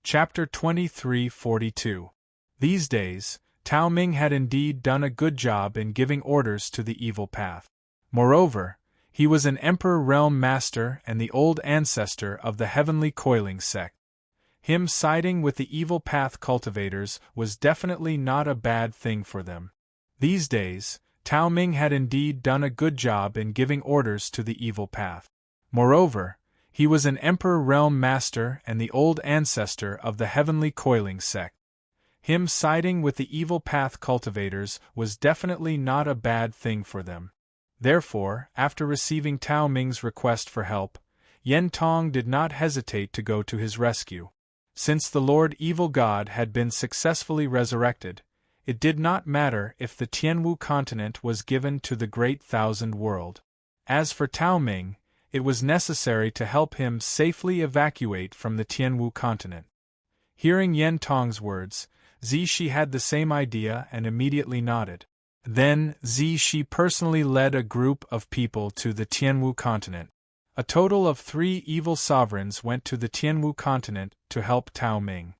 Chapter 23:42. These days, Tao Ming had indeed done a good job in giving orders to the evil path. Moreover, he was an Emperor Realm Master and the old ancestor of the Heavenly Coiling sect. Him siding with the evil path cultivators was definitely not a bad thing for them. These days, Tao Ming had indeed done a good job in giving orders to the evil path. Moreover, he was an Emperor Realm Master and the old ancestor of the Heavenly Coiling sect. Him siding with the evil path cultivators was definitely not a bad thing for them. Therefore, after receiving Tao Ming's request for help, Yen Tong did not hesitate to go to his rescue. Since the Lord Evil God had been successfully resurrected, it did not matter if the Tianwu continent was given to the Great Thousand World. As for Tao Ming, it was necessary to help him safely evacuate from the Tianwu continent. Hearing Yen Tong's words, Zishi had the same idea and immediately nodded. Then, Zishi personally led a group of people to the Tianwu continent. A total of 3 evil sovereigns went to the Tianwu continent to help Tao Ming.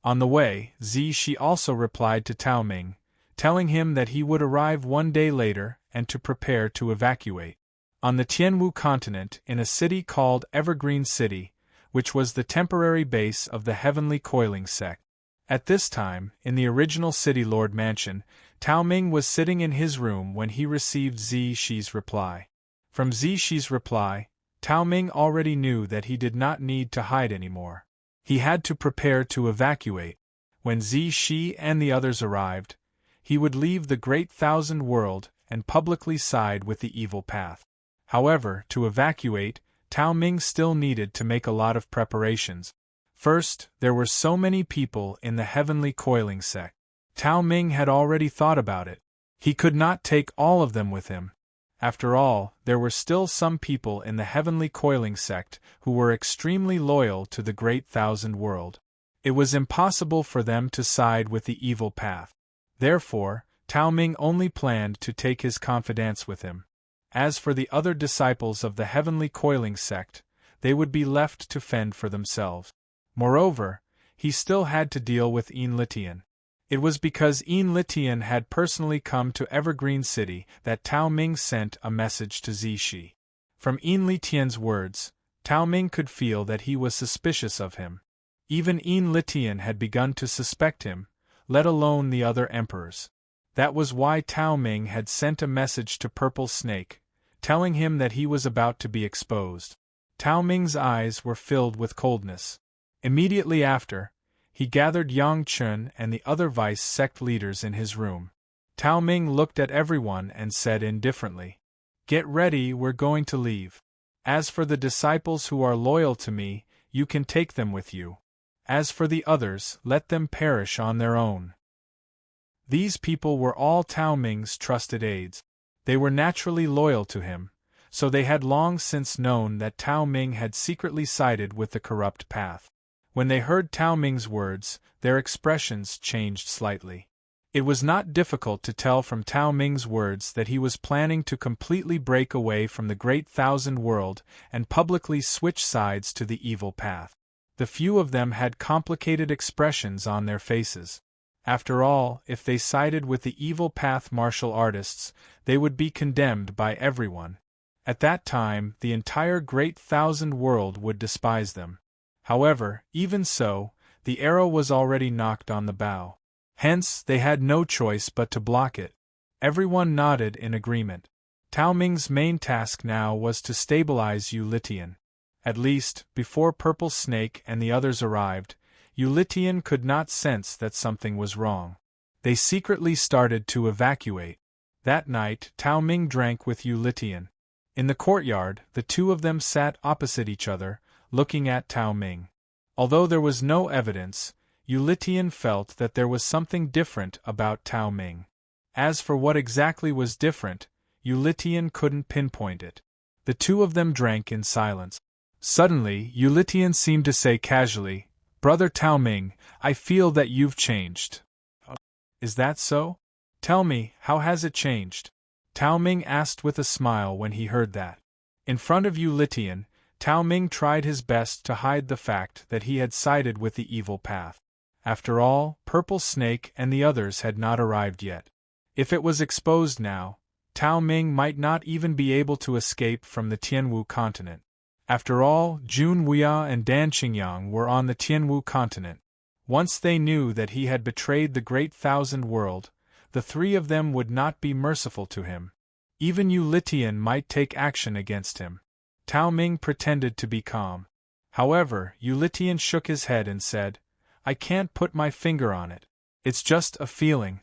On the way, Zishi also replied to Tao Ming, telling him that he would arrive one day later and to prepare to evacuate. On the Tianwu continent, in a city called Evergreen City, which was the temporary base of the Heavenly Coiling sect. At this time, in the original City Lord Mansion, Tao Ming was sitting in his room when he received Zishi's reply. From Zishi's reply, Tao Ming already knew that he did not need to hide anymore. He had to prepare to evacuate. When Zishi and the others arrived, he would leave the Great Thousand World and publicly side with the evil path. However, to evacuate, Tao Ming still needed to make a lot of preparations. First, there were so many people in the Heavenly Coiling sect. Tao Ming had already thought about it. He could not take all of them with him. After all, there were still some people in the Heavenly Coiling sect who were extremely loyal to the Great Thousand World. It was impossible for them to side with the evil path. Therefore, Tao Ming only planned to take his confidants with him. As for the other disciples of the Heavenly Coiling sect, they would be left to fend for themselves. Moreover, he still had to deal with Yin Litian. It was because Yin Litian had personally come to Evergreen City that Tao Ming sent a message to Zishi. From Yin Litian's words, Tao Ming could feel that he was suspicious of him. Even Yin Litian had begun to suspect him, let alone the other emperors. That was why Tao Ming had sent a message to Purple Snake, telling him that he was about to be exposed. Tao Ming's eyes were filled with coldness. Immediately after, he gathered Yang Chun and the other vice sect leaders in his room. Tao Ming looked at everyone and said indifferently, "Get ready, we're going to leave. As for the disciples who are loyal to me, you can take them with you. As for the others, let them perish on their own." These people were all Tao Ming's trusted aides. They were naturally loyal to him, so they had long since known that Tao Ming had secretly sided with the corrupt path. When they heard Tao Ming's words, their expressions changed slightly. It was not difficult to tell from Tao Ming's words that he was planning to completely break away from the Great Thousand World and publicly switch sides to the evil path. The few of them had complicated expressions on their faces. After all, if they sided with the evil path martial artists, they would be condemned by everyone. At that time, the entire Great Thousand World would despise them. However, even so, the arrow was already knocked on the bow. Hence, they had no choice but to block it. Everyone nodded in agreement. Tao Ming's main task now was to stabilize Yu Litian. At least, before Purple Snake and the others arrived, Yu Litian could not sense that something was wrong. They secretly started to evacuate. That night, Tao Ming drank with Yu Litian. In the courtyard, the two of them sat opposite each other, looking at Tao Ming. Although there was no evidence, Yu Litian felt that there was something different about Tao Ming. As for what exactly was different, Yu Litian couldn't pinpoint it. The two of them drank in silence. Suddenly, Yu Litian seemed to say casually, "Brother Tao Ming, I feel that you've changed." "Is that so? Tell me, how has it changed?" Tao Ming asked with a smile when he heard that. In front of Yu Litian, Tao Ming tried his best to hide the fact that he had sided with the evil path. After all, Purple Snake and the others had not arrived yet. If it was exposed now, Tao Ming might not even be able to escape from the Tianwu continent. After all, Jun Wuya and Dan Qingyang were on the Tianwu continent. Once they knew that he had betrayed the Great Thousand World, the three of them would not be merciful to him. Even Yu Litian might take action against him. Tao Ming pretended to be calm. However, Yu Litian shook his head and said, "I can't put my finger on it. It's just a feeling."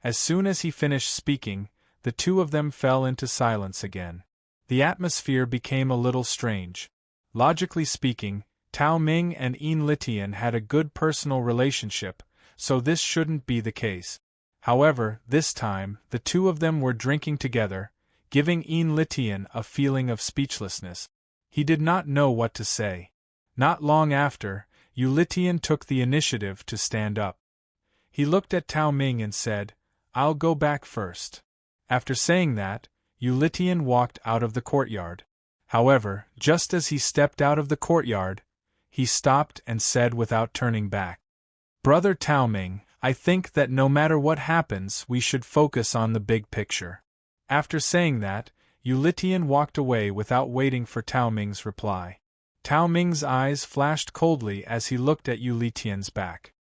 As soon as he finished speaking, the two of them fell into silence again. The atmosphere became a little strange. Logically speaking, Tao Ming and Yin Litian had a good personal relationship, so this shouldn't be the case. However, this time, the two of them were drinking together, giving Yin Litian a feeling of speechlessness. He did not know what to say. Not long after, Yu Litian took the initiative to stand up. He looked at Tao Ming and said, "I'll go back first." After saying that, Yu Litian walked out of the courtyard. However, just as he stepped out of the courtyard, he stopped and said without turning back, "Brother Tao Ming, I think that no matter what happens we should focus on the big picture." After saying that, Yu Litian walked away without waiting for Tao Ming's reply. Tao Ming's eyes flashed coldly as he looked at Yu Litian's back.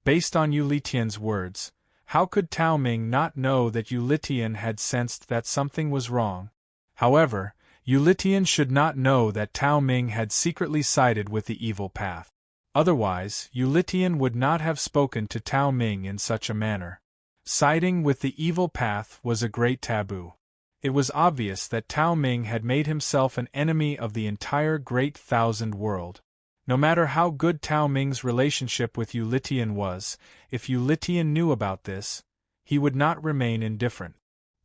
Based on Yu Litian's words, how could Tao Ming not know that Yu Litian had sensed that something was wrong? However, Yu Litian should not know that Tao Ming had secretly sided with the evil path. Otherwise, Yu Litian would not have spoken to Tao Ming in such a manner. Siding with the evil path was a great taboo. It was obvious that Tao Ming had made himself an enemy of the entire Great Thousand World. No matter how good Tao Ming's relationship with Yu Litian was, if Yu Litian knew about this, he would not remain indifferent.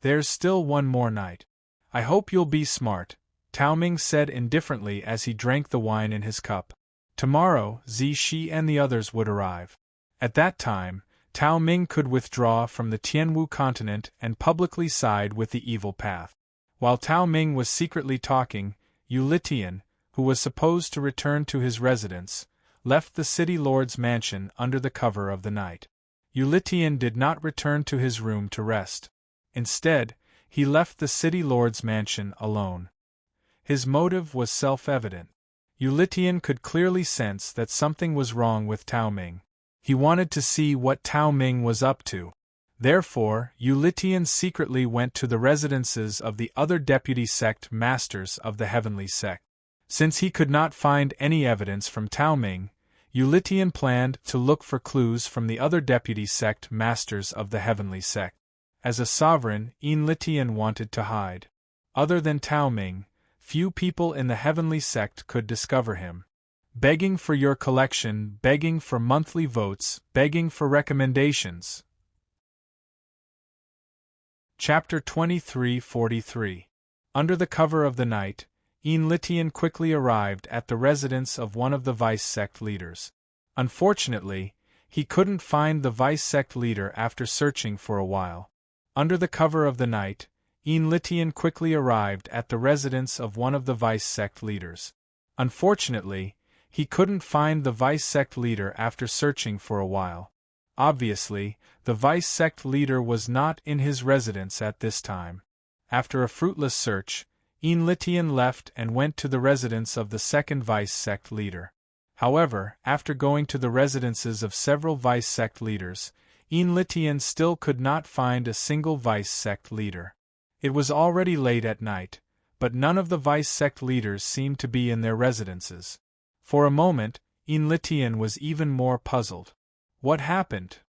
"There's still one more night. I hope you'll be smart," Tao Ming said indifferently as he drank the wine in his cup. Tomorrow, Zishi and the others would arrive. At that time, Tao Ming could withdraw from the Tianwu continent and publicly side with the evil path. While Tao Ming was secretly talking, Yu Litian, who was supposed to return to his residence, left the city lord's mansion under the cover of the night. Yu Litian did not return to his room to rest. Instead, he left the city lord's mansion alone. His motive was self-evident. Yu Litian could clearly sense that something was wrong with Tao Ming. He wanted to see what Tao Ming was up to. Therefore, Yu Litian secretly went to the residences of the other deputy sect masters of the heavenly sect. Since he could not find any evidence from Tao Ming, Yu Litian planned to look for clues from the other deputy sect masters of the heavenly sect. As a sovereign, Yin Litian wanted to hide. Other than Tao Ming, few people in the heavenly sect could discover him. Begging for your collection, begging for monthly votes, begging for recommendations. Chapter 2343. Under the cover of the night, Yin Litian quickly arrived at the residence of one of the vice sect leaders. Unfortunately, he couldn't find the vice sect leader after searching for a while. Under the cover of the night, Yin Litian quickly arrived at the residence of one of the vice sect leaders. Unfortunately, he couldn't find the vice sect leader after searching for a while. Obviously, the vice sect leader was not in his residence at this time. After a fruitless search, Yin Litian left and went to the residence of the second vice sect leader. However, after going to the residences of several vice sect leaders, Yin Litian still could not find a single vice sect leader. It was already late at night, but none of the vice sect leaders seemed to be in their residences. For a moment, Yin Litian was even more puzzled. What happened?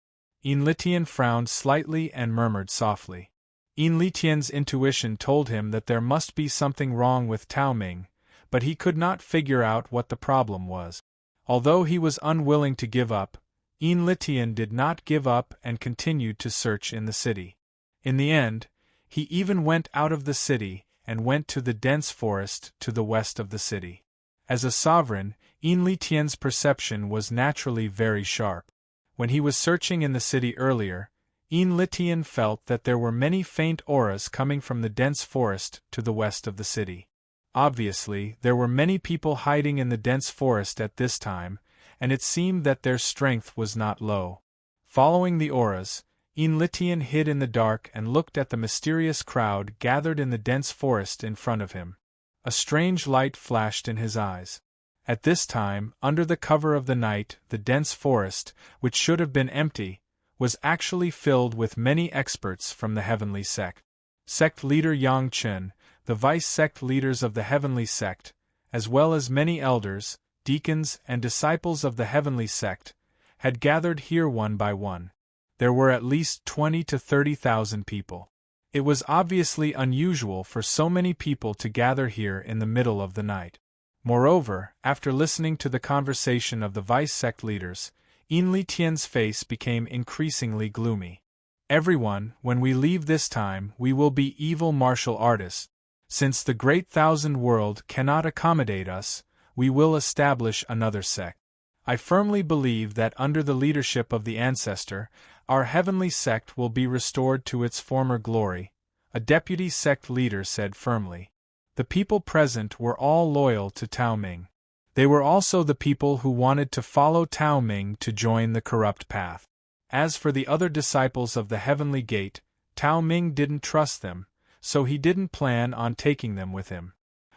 Yin Litian frowned slightly and murmured softly. Yin Litian's intuition told him that there must be something wrong with Tao Ming, but he could not figure out what the problem was. Although he was unwilling to give up, Yin Litian did not give up and continued to search in the city. In the end, he even went out of the city and went to the dense forest to the west of the city. As a sovereign, Yin Litian's perception was naturally very sharp. When he was searching in the city earlier, Yin Litian felt that there were many faint auras coming from the dense forest to the west of the city. Obviously, there were many people hiding in the dense forest at this time, and it seemed that their strength was not low. Following the auras, Enlitian hid in the dark and looked at the mysterious crowd gathered in the dense forest in front of him. A strange light flashed in his eyes. At this time, under the cover of the night, the dense forest, which should have been empty, was actually filled with many experts from the heavenly sect. Sect leader Yang Chen, the vice-sect leaders of the heavenly sect, as well as many elders, deacons and disciples of the heavenly sect, had gathered here one by one. There were at least 20 to 30,000 people. It was obviously unusual for so many people to gather here in the middle of the night. Moreover, after listening to the conversation of the vice-sect leaders, Enlitian's face became increasingly gloomy. Everyone, when we leave this time, we will be evil martial artists. Since the great thousand world cannot accommodate us, we will establish another sect. I firmly believe that under the leadership of the ancestor, our heavenly sect will be restored to its former glory, a deputy sect leader said firmly. The people present were all loyal to Tao Ming. They were also the people who wanted to follow Tao Ming to join the corrupt path. As for the other disciples of the Heavenly Gate, Tao Ming didn't trust them, so he didn't plan on taking them with him.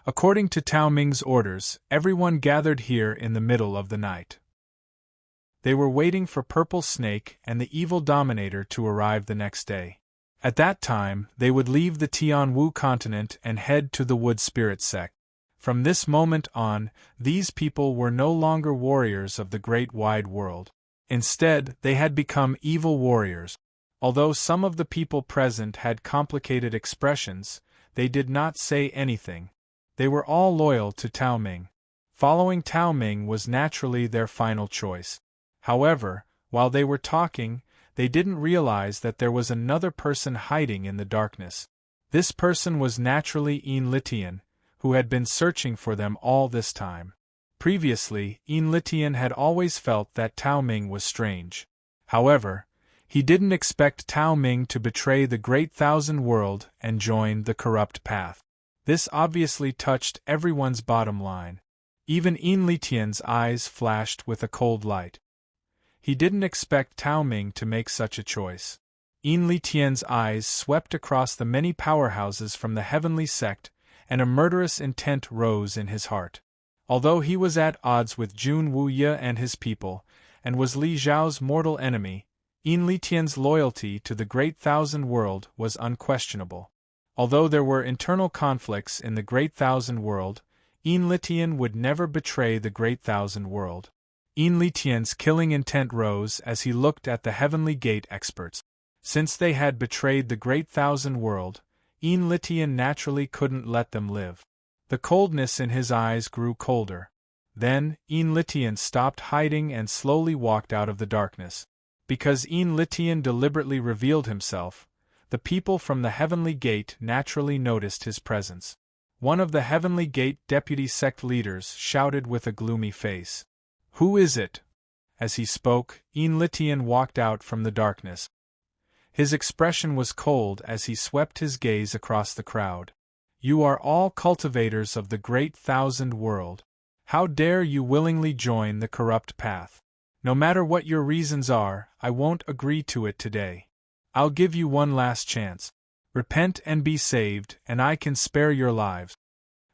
According to Tao Ming's orders, everyone gathered here in the middle of the night. They were waiting for Purple Snake and the evil Dominator to arrive the next day. At that time, they would leave the Tianwu continent and head to the Wood Spirit sect. From this moment on, these people were no longer warriors of the great wide world. Instead, they had become evil warriors. Although some of the people present had complicated expressions, they did not say anything. They were all loyal to Tao Ming. Following Tao Ming was naturally their final choice. However, while they were talking, they didn't realize that there was another person hiding in the darkness. This person was naturally Enlitian, who had been searching for them all this time. Previously, Enlitian had always felt that Tao Ming was strange. However, he didn't expect Tao Ming to betray the great thousand world and join the corrupt path. This obviously touched everyone's bottom line. Even Enlitian's eyes flashed with a cold light. He didn't expect Tao Ming to make such a choice. Enlitian's eyes swept across the many powerhouses from the heavenly sect, and a murderous intent rose in his heart. Although he was at odds with Jun Wuye and his people, and was Li Zhao's mortal enemy, Enlitian's loyalty to the Great Thousand World was unquestionable. Although there were internal conflicts in the Great Thousand World, Enlitian would never betray the Great Thousand World. Enlitian's killing intent rose as he looked at the Heavenly Gate experts. Since they had betrayed the Great Thousand World, Enlitian naturally couldn't let them live. The coldness in his eyes grew colder. Then, Enlitian stopped hiding and slowly walked out of the darkness. Because Enlitian deliberately revealed himself, the people from the Heavenly Gate naturally noticed his presence. One of the Heavenly Gate deputy sect leaders shouted with a gloomy face. "Who is it?" As he spoke, Enlitian walked out from the darkness. His expression was cold as he swept his gaze across the crowd. "You are all cultivators of the Great Thousand World. How dare you willingly join the corrupt path? No matter what your reasons are, I won't agree to it today. I'll give you one last chance. Repent and be saved, and I can spare your lives."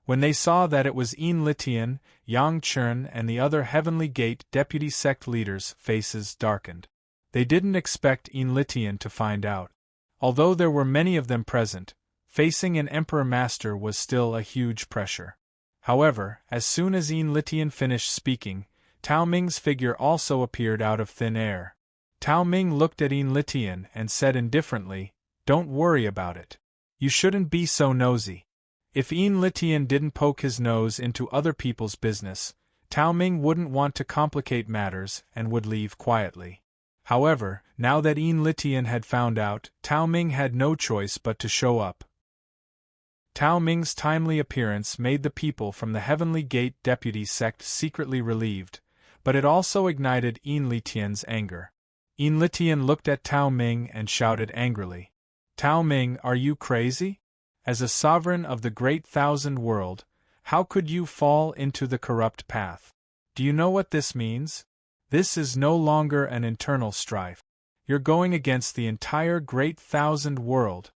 When they saw that it was Enlitian, Yang Chen and the other Heavenly Gate deputy sect leaders' faces darkened. They didn't expect Enlitian to find out. Although there were many of them present, facing an Emperor Master was still a huge pressure. However, as soon as Enlitian finished speaking, Tao Ming's figure also appeared out of thin air. Tao Ming looked at Enlitian and said indifferently, "Don't worry about it. You shouldn't be so nosy." If Enlitian didn't poke his nose into other people's business, Tao Ming wouldn't want to complicate matters and would leave quietly. However, now that Enlitian had found out, Tao Ming had no choice but to show up. Tao Ming's timely appearance made the people from the Heavenly Gate deputy sect secretly relieved, but it also ignited Enlitian's anger. Enlitian looked at Tao Ming and shouted angrily, "Tao Ming, are you crazy? As a sovereign of the Great Thousand World, How could you fall into the corrupt path? Do you know what this means? This is no longer an internal strife. You're going against the entire Great Thousand World.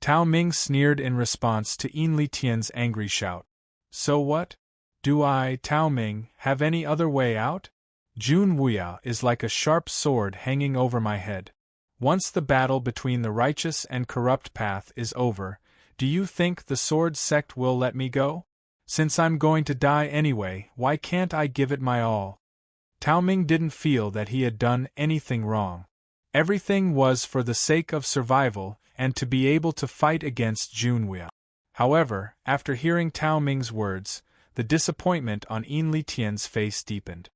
Tao Ming sneered in response to Yin Litian's angry shout. So what? Do I, Tao Ming, have any other way out? Jun Wuya is like a sharp sword hanging over my head. Once the battle between the righteous and corrupt path is over, do you think the sword sect will let me go? Since I'm going to die anyway, why can't I give it my all? Tao Ming didn't feel that he had done anything wrong. Everything was for the sake of survival and to be able to fight against Junwei. However, after hearing Tao Ming's words, the disappointment on Yin Litian's face deepened.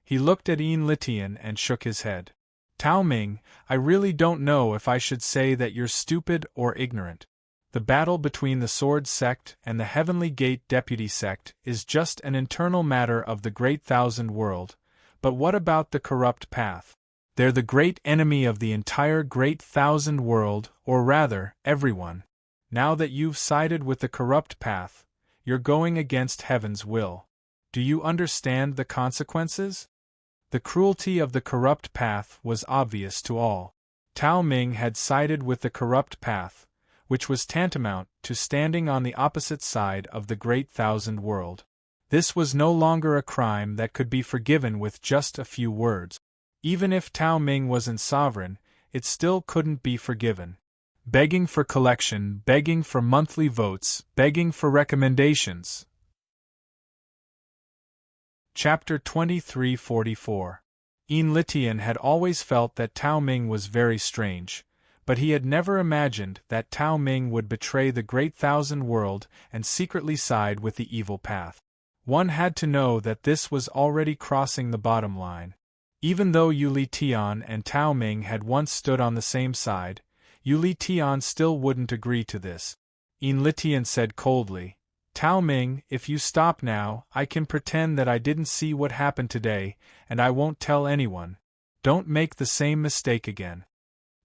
He looked at Yin Litian and shook his head. Tao Ming, I really don't know if I should say that you're stupid or ignorant. The battle between the Sword Sect and the Heavenly Gate Deputy Sect is just an internal matter of the Great Thousand World, but what about the corrupt path? They're the great enemy of the entire Great Thousand World, or rather, everyone. Now that you've sided with the corrupt path, you're going against Heaven's will. Do you understand the consequences? The cruelty of the corrupt path was obvious to all. Tao Ming had sided with the corrupt path, which was tantamount to standing on the opposite side of the Great Thousand World. This was no longer a crime that could be forgiven with just a few words. Even if Tao Ming wasn't sovereign, it still couldn't be forgiven. Begging for collection, begging for monthly votes, begging for recommendations. Chapter 2344. Yin Litian had always felt that Tao Ming was very strange, but he had never imagined that Tao Ming would betray the Great Thousand World and secretly side with the evil path. One had to know that this was already crossing the bottom line. Even though Yu Litian and Tao Ming had once stood on the same side, Yu Litian still wouldn't agree to this. Yin Litian said coldly, Tao Ming, if you stop now, I can pretend that I didn't see what happened today, and I won't tell anyone. Don't make the same mistake again.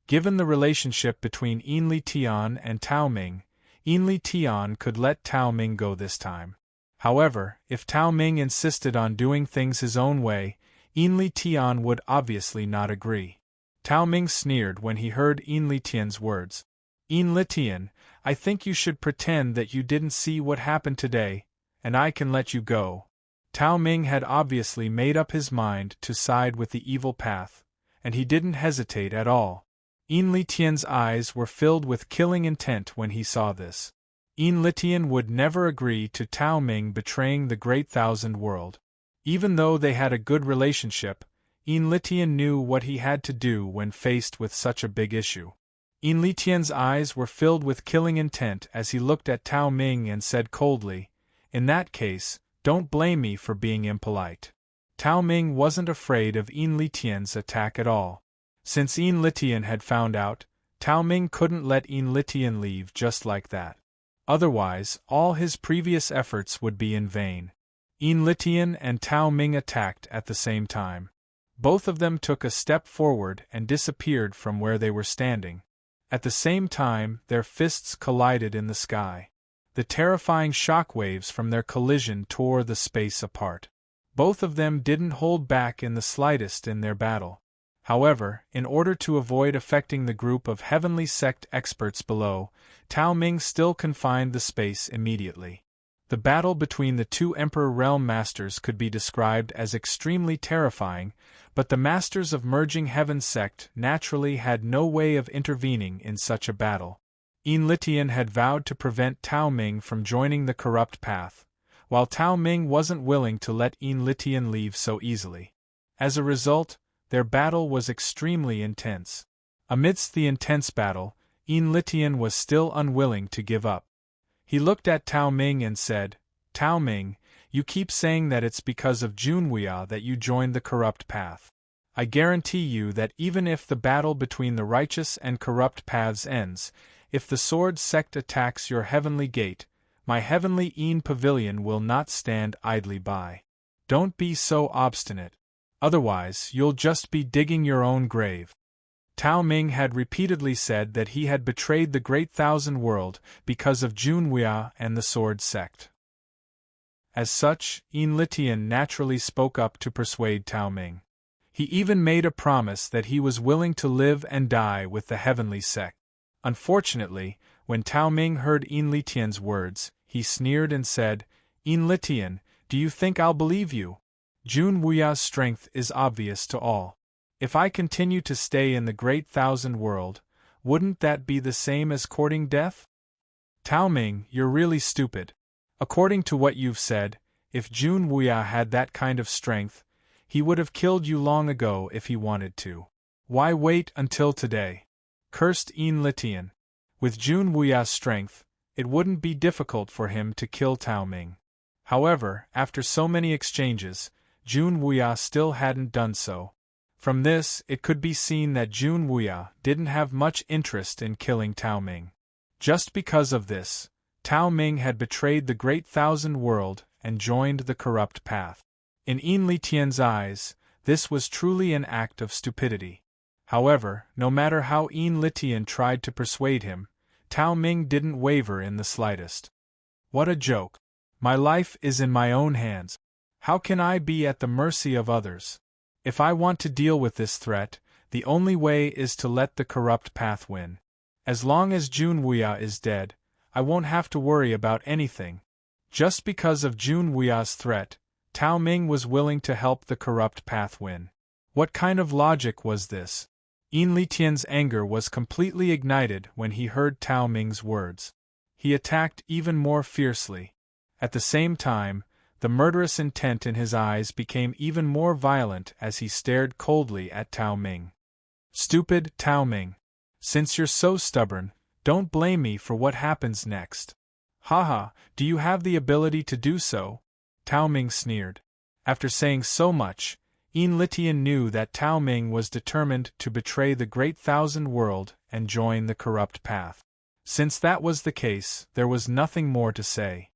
Given the relationship between Yin Litian and Tao Ming, Yin Litian could let Tao Ming go this time. However, if Tao Ming insisted on doing things his own way, Yin Litian would obviously not agree. Tao Ming sneered when he heard Yin Litian's words. Yin Litian, I think you should pretend that you didn't see what happened today, and I can let you go. Tao Ming had obviously made up his mind to side with the evil path, and he didn't hesitate at all. Yin Litian's eyes were filled with killing intent when he saw this. Yin Litian would never agree to Tao Ming betraying the Great Thousand World. Even though they had a good relationship, Yin Litian knew what he had to do when faced with such a big issue. Yin Litian's eyes were filled with killing intent as he looked at Tao Ming and said coldly, In that case, don't blame me for being impolite. Tao Ming wasn't afraid of Yin Litian's attack at all. Since Yin Litian had found out, Tao Ming couldn't let Yin Litian leave just like that. Otherwise, all his previous efforts would be in vain. Yin Litian and Tao Ming attacked at the same time. Both of them took a step forward and disappeared from where they were standing. At the same time, their fists collided in the sky. The terrifying shockwaves from their collision tore the space apart. Both of them didn't hold back in the slightest in their battle. However, in order to avoid affecting the group of Heavenly Sect experts below, Tao Ming still confined the space immediately. The battle between the two Emperor Realm Masters could be described as extremely terrifying, but the Masters of Merging Heaven Sect naturally had no way of intervening in such a battle. Yin Litian had vowed to prevent Tao Ming from joining the corrupt path, while Tao Ming wasn't willing to let Yin Litian leave so easily. As a result, their battle was extremely intense. Amidst the intense battle, Yin Litian was still unwilling to give up. He looked at Tao Ming and said, Tao Ming, you keep saying that it's because of Junwei that you joined the corrupt path. I guarantee you that even if the battle between the righteous and corrupt paths ends, if the Sword Sect attacks your heavenly gate, my heavenly Yin Pavilion will not stand idly by. Don't be so obstinate. Otherwise, you'll just be digging your own grave. Tao Ming had repeatedly said that he had betrayed the Great Thousand World because of Junwei and the Sword Sect. As such, Enlitian naturally spoke up to persuade Tao Ming. He even made a promise that he was willing to live and die with the heavenly sect. Unfortunately, when Tao Ming heard Enlitian's words, he sneered and said, "Enlitian, do you think I'll believe you? Jun Wuya's strength is obvious to all. If I continue to stay in the Great Thousand World, wouldn't that be the same as courting death? Tao Ming, you're really stupid. According to what you've said, if Jun Wuya had that kind of strength, he would have killed you long ago if he wanted to. Why wait until today?" Cursed Enlitian. With Jun Wuya's strength, it wouldn't be difficult for him to kill Tao Ming. However, after so many exchanges, Jun Wuya still hadn't done so. From this, it could be seen that Jun Wuya didn't have much interest in killing Tao Ming. Just because of this, Tao Ming had betrayed the Great Thousand World and joined the corrupt path. In Enlitian's eyes, this was truly an act of stupidity. However, no matter how Enlitian tried to persuade him, Tao Ming didn't waver in the slightest. What a joke! My life is in my own hands. How can I be at the mercy of others? If I want to deal with this threat, the only way is to let the corrupt path win. As long as Jun Wuya is dead, I won't have to worry about anything. Just because of Jun Wuya's threat, Tao Ming was willing to help the corrupt path win. What kind of logic was this? Enlitian's anger was completely ignited when he heard Tao Ming's words. He attacked even more fiercely. At the same time, the murderous intent in his eyes became even more violent as he stared coldly at Tao Ming. Stupid Tao Ming. Since you're so stubborn, don't blame me for what happens next. Haha, do you have the ability to do so? Tao Ming sneered. After saying so much, Enlitian knew that Tao Ming was determined to betray the Great Thousand World and join the corrupt path. Since that was the case, there was nothing more to say.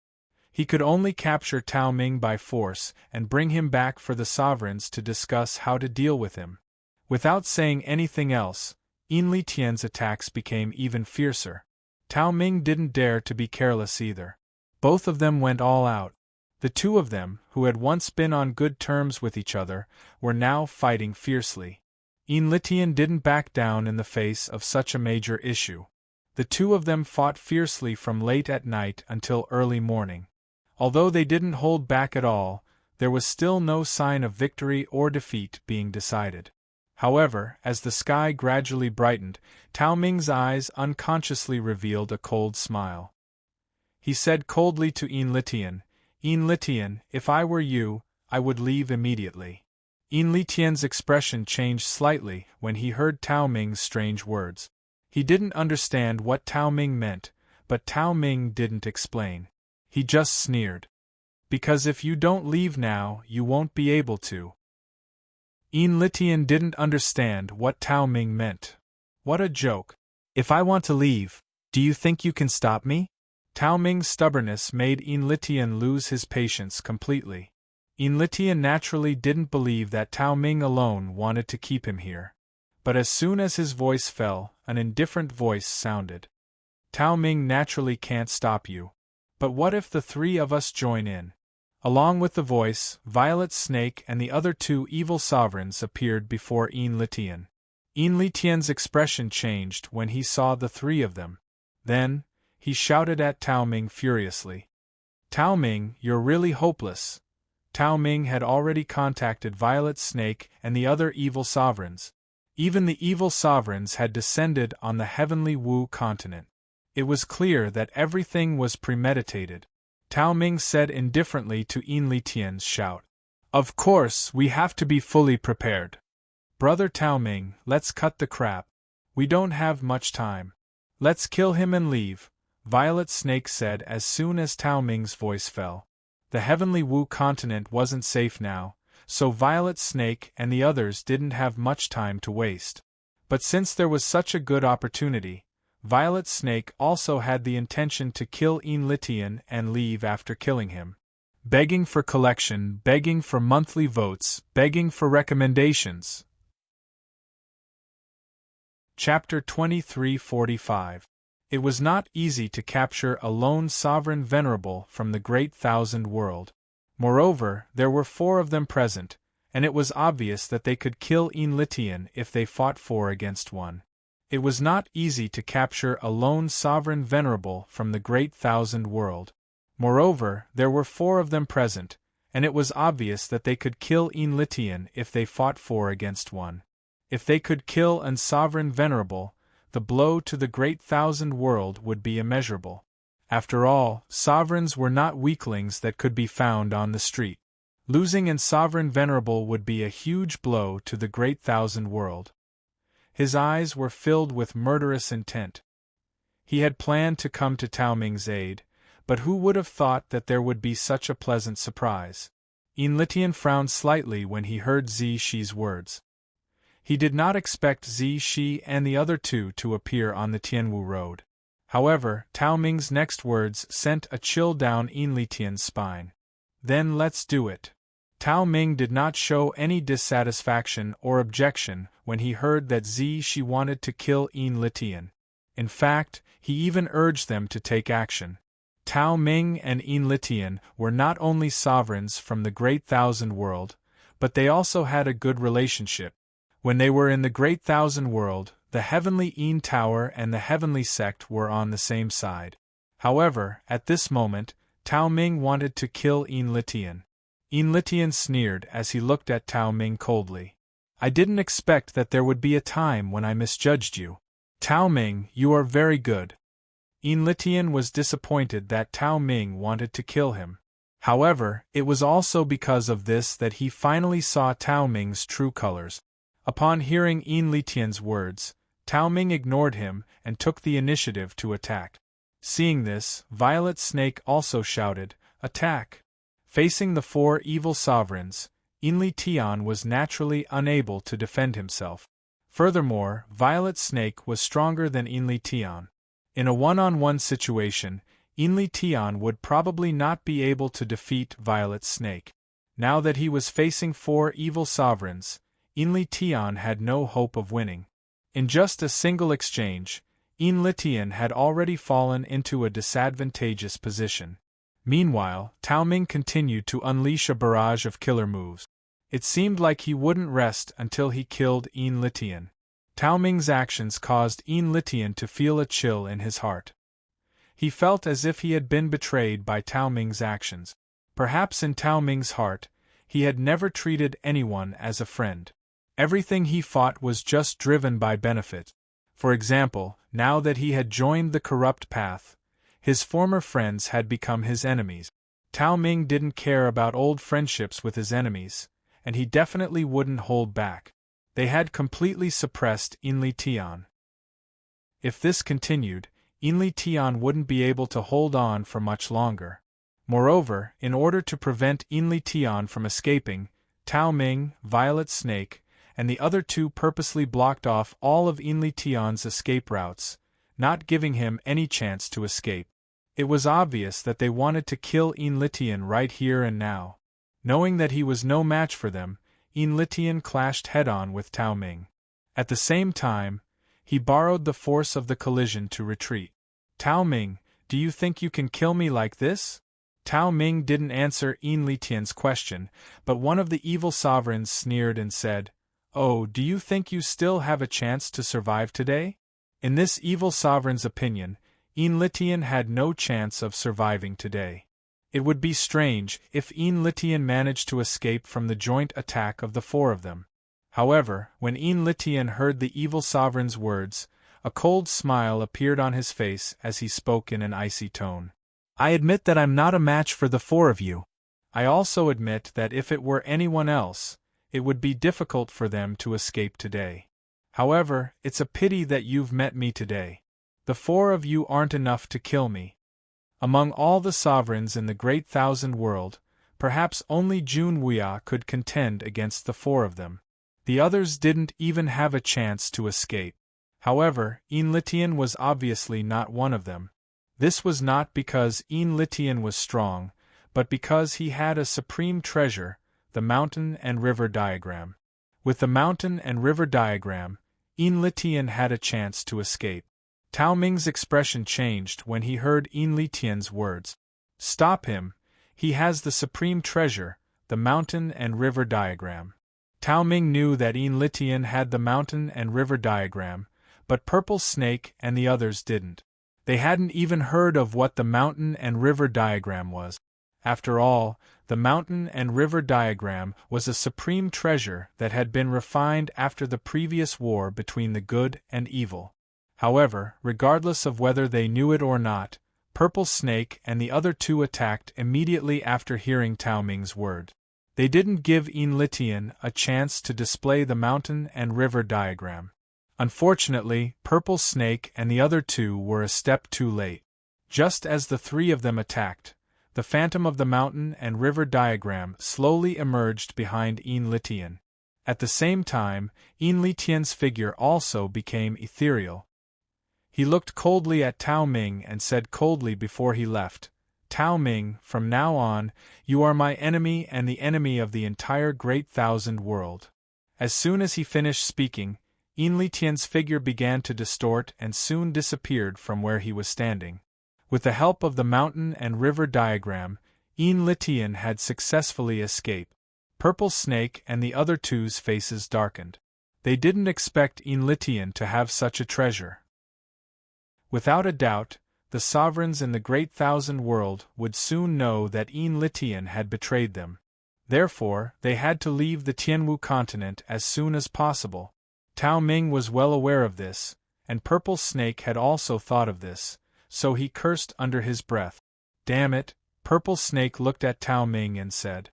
He could only capture Tao Ming by force and bring him back for the sovereigns to discuss how to deal with him. Without saying anything else, Enlitian's attacks became even fiercer. Tao Ming didn't dare to be careless either. Both of them went all out. The two of them, who had once been on good terms with each other, were now fighting fiercely. Enlitian didn't back down in the face of such a major issue. The two of them fought fiercely from late at night until early morning. Although they didn't hold back at all, there was still no sign of victory or defeat being decided. However, as the sky gradually brightened, Tao Ming's eyes unconsciously revealed a cold smile. He said coldly to Enlitian, "Enlitian, if I were you, I would leave immediately." Enlitian's expression changed slightly when he heard Tao Ming's strange words. He didn't understand what Tao Ming meant, but Tao Ming didn't explain. He just sneered. "Because if you don't leave now, you won't be able to." Enlitian didn't understand what Tao Ming meant. What a joke. "If I want to leave, do you think you can stop me?" Tao Ming's stubbornness made Enlitian lose his patience completely. Enlitian naturally didn't believe that Tao Ming alone wanted to keep him here. But as soon as his voice fell, an indifferent voice sounded. "Tao Ming naturally can't stop you. But what if the three of us join in?" Along with the voice, Violet Snake and the other two evil sovereigns appeared before Enlitian. Enlitian's expression changed when he saw the three of them. Then, he shouted at Tao Ming furiously. "Tao Ming, you're really hopeless." Tao Ming had already contacted Violet Snake and the other evil sovereigns. Even the evil sovereigns had descended on the heavenly Wu continent. It was clear that everything was premeditated. Tao Ming said indifferently to Enlitian's shout. "Of course, we have to be fully prepared. Brother Tao Ming, let's cut the crap. We don't have much time. Let's kill him and leave," Violet Snake said as soon as Tao Ming's voice fell. The heavenly Wu continent wasn't safe now, so Violet Snake and the others didn't have much time to waste. But since there was such a good opportunity, Violet Snake also had the intention to kill Enlitian and leave after killing him. Begging for collection, begging for monthly votes, begging for recommendations. Chapter 2345. It was not easy to capture a lone sovereign venerable from the Great Thousand World. Moreover, there were 4 of them present, and it was obvious that they could kill Enlitian if they fought 4 against 1. It was not easy to capture a lone sovereign venerable from the great thousand world. Moreover, there were 4 of them present, and it was obvious that they could kill Enlitian if they fought 4 against 1. If they could kill an sovereign venerable, the blow to the great thousand world would be immeasurable. After all, sovereigns were not weaklings that could be found on the street. Losing an sovereign venerable would be a huge blow to the great thousand world. His eyes were filled with murderous intent. He had planned to come to Tao Ming's aid, but who would have thought that there would be such a pleasant surprise? Enlitian frowned slightly when he heard Zi Shi's words. He did not expect Zi Shi and the other 2 to appear on the Tianwu road. However, Tao Ming's next words sent a chill down Enlitian's spine. Then let's do it. Tao Ming did not show any dissatisfaction or objection when he heard that Zi Shi wanted to kill Enlitian. In fact, he even urged them to take action. Tao Ming and Enlitian were not only sovereigns from the great thousand world, but they also had a good relationship. When they were in the great thousand world, the heavenly En Tower and the heavenly sect were on the same side. However, at this moment, Tao Ming wanted to kill Enlitian. Enlitian sneered as he looked at Tao Ming coldly. I didn't expect that there would be a time when I misjudged you. Tao Ming, you are very good. Enlitian was disappointed that Tao Ming wanted to kill him. However, it was also because of this that he finally saw Tao Ming's true colors. Upon hearing Enlitian's words, Tao Ming ignored him and took the initiative to attack. Seeing this, Violet Snake also shouted, "Attack!" Facing the 4 evil sovereigns, Enlitian was naturally unable to defend himself. Furthermore, Violet Snake was stronger than Enlitian. In a one-on-one situation, Enlitian would probably not be able to defeat Violet Snake. Now that he was facing 4 evil sovereigns, Enlitian had no hope of winning. In just a single exchange, Enlitian had already fallen into a disadvantageous position. Meanwhile, Tao Ming continued to unleash a barrage of killer moves. It seemed like he wouldn't rest until he killed Enlitian. Tao Ming's actions caused Enlitian to feel a chill in his heart. He felt as if he had been betrayed by Tao Ming's actions. Perhaps in Tao Ming's heart, he had never treated anyone as a friend. Everything he fought was just driven by benefit. For example, now that he had joined the corrupt path, his former friends had become his enemies. Tao Ming didn't care about old friendships with his enemies, and he definitely wouldn't hold back. They had completely suppressed Enlitian. If this continued, Enlitian wouldn't be able to hold on for much longer. Moreover, in order to prevent Enlitian from escaping, Tao Ming, Violet Snake, and the other 2 purposely blocked off all of Enlitian's escape routes, not giving him any chance to escape. It was obvious that they wanted to kill Enlitian right here and now. Knowing that he was no match for them, Enlitian clashed head-on with Tao Ming. At the same time, he borrowed the force of the collision to retreat. Tao Ming, do you think you can kill me like this? Tao Ming didn't answer Enlitian's question, but one of the evil sovereigns sneered and said, "Oh, do you think you still have a chance to survive today?" In this evil sovereign's opinion, Enlitian had no chance of surviving today. It would be strange if Enlitian managed to escape from the joint attack of the 4 of them. However, when Enlitian heard the evil sovereign's words, a cold smile appeared on his face as he spoke in an icy tone. I admit that I'm not a match for the 4 of you. I also admit that if it were anyone else, it would be difficult for them to escape today. However, it's a pity that you've met me today. The 4 of you aren't enough to kill me. Among all the sovereigns in the great thousand world, perhaps only Jun Wuya could contend against the 4 of them. The others didn't even have a chance to escape. However, Enlitian was obviously not one of them. This was not because Enlitian was strong, but because he had a supreme treasure, the mountain and river diagram. With the mountain and river diagram, Enlitian had a chance to escape. Tao Ming's expression changed when he heard Enlitian's words. Stop him! He has the supreme treasure, the mountain and river diagram. Tao Ming knew that Yin Litian had the mountain and river diagram, but Purple Snake and the others didn't. They hadn't even heard of what the mountain and river diagram was. After all, the mountain and river diagram was a supreme treasure that had been refined after the previous war between the good and evil. However, regardless of whether they knew it or not, Purple Snake and the other two attacked immediately after hearing Tao Ming's word. They didn't give Yin Litian a chance to display the mountain and river diagram. Unfortunately, Purple Snake and the other two were a step too late. Just as the three of them attacked, the phantom of the mountain and river diagram slowly emerged behind Yin Litian. At the same time, Yin Litian's figure also became ethereal. He looked coldly at Tao Ming and said coldly before he left, "Tao Ming, from now on, you are my enemy and the enemy of the entire Great Thousand World." As soon as he finished speaking, Yin Litian's figure began to distort and soon disappeared from where he was standing. With the help of the mountain and river diagram, Yin Litian had successfully escaped. Purple Snake and the other two's faces darkened. They didn't expect Yin Litian to have such a treasure. Without a doubt, the sovereigns in the Great Thousand World would soon know that Yin Litian had betrayed them. Therefore, they had to leave the Tianwu continent as soon as possible. Tao Ming was well aware of this, and Purple Snake had also thought of this, so he cursed under his breath. "Damn it!" Purple Snake looked at Tao Ming and said,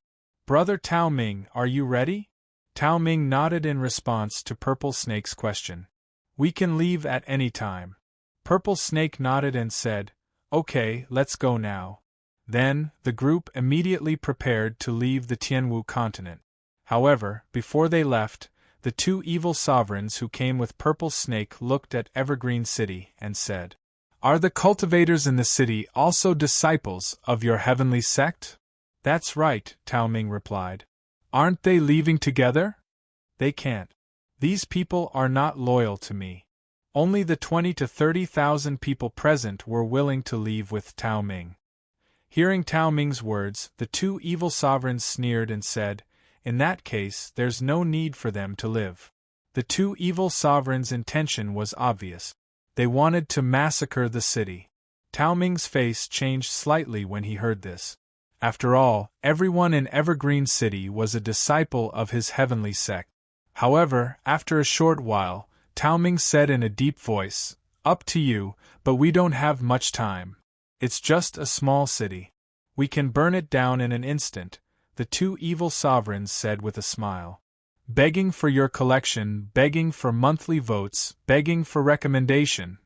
"Brother Tao Ming, are you ready?" Tao Ming nodded in response to Purple Snake's question. "We can leave at any time." Purple Snake nodded and said, "Okay, let's go now." Then, the group immediately prepared to leave the Tianwu continent. However, before they left, the two evil sovereigns who came with Purple Snake looked at Evergreen City and said, "Are the cultivators in the city also disciples of your heavenly sect?" "That's right," Tao Ming replied. "Aren't they leaving together?" "They can't. These people are not loyal to me." Only the 20 to 30,000 people present were willing to leave with Tao Ming. Hearing Tao Ming's words, the two evil sovereigns sneered and said, "In that case, there's no need for them to live." The two evil sovereigns' intention was obvious. They wanted to massacre the city. Tao Ming's face changed slightly when he heard this. After all, everyone in Evergreen City was a disciple of his heavenly sect. However, after a short while, Tao Ming said in a deep voice, "Up to you, but we don't have much time. It's just a small city. We can burn it down in an instant," the two evil sovereigns said with a smile. "Begging for your collection, begging for monthly votes, begging for recommendation."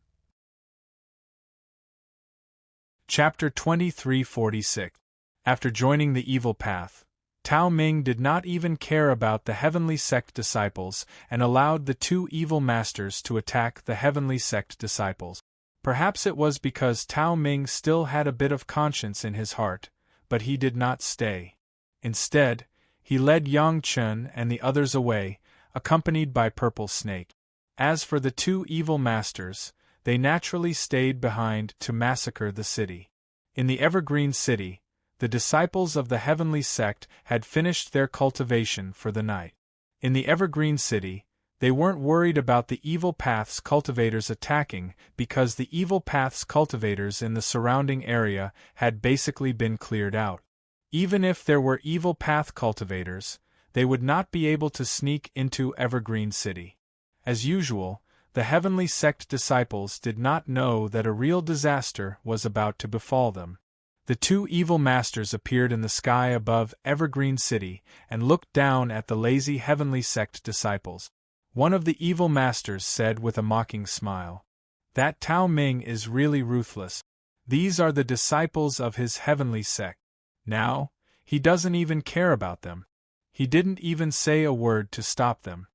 Chapter 2346. After joining the evil path, Tao Ming did not even care about the heavenly sect disciples and allowed the two evil masters to attack the heavenly sect disciples. Perhaps it was because Tao Ming still had a bit of conscience in his heart, but he did not stay. Instead, he led Yang Chen and the others away, accompanied by Purple Snake. As for the two evil masters, they naturally stayed behind to massacre the city. In the Evergreen City, the disciples of the heavenly sect had finished their cultivation for the night. In the Evergreen City, they weren't worried about the evil path's cultivators attacking because the evil path's cultivators in the surrounding area had basically been cleared out. Even if there were evil path cultivators, they would not be able to sneak into Evergreen City. As usual, the heavenly sect disciples did not know that a real disaster was about to befall them. The two evil masters appeared in the sky above Evergreen City and looked down at the lazy heavenly sect disciples. One of the evil masters said with a mocking smile, "That Tao Ming is really ruthless. These are the disciples of his heavenly sect. Now, he doesn't even care about them. He didn't even say a word to stop them."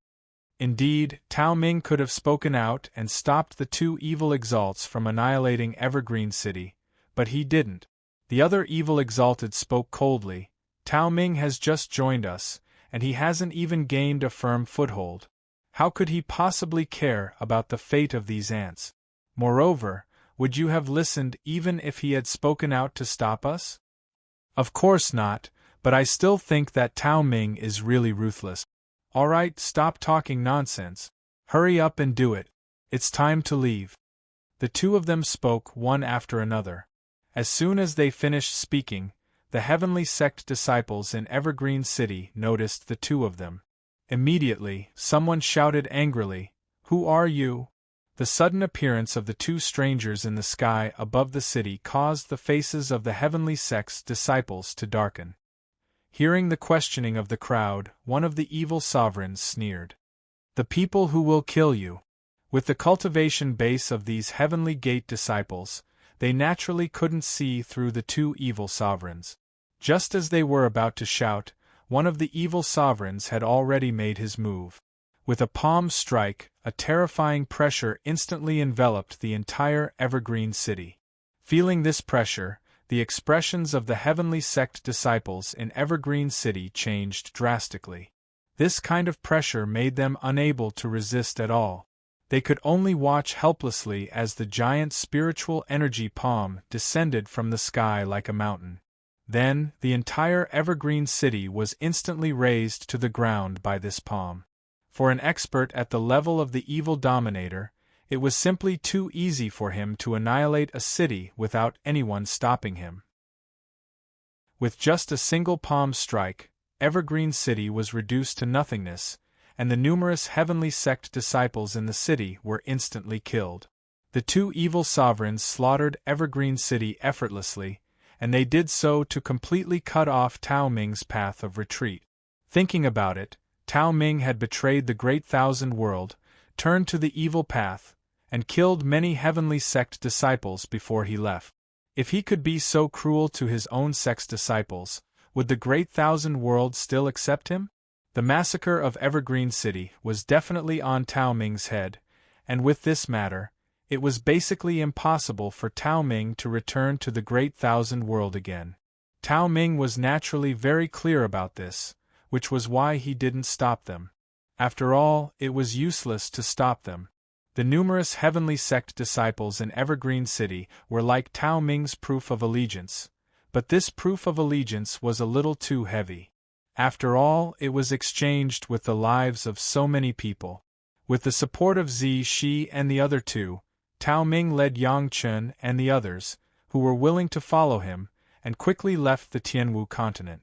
Indeed, Tao Ming could have spoken out and stopped the two evil exalts from annihilating Evergreen City, but he didn't. The other evil exalted spoke coldly, "Tao Ming has just joined us, and he hasn't even gained a firm foothold. How could he possibly care about the fate of these ants? Moreover, would you have listened even if he had spoken out to stop us?" Of course not, but I still think that Tao Ming is really ruthless. Alright, stop talking nonsense. Hurry up and do it. It's time to leave. The two of them spoke one after another. As soon as they finished speaking, the heavenly sect disciples in Evergreen City noticed the two of them. Immediately, someone shouted angrily, "Who are you?" The sudden appearance of the two strangers in the sky above the city caused the faces of the heavenly sect's disciples to darken. Hearing the questioning of the crowd, one of the evil sovereigns sneered. "The people who will kill you." With the cultivation base of these heavenly gate disciples, they naturally couldn't see through the two evil sovereigns. Just as they were about to shout, one of the evil sovereigns had already made his move. With a palm strike, a terrifying pressure instantly enveloped the entire Evergreen City. Feeling this pressure, the expressions of the heavenly sect disciples in Evergreen City changed drastically. This kind of pressure made them unable to resist at all. They could only watch helplessly as the giant spiritual energy palm descended from the sky like a mountain. Then, the entire Evergreen City was instantly razed to the ground by this palm. For an expert at the level of the evil dominator, it was simply too easy for him to annihilate a city without anyone stopping him. With just a single palm strike, Evergreen City was reduced to nothingness, and the numerous heavenly sect disciples in the city were instantly killed. The two evil sovereigns slaughtered Evergreen City effortlessly, and they did so to completely cut off Tao Ming's path of retreat. Thinking about it, Tao Ming had betrayed the Great Thousand World, turned to the evil path, and killed many heavenly sect disciples before he left. If he could be so cruel to his own sect's disciples, would the Great Thousand World still accept him? The massacre of Evergreen City was definitely on Tao Ming's head, and with this matter, it was basically impossible for Tao Ming to return to the Great Thousand World again. Tao Ming was naturally very clear about this, which was why he didn't stop them. After all, it was useless to stop them. The numerous heavenly sect disciples in Evergreen City were like Tao Ming's proof of allegiance, but this proof of allegiance was a little too heavy. After all, it was exchanged with the lives of so many people. With the support of Zi Shi and the other two, Tao Ming led Yang Chen and the others, who were willing to follow him, and quickly left the Tianwu continent.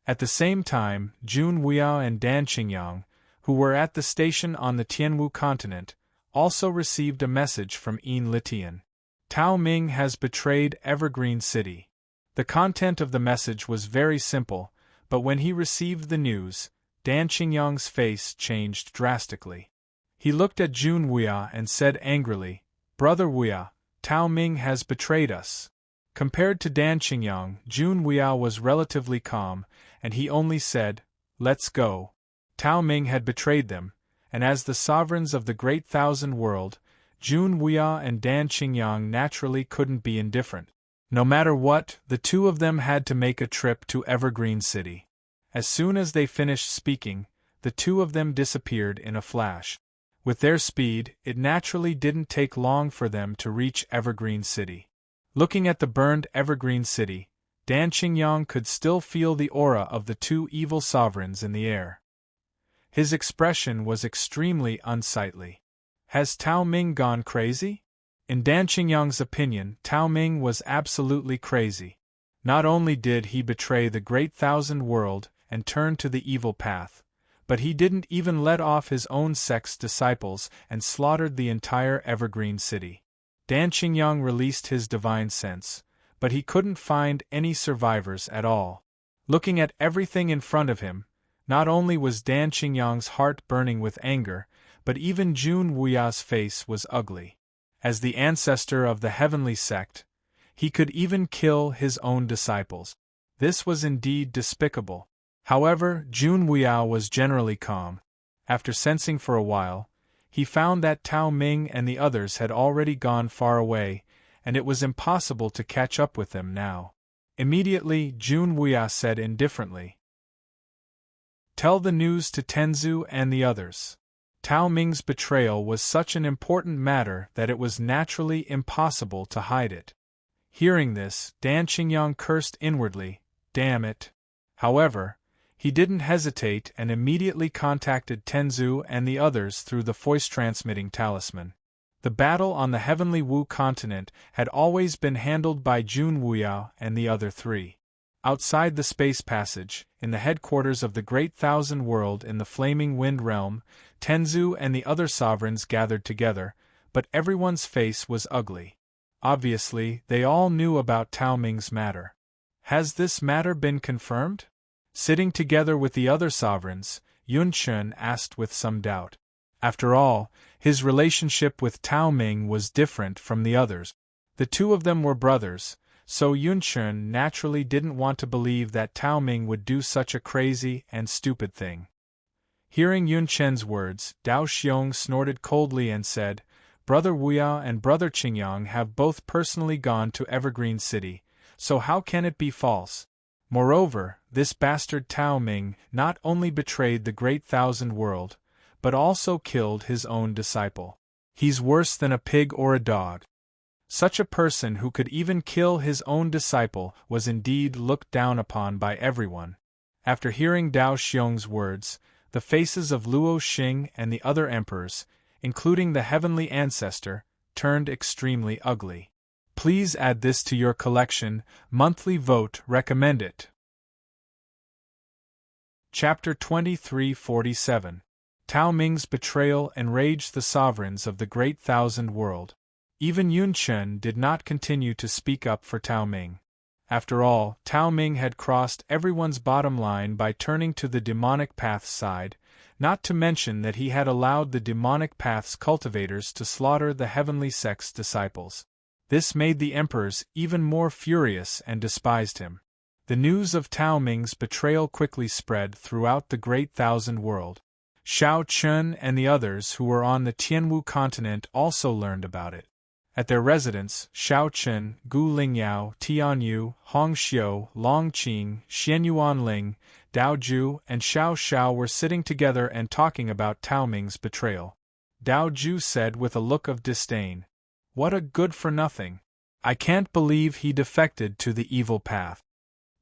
At the same time, Jun Weiyao and Dan Qingyang, who were at the station on the Tianwu continent, also received a message from Yin Litian. Tao Ming has betrayed Evergreen City. The content of the message was very simple, but when he received the news, Dan Qingyang's face changed drastically. He looked at Jun Weiyao and said angrily, "Brother Weiyao, Tao Ming has betrayed us." Compared to Dan Qingyang, Jun Weiyao was relatively calm, and he only said, "Let's go." Tao Ming had betrayed them, and as the sovereigns of the Great Thousand World, Jun Weiyao and Dan Qingyang naturally couldn't be indifferent. No matter what, the two of them had to make a trip to Evergreen City. As soon as they finished speaking, the two of them disappeared in a flash. With their speed, it naturally didn't take long for them to reach Evergreen City. Looking at the burned Evergreen City, Dan Qingyang could still feel the aura of the two evil sovereigns in the air. His expression was extremely unsightly. Has Tao Ming gone crazy? In Dan Qingyang's opinion, Tao Ming was absolutely crazy. Not only did he betray the Great Thousand World and turn to the evil path, but he didn't even let off his own sect's disciples and slaughtered the entire Evergreen City. Dan Qingyang released his divine sense, but he couldn't find any survivors at all. Looking at everything in front of him, not only was Dan Qingyang's heart burning with anger, but even Jun Wuya's face was ugly. As the ancestor of the heavenly sect, he could even kill his own disciples. This was indeed despicable. However, Jun Weiyao was generally calm. After sensing for a while, he found that Tao Ming and the others had already gone far away, and it was impossible to catch up with them now. Immediately, Jun Weiyao said indifferently, "Tell the news to Tenzu and the others." Tao Ming's betrayal was such an important matter that it was naturally impossible to hide it. Hearing this, Dan Qingyang cursed inwardly, Damn it. However, he didn't hesitate and immediately contacted Tenzu and the others through the voice-transmitting talisman. The battle on the Heavenly Wu continent had always been handled by Jun Wuyao and the other three. Outside the space passage, in the headquarters of the Great Thousand World in the Flaming Wind Realm, Tenzu and the other sovereigns gathered together, but everyone's face was ugly. Obviously, they all knew about Tao Ming's matter. Has this matter been confirmed? Sitting together with the other sovereigns, Yun Chun asked with some doubt. After all, his relationship with Tao Ming was different from the others. The two of them were brothers, so Yun Chun naturally didn't want to believe that Tao Ming would do such a crazy and stupid thing. Hearing Yun Chen's words, Dao Xiong snorted coldly and said, "Brother Wuyao and Brother Qingyang have both personally gone to Evergreen City, so how can it be false? Moreover, this bastard Tao Ming not only betrayed the Great Thousand World, but also killed his own disciple. He's worse than a pig or a dog." Such a person who could even kill his own disciple was indeed looked down upon by everyone. After hearing Dao Xiong's words, the faces of Luo Xing and the other emperors, including the heavenly ancestor, turned extremely ugly. Please add this to your collection. Monthly vote recommend it. Chapter 2347. Tao Ming's betrayal enraged the sovereigns of the Great Thousand World. Even Yun Chun did not continue to speak up for Tao Ming. After all, Tao Ming had crossed everyone's bottom line by turning to the demonic path's side, not to mention that he had allowed the demonic path's cultivators to slaughter the heavenly sect's disciples. This made the emperors even more furious and despised him. The news of Tao Ming's betrayal quickly spread throughout the Great Thousand World. Shao Chun and the others who were on the Tianwu continent also learned about it. At their residence, Shao Chun, Gu Lingyao, Tian Yu, Hong Xiu, Long Qing, Xian Yuanling, Dao Ju, and Xiao Xiao were sitting together and talking about Tao Ming's betrayal. Dao Ju said with a look of disdain, "What a good-for-nothing! I can't believe he defected to the evil path."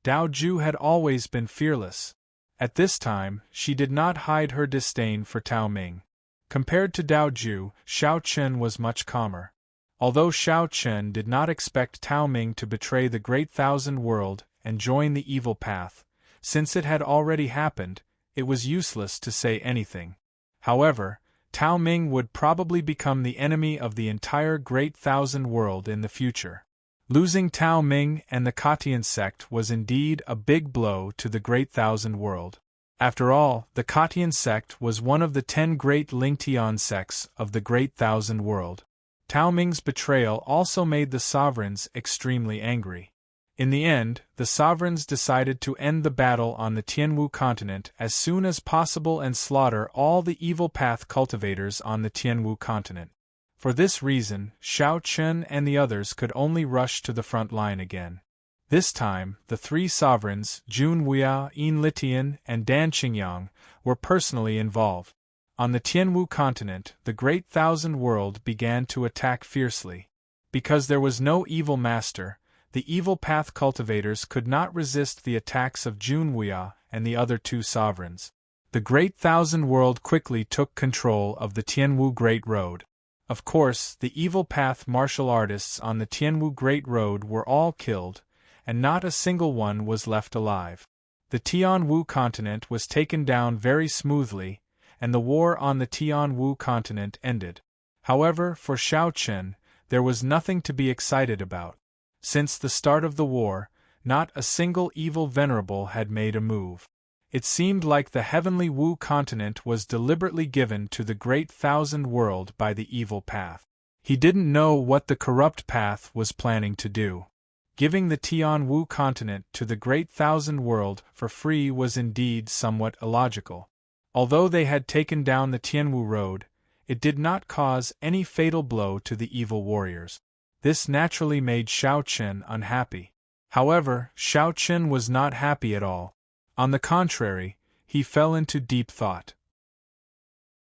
Dao Ju had always been fearless. At this time, she did not hide her disdain for Tao Ming. Compared to Dao Ju, Shao Chun was much calmer. Although Shao Chun did not expect Tao Ming to betray the Great Thousand World and join the evil path, since it had already happened, it was useless to say anything. However, Tao Ming would probably become the enemy of the entire Great Thousand World in the future. Losing Tao Ming and the Katian sect was indeed a big blow to the Great Thousand World. After all, the Katian sect was one of the 10 great Lingtian sects of the Great Thousand World. Tao Ming's betrayal also made the sovereigns extremely angry. In the end, the sovereigns decided to end the battle on the Tianwu continent as soon as possible and slaughter all the evil path cultivators on the Tianwu continent. For this reason, Shao Chun and the others could only rush to the front line again. This time, the three sovereigns, Jun Wuyao, Yin Litian, and Dan Qingyang, were personally involved. On the Tianwu continent, the Great Thousand World began to attack fiercely. Because there was no evil master, the evil path cultivators could not resist the attacks of Jun Wuyao and the other two sovereigns. The Great Thousand World quickly took control of the Tianwu Great Road. Of course, the evil path martial artists on the Tianwu Great Road were all killed, and not a single one was left alive. The Tianwu continent was taken down very smoothly, and the war on the Tianwu continent ended. However, for Shao Chun, there was nothing to be excited about. Since the start of the war, not a single evil venerable had made a move. It seemed like the heavenly Wu continent was deliberately given to the Great Thousand World by the evil path. He didn't know what the corrupt path was planning to do. Giving the Tianwu continent to the Great Thousand World for free was indeed somewhat illogical. Although they had taken down the Tianwu Road, it did not cause any fatal blow to the evil warriors. This naturally made Shao Chun unhappy. However, Shao Chun was not happy at all. On the contrary, he fell into deep thought.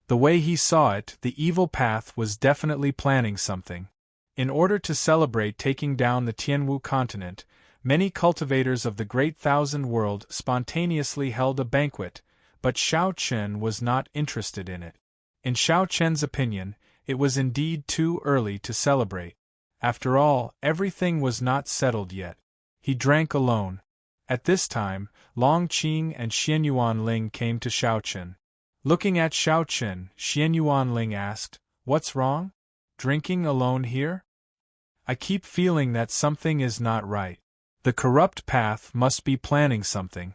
The way he saw it, the evil path was definitely planning something. In order to celebrate taking down the Tianwu continent, Many cultivators of the Great Thousand World spontaneously held a banquet, but Xiao Chen was not interested in it. In Xiao Chen's opinion, it was indeed too early to celebrate. After all, everything was not settled yet. He drank alone. At this time, Long Qing and Xian Yuanling came to Xiao Chen. Looking at Xiao Chen, Xian Yuanling asked, "What's wrong? Drinking alone here? I keep feeling that something is not right. The corrupt path must be planning something."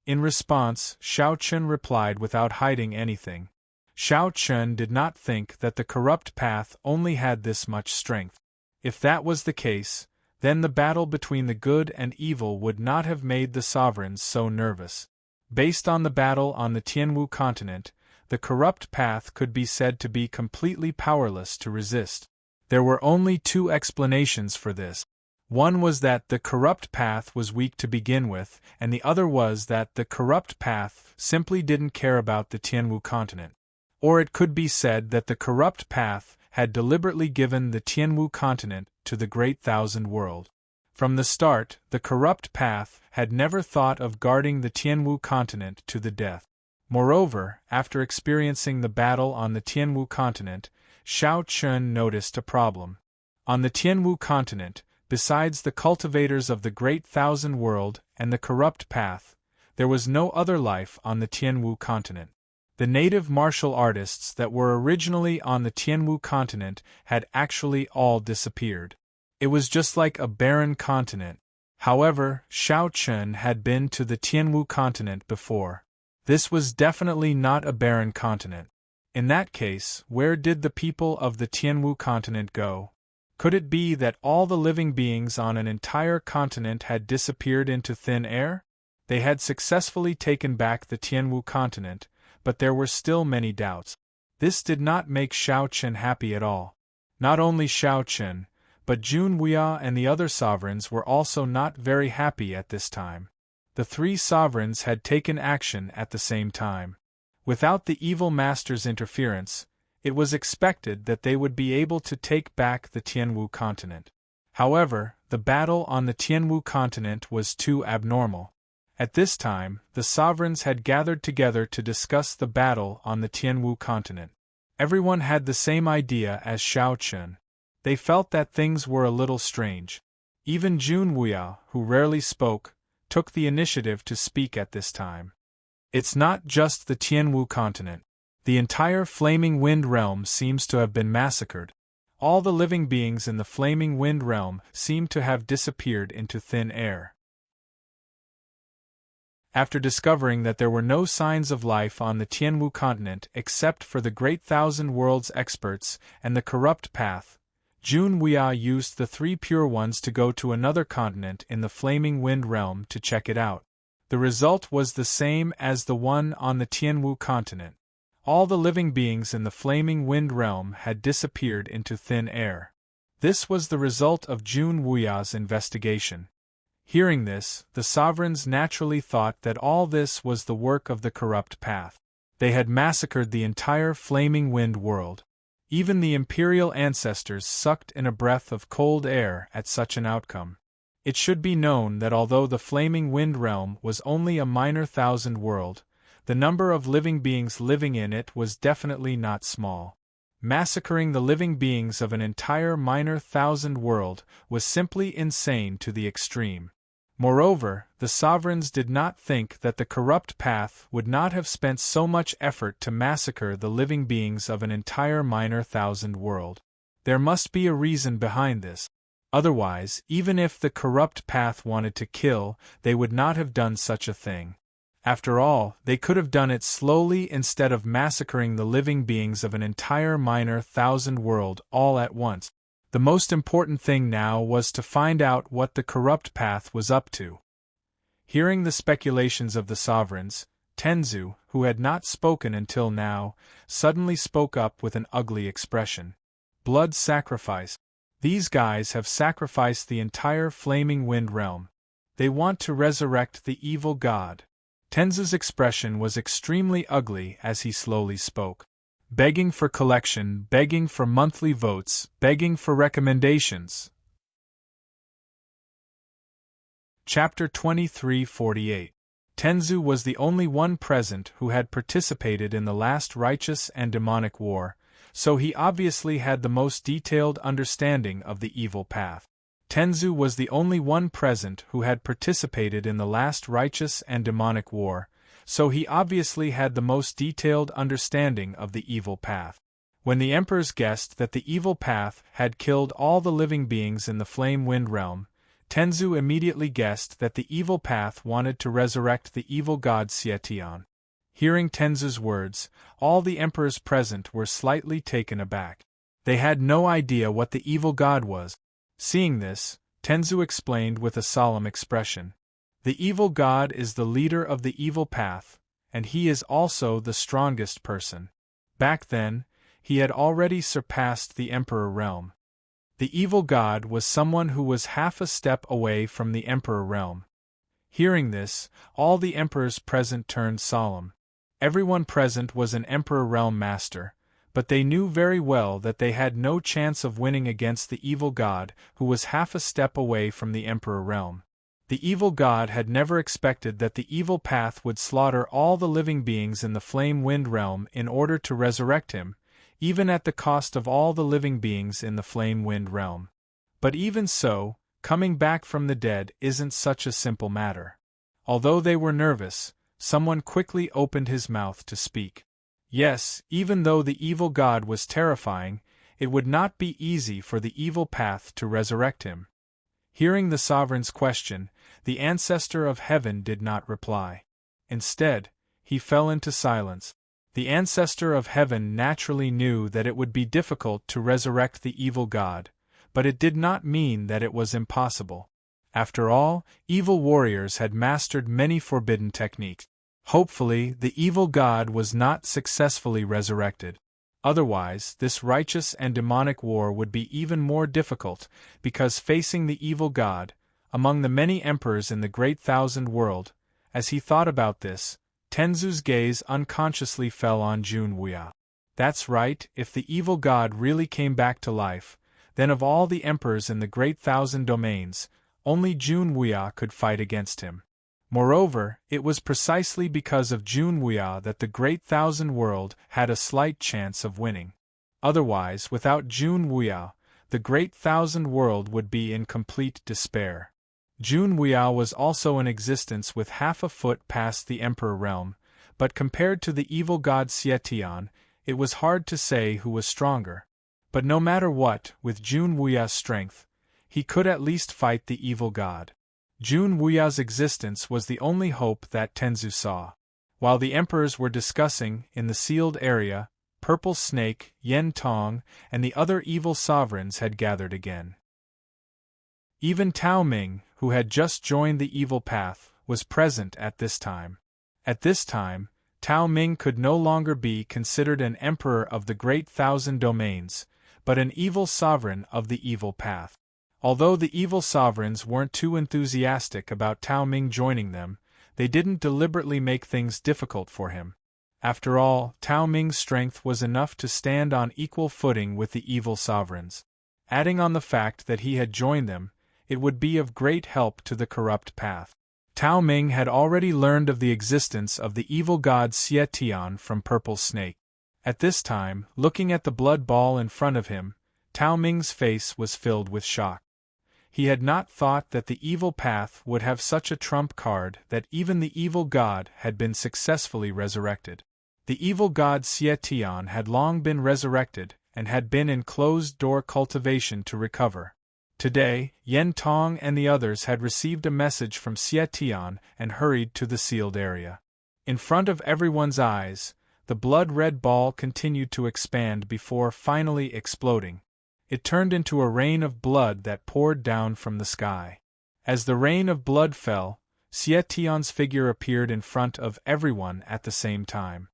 In response, Xiao Chen replied without hiding anything. Xiao Chen did not think that the corrupt path only had this much strength. If that was the case, then the battle between the good and evil would not have made the sovereigns so nervous. Based on the battle on the Tianwu continent, the corrupt path could be said to be completely powerless to resist. There were only two explanations for this. One was that the corrupt path was weak to begin with, and the other was that the corrupt path simply didn't care about the Tianwu continent. Or it could be said that the corrupt path had deliberately given the Tianwu continent to the Great Thousand World. From the start, the corrupt path had never thought of guarding the Tianwu continent to the death. Moreover, after experiencing the battle on the Tianwu continent, Xiao Chen noticed a problem. On the Tianwu continent, besides the cultivators of the Great Thousand World and the corrupt path, there was no other life on the Tianwu continent. The native martial artists that were originally on the Tianwu continent had actually all disappeared. It was just like a barren continent. However, Xiao Chen had been to the Tianwu continent before. This was definitely not a barren continent. In that case, where did the people of the Tianwu continent go? Could it be that all the living beings on an entire continent had disappeared into thin air? They had successfully taken back the Tianwu continent, but there were still many doubts. This did not make Xiao Chen happy at all. Not only Xiao Chen, but Jun Wuya and the other sovereigns were also not very happy at this time. The three sovereigns had taken action at the same time. Without the evil master's interference, it was expected that they would be able to take back the Tianwu continent. However, the battle on the Tianwu continent was too abnormal. At this time, the sovereigns had gathered together to discuss the battle on the Tianwu continent. Everyone had the same idea as Xiao Chen. They felt that things were a little strange. Even Jun Wuya, who rarely spoke, took the initiative to speak at this time. It's not just the Tianwu continent. The entire Flaming Wind realm seems to have been massacred. All the living beings in the Flaming Wind realm seem to have disappeared into thin air. After discovering that there were no signs of life on the Tianwu continent except for the Great Thousand Worlds experts and the corrupt path, Jun Wuya used the three pure ones to go to another continent in the Flaming Wind realm to check it out. The result was the same as the one on the Tianwu continent. All the living beings in the Flaming Wind realm had disappeared into thin air. This was the result of Jun Wuya's investigation. Hearing this, the sovereigns naturally thought that all this was the work of the corrupt path. They had massacred the entire Flaming Wind world. Even the imperial ancestors sucked in a breath of cold air at such an outcome. It should be known that although the Flaming Wind realm was only a minor thousand world, the number of living beings living in it was definitely not small. Massacring the living beings of an entire minor thousand world was simply insane to the extreme. Moreover, the sovereigns did not think that the corrupt path would not have spent so much effort to massacre the living beings of an entire minor thousand world. There must be a reason behind this. Otherwise, even if the corrupt path wanted to kill, they would not have done such a thing. After all, they could have done it slowly instead of massacring the living beings of an entire minor thousand world all at once. The most important thing now was to find out what the corrupt path was up to. Hearing the speculations of the sovereigns, Tenzu, who had not spoken until now, suddenly spoke up with an ugly expression. Blood sacrifice. These guys have sacrificed the entire Flaming Wind realm. They want to resurrect the evil god. Tenzu's expression was extremely ugly as he slowly spoke. Begging for collection, begging for monthly votes, begging for recommendations. Chapter 23:48. Tenzu was the only one present who had participated in the last righteous and demonic war, so he obviously had the most detailed understanding of the evil path. Tenzu was the only one present who had participated in the last righteous and demonic war, so he obviously had the most detailed understanding of the evil path. When the emperors guessed that the evil path had killed all the living beings in the flame wind realm, Tenzu immediately guessed that the evil path wanted to resurrect the evil god Xietian. Hearing Tenzu's words, all the emperors present were slightly taken aback. They had no idea what the evil god was. Seeing this, Tenzu explained with a solemn expression. The evil god is the leader of the evil path, and he is also the strongest person. Back then, he had already surpassed the emperor realm. The evil god was someone who was half a step away from the emperor realm. Hearing this, all the emperors present turned solemn. Everyone present was an emperor realm master, but they knew very well that they had no chance of winning against the evil god who was half a step away from the emperor realm. The evil god had never expected that the evil path would slaughter all the living beings in the flame wind realm in order to resurrect him, even at the cost of all the living beings in the flame wind realm. But even so, coming back from the dead isn't such a simple matter. Although they were nervous, someone quickly opened his mouth to speak. Yes, even though the evil god was terrifying, it would not be easy for the evil path to resurrect him. Hearing the sovereign's question, the ancestor of heaven did not reply. Instead, he fell into silence. The ancestor of heaven naturally knew that it would be difficult to resurrect the evil god, but it did not mean that it was impossible. After all, evil warriors had mastered many forbidden techniques. Hopefully, the evil god was not successfully resurrected. Otherwise, this righteous and demonic war would be even more difficult, because facing the evil god, among the many emperors in the Great Thousand World, as he thought about this, Tenzu's gaze unconsciously fell on Jun Wuya. That's right, if the evil god really came back to life, then of all the emperors in the Great Thousand Domains, only Jun Wuya could fight against him. Moreover, it was precisely because of Jun Wuya that the Great Thousand World had a slight chance of winning. Otherwise, without Jun Wuya, the Great Thousand World would be in complete despair. Jun Wuya was also in existence with half a foot past the Emperor realm, but compared to the evil god Xietian, it was hard to say who was stronger. But no matter what, with Jun Wuya's strength, he could at least fight the evil god. Jun Wuya's existence was the only hope that Tenzu saw. While the emperors were discussing, in the sealed area, Purple Snake, Yen Tong, and the other evil sovereigns had gathered again. Even Tao Ming, who had just joined the evil path, was present at this time. At this time, Tao Ming could no longer be considered an emperor of the Great Thousand Domains, but an evil sovereign of the evil path. Although the evil sovereigns weren't too enthusiastic about Tao Ming joining them, they didn't deliberately make things difficult for him. After all, Tao Ming's strength was enough to stand on equal footing with the evil sovereigns. Adding on the fact that he had joined them, it would be of great help to the corrupt path. Tao Ming had already learned of the existence of the evil god Xietian from Purple Snake. At this time, looking at the blood ball in front of him, Tao Ming's face was filled with shock. He had not thought that the evil path would have such a trump card that even the evil god had been successfully resurrected. The evil god Xietian had long been resurrected and had been in closed-door cultivation to recover. Today, Yen Tong and the others had received a message from Xietian and hurried to the sealed area. In front of everyone's eyes, the blood-red ball continued to expand before finally exploding. It turned into a rain of blood that poured down from the sky. As the rain of blood fell, Xietian's figure appeared in front of everyone at the same time.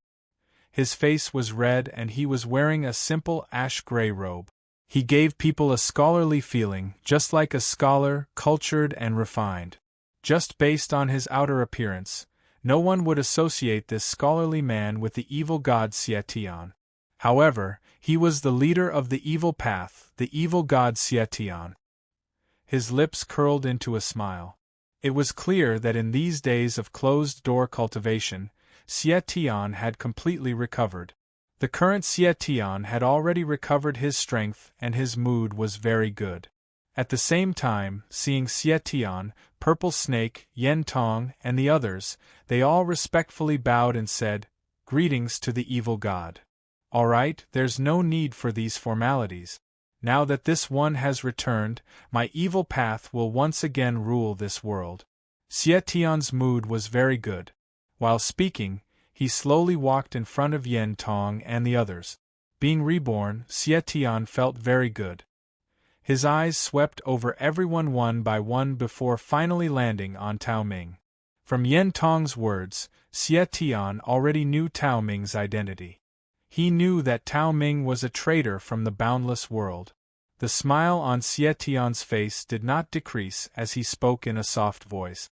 His face was red and he was wearing a simple ash-gray robe. He gave people a scholarly feeling, just like a scholar, cultured and refined. Just based on his outer appearance, no one would associate this scholarly man with the evil god Xietian. However, he was the leader of the evil path, the evil god Xietian. His lips curled into a smile. It was clear that in these days of closed-door cultivation, Xie Tian had completely recovered. The current Xie Tian had already recovered his strength and his mood was very good. At the same time, seeing Xie Tian, Purple Snake, Yen Tong, and the others, they all respectfully bowed and said, "Greetings to the evil god. All right, there's no need for these formalities. Now that this one has returned, my evil path will once again rule this world." Xie Tian's mood was very good. While speaking, he slowly walked in front of Yen Tong and the others. Being reborn, Xie Tian felt very good. His eyes swept over everyone one by one before finally landing on Tao Ming. From Yen Tong's words, Xie Tian already knew Tao Ming's identity. He knew that Tao Ming was a traitor from the boundless world. The smile on Xie Tian's face did not decrease as he spoke in a soft voice.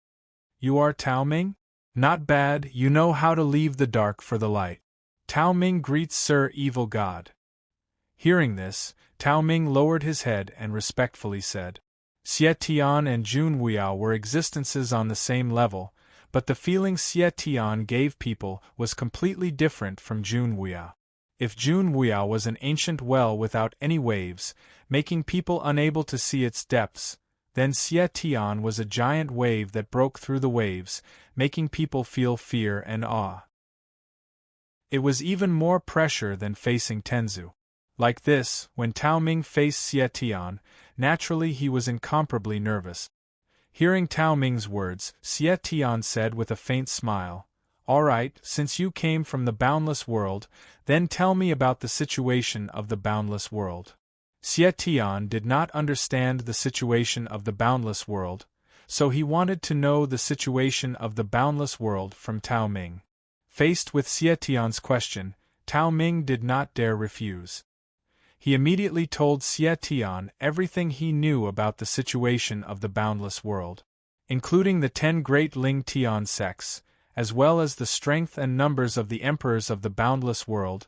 "You are Tao Ming? Not bad, you know how to leave the dark for the light. Tao Ming greets Sir Evil God." Hearing this, Tao Ming lowered his head and respectfully said. Xie Tian and Jun Wuya were existences on the same level, but the feeling Xie Tian gave people was completely different from Jun Wuya. If Jun Wuya was an ancient well without any waves, making people unable to see its depths, then Xie Tian was a giant wave that broke through the waves, making people feel fear and awe. It was even more pressure than facing Tenzu. Like this, when Tao Ming faced Xie Tian, naturally he was incomparably nervous. Hearing Tao Ming's words, Xie Tian said with a faint smile, "All right, since you came from the boundless world, then tell me about the situation of the boundless world." Xie Tian did not understand the situation of the boundless world, so he wanted to know the situation of the boundless world from Tao Ming. Faced with Xie Tian's question, Tao Ming did not dare refuse. He immediately told Xie Tian everything he knew about the situation of the boundless world, including the 10 great Ling Tian sects, as well as the strength and numbers of the emperors of the boundless world.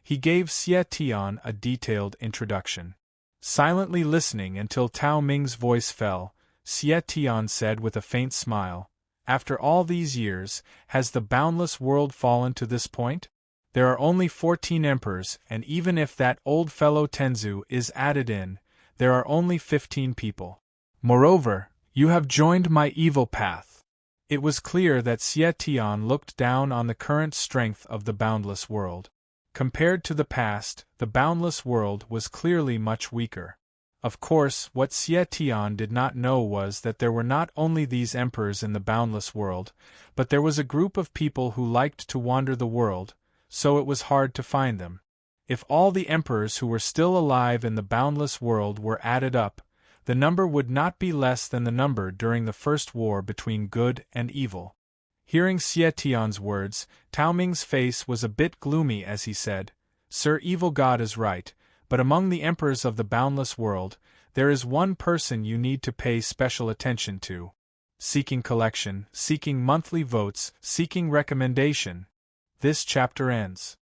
He gave Xie Tian a detailed introduction. Silently listening until Tao Ming's voice fell, Xie Tian said with a faint smile, "After all these years, has the boundless world fallen to this point? There are only 14 emperors, and even if that old fellow Tenzu is added in, there are only 15 people. Moreover, you have joined my evil path." It was clear that Xie Tian looked down on the current strength of the boundless world. Compared to the past, the boundless world was clearly much weaker. Of course, what Xie Tian did not know was that there were not only these emperors in the boundless world, but there was a group of people who liked to wander the world, so it was hard to find them. If all the emperors who were still alive in the boundless world were added up, the number would not be less than the number during the first war between good and evil. Hearing Xie Tian's words, Tao Ming's face was a bit gloomy as he said, "Sir Evil God is right, but among the emperors of the boundless world, there is one person you need to pay special attention to. Seeking collection, seeking monthly votes, seeking recommendation." This chapter ends.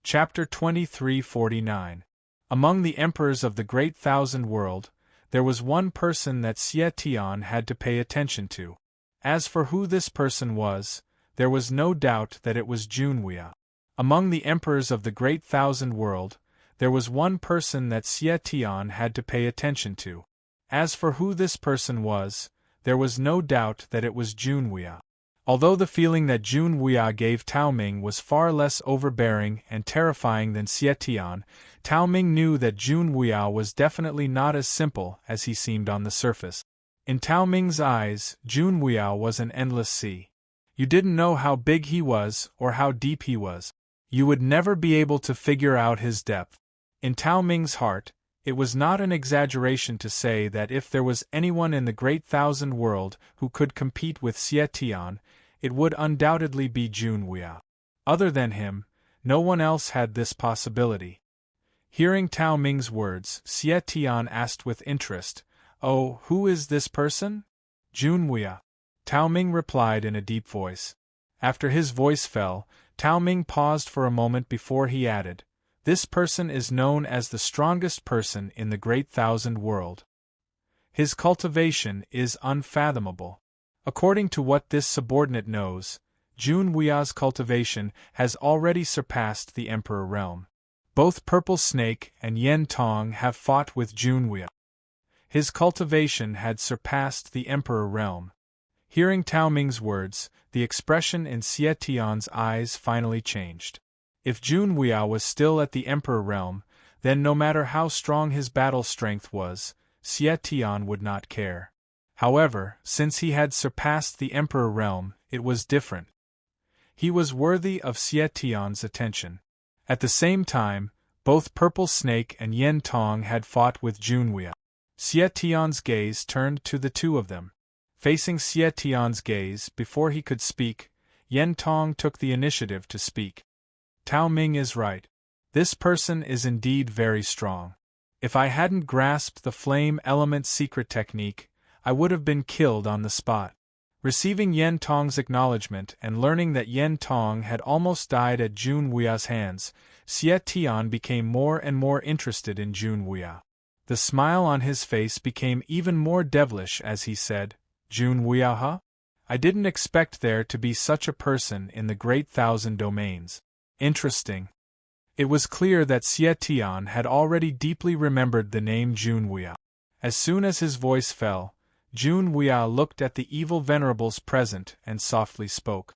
Chapter 2349. Among the emperors of the Great Thousand World, there was one person that Xie Tian had to pay attention to. As for who this person was, there was no doubt that it was Jun Wuya. Among the emperors of the Great Thousand World, there was one person that Xie Tian had to pay attention to. As for who this person was, there was no doubt that it was Jun Wuya. Although the feeling that Jun Wuya gave Tao Ming was far less overbearing and terrifying than Xie Tian, Tao Ming knew that Jun Wuya was definitely not as simple as he seemed on the surface. In Tao Ming's eyes, Jun Wuya was an endless sea. You didn't know how big he was or how deep he was. You would never be able to figure out his depth. In Tao Ming's heart, it was not an exaggeration to say that if there was anyone in the Great Thousand World who could compete with Xie Tian, it would undoubtedly be Jun Wuya. Other than him, no one else had this possibility. Hearing Tao Ming's words, Xie Tian asked with interest, "Oh, who is this person?" "Jun Wuya." Tao Ming replied in a deep voice. After his voice fell, Tao Ming paused for a moment before he added, "This person is known as the strongest person in the Great Thousand World." His cultivation is unfathomable. According to what this subordinate knows, Jun Wuya's cultivation has already surpassed the Emperor realm. Both Purple Snake and Yen Tong have fought with Jun Wuya. His cultivation had surpassed the Emperor realm. Hearing Tao Ming's words, the expression in Xie Tian's eyes finally changed. If Jun Wuya was still at the Emperor realm, then no matter how strong his battle strength was, Xie Tian would not care. However, since he had surpassed the Emperor realm, it was different. He was worthy of Xie Tian's attention. At the same time, both Purple Snake and Yen Tong had fought with Jun Wuya. Xie Tian's gaze turned to the two of them. Facing Xie Tian's gaze before he could speak, Yen Tong took the initiative to speak. Tao Ming is right. This person is indeed very strong. If I hadn't grasped the flame element secret technique, I would have been killed on the spot. Receiving Yen Tong's acknowledgement and learning that Yen Tong had almost died at Jun Wuya's hands, Xie Tian became more and more interested in Jun Wuya. The smile on his face became even more devilish as he said, "Jun Wuya, huh? I didn't expect there to be such a person in the Great Thousand Domains. Interesting." It was clear that Xie Tian had already deeply remembered the name Jun Wuya. As soon as his voice fell, Jun Wuya looked at the evil venerables present and softly spoke.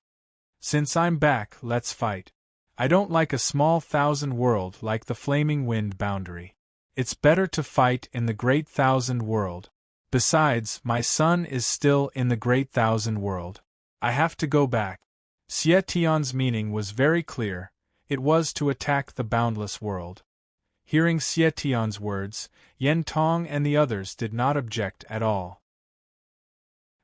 "Since I'm back, let's fight. I don't like a small thousand world like the flaming wind boundary. It's better to fight in the Great Thousand World. Besides, my son is still in the Great Thousand World. I have to go back." Xie Tian's meaning was very clear. It was to attack the boundless world. Hearing Xie Tian's words, Yen Tong and the others did not object at all.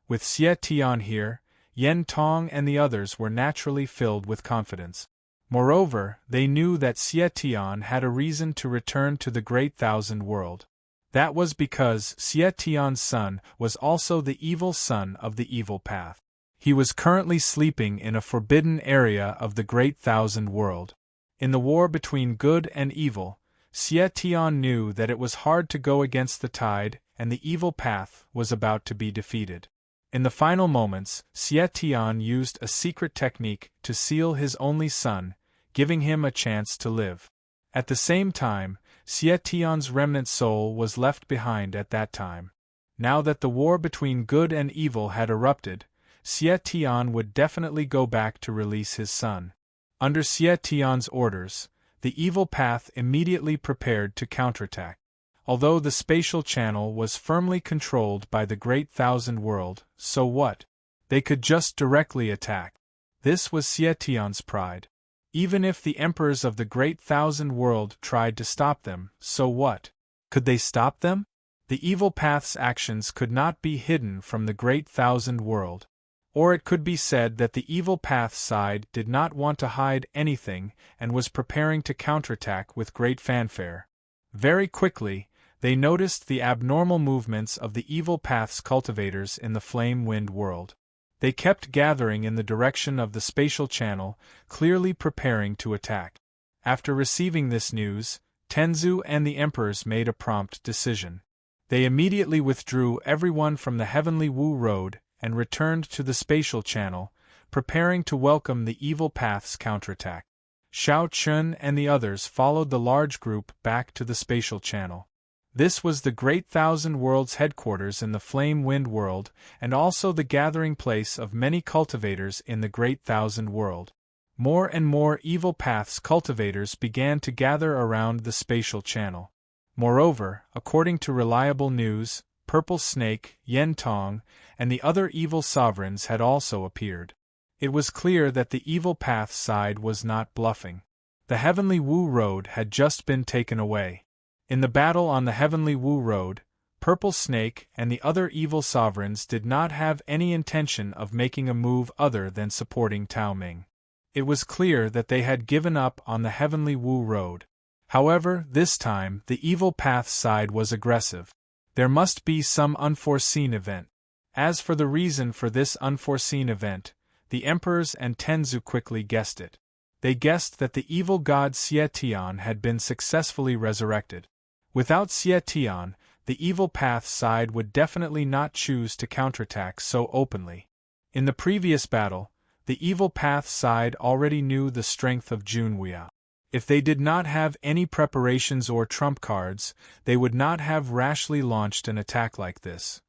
With Xie Tian here, Yen Tong and the others were naturally filled with confidence. Moreover, they knew that Xie Tian had a reason to return to the Great Thousand World. That was because Xie Tian's son was also the evil son of the evil path. He was currently sleeping in a forbidden area of the Great Thousand World. In the war between good and evil, Xie Tian knew that it was hard to go against the tide, and the evil path was about to be defeated. In the final moments, Xie Tian used a secret technique to seal his only son, giving him a chance to live. At the same time, Xie Tian's remnant soul was left behind at that time. Now that the war between good and evil had erupted, Xie Tian would definitely go back to release his son. Under Xie Tian's orders, the evil path immediately prepared to counterattack. Although the spatial channel was firmly controlled by the Great Thousand World, so what? They could just directly attack. This was Xie Tian's pride. Even if the emperors of the Great Thousand World tried to stop them, so what? Could they stop them? The evil path's actions could not be hidden from the Great Thousand World. Or it could be said that the evil path side did not want to hide anything and was preparing to counterattack with great fanfare. Very quickly, they noticed the abnormal movements of the evil path's cultivators in the flame wind world. They kept gathering in the direction of the spatial channel, clearly preparing to attack. After receiving this news, Tenzu and the emperors made a prompt decision. They immediately withdrew everyone from the Heavenly Wu Road and returned to the spatial channel, preparing to welcome the evil path's counterattack. Xiao Chun and the others followed the large group back to the spatial channel. This was the Great Thousand World's headquarters in the Flame Wind World, and also the gathering place of many cultivators in the Great Thousand World. More and more evil paths cultivators began to gather around the spatial channel. Moreover, according to reliable news, Purple Snake, Yen Tong, and the other evil sovereigns had also appeared. It was clear that the evil path side was not bluffing. The Heavenly Wu Road had just been taken away. In the battle on the Heavenly Wu Road, Purple Snake and the other evil sovereigns did not have any intention of making a move other than supporting Tao Ming. It was clear that they had given up on the Heavenly Wu Road. However, this time, the evil path side was aggressive. There must be some unforeseen event. As for the reason for this unforeseen event, the emperors and Tenzu quickly guessed it. They guessed that the evil god Xie Tian had been successfully resurrected. Without Xie Tian, the evil path side would definitely not choose to counterattack so openly. In the previous battle, the evil path side already knew the strength of Junwei. If they did not have any preparations or trump cards, they would not have rashly launched an attack like this.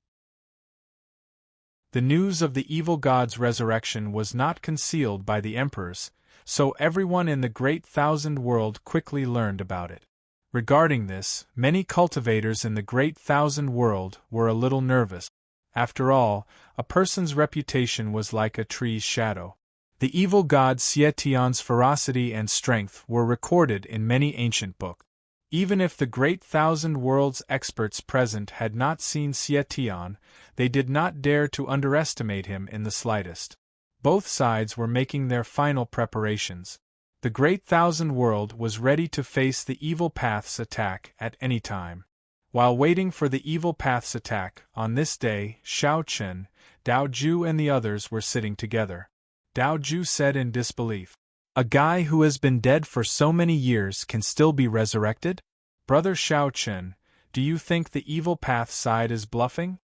The news of the evil god's resurrection was not concealed by the emperors, so everyone in the Great Thousand World quickly learned about it. Regarding this, many cultivators in the Great Thousand World were a little nervous. After all, a person's reputation was like a tree's shadow. The evil god Xietian's ferocity and strength were recorded in many ancient books. Even if the Great Thousand Worlds experts present had not seen Xietian, they did not dare to underestimate him in the slightest. Both sides were making their final preparations. The Great Thousand World was ready to face the evil path's attack at any time. While waiting for the evil path's attack, on this day, Shao Chen, Dao Ju and the others were sitting together. Dao Ju said in disbelief, "A guy who has been dead for so many years can still be resurrected? Brother Shao Chen, do you think the evil path side is bluffing?"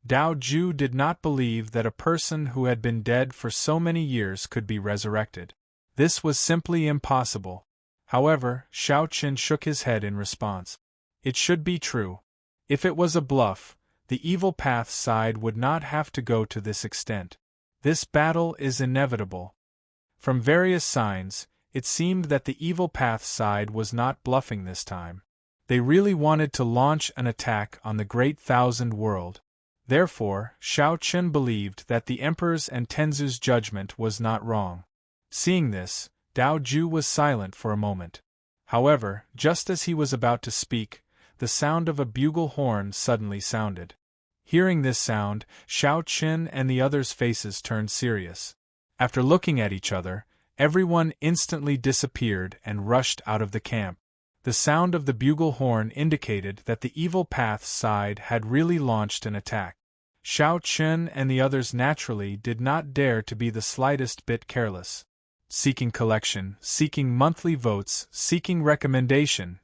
Dao Ju did not believe that a person who had been dead for so many years could be resurrected. This was simply impossible. However, Shao Chen shook his head in response. It should be true. If it was a bluff, the evil path side would not have to go to this extent. This battle is inevitable. From various signs, it seemed that the evil path side was not bluffing this time. They really wanted to launch an attack on the Great Thousand World. Therefore, Shao Chen believed that the Emperor's and Tenzu's judgment was not wrong. Seeing this, Dao Ju was silent for a moment. However, just as he was about to speak, the sound of a bugle horn suddenly sounded. Hearing this sound, Shao Chen and the others' faces turned serious. After looking at each other, everyone instantly disappeared and rushed out of the camp. The sound of the bugle horn indicated that the evil path side had really launched an attack. Shao Chen and the others naturally did not dare to be the slightest bit careless. Seeking collection, seeking monthly votes, seeking recommendation.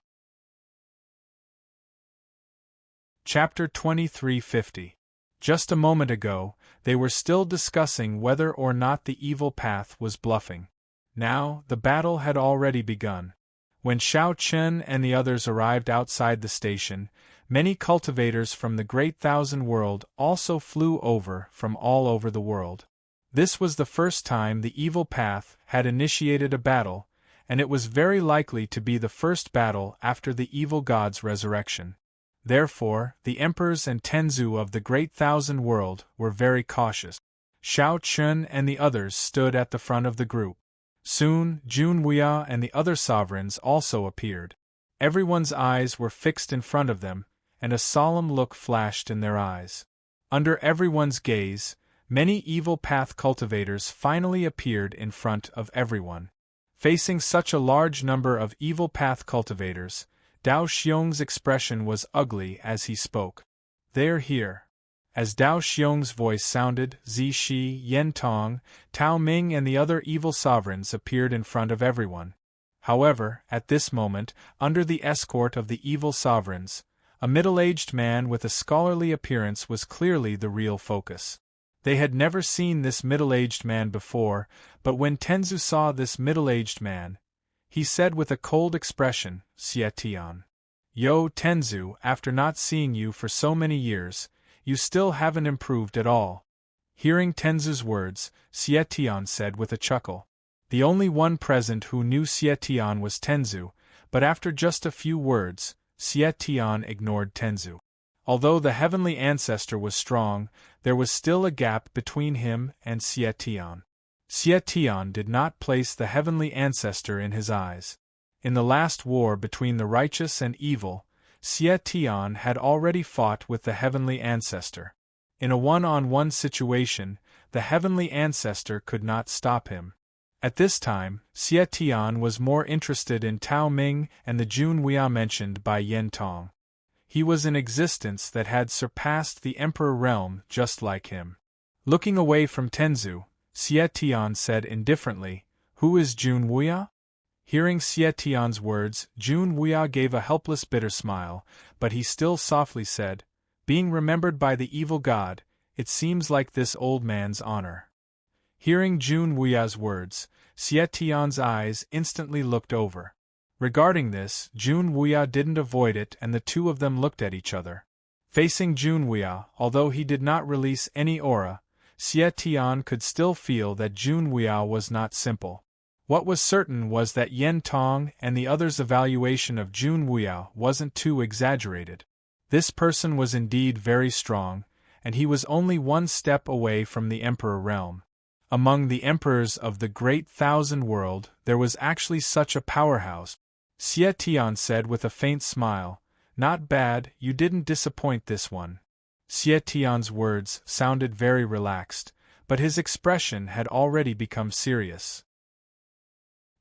Chapter 2350. Just a moment ago, they were still discussing whether or not the evil path was bluffing. Now, the battle had already begun. When Shao Chen and the others arrived outside the station, many cultivators from the Great Thousand World also flew over from all over the world. This was the first time the evil path had initiated a battle, and it was very likely to be the first battle after the evil god's resurrection. Therefore, the emperors and Tenzu of the Great Thousand World were very cautious. Shao Chen and the others stood at the front of the group. Soon, Junwei and the other sovereigns also appeared. Everyone's eyes were fixed in front of them, and a solemn look flashed in their eyes. Under everyone's gaze, many evil path cultivators finally appeared in front of everyone. Facing such a large number of evil path cultivators, Dao Xiong's expression was ugly as he spoke. "They're here." As Dao Xiong's voice sounded, Zishi, Yen Tong, Tao Ming and the other evil sovereigns appeared in front of everyone. However, at this moment, under the escort of the evil sovereigns, a middle-aged man with a scholarly appearance was clearly the real focus. They had never seen this middle-aged man before, but when Tenzu saw this middle-aged man, he said with a cold expression, "Xietian. Yo, Tenzu, after not seeing you for so many years, you still haven't improved at all." Hearing Tenzu's words, Xietian said with a chuckle. The only one present who knew Xietian was Tenzu, but after just a few words, Xietian ignored Tenzu. Although the heavenly ancestor was strong, there was still a gap between him and Xietian. Xietian did not place the heavenly ancestor in his eyes. In the last war between the righteous and evil, Xietian had already fought with the heavenly ancestor. In a one-on-one situation, the heavenly ancestor could not stop him. At this time, Xietian was more interested in Tao Ming and the Junwei mentioned by Yen Tong. He was an existence that had surpassed the Emperor realm just like him. Looking away from Tenzu, Xietian said indifferently, "Who is Junwei?" Hearing Xie Tian's words, Jun Wuya gave a helpless bitter smile, but he still softly said, "Being remembered by the evil god, it seems like this old man's honor." Hearing Jun Wuya's words, Xie Tian's eyes instantly looked over. Regarding this, Jun Wuya didn't avoid it and the two of them looked at each other. Facing Jun Wuya, although he did not release any aura, Xie Tian could still feel that Jun Wuya was not simple. What was certain was that Yen Tong and the others' evaluation of Jun Wuya wasn't too exaggerated. This person was indeed very strong, and he was only one step away from the Emperor realm. Among the emperors of the Great Thousand World, there was actually such a powerhouse. Xie Tian said with a faint smile, "Not bad, you didn't disappoint this one." Xie Tian's words sounded very relaxed, but his expression had already become serious.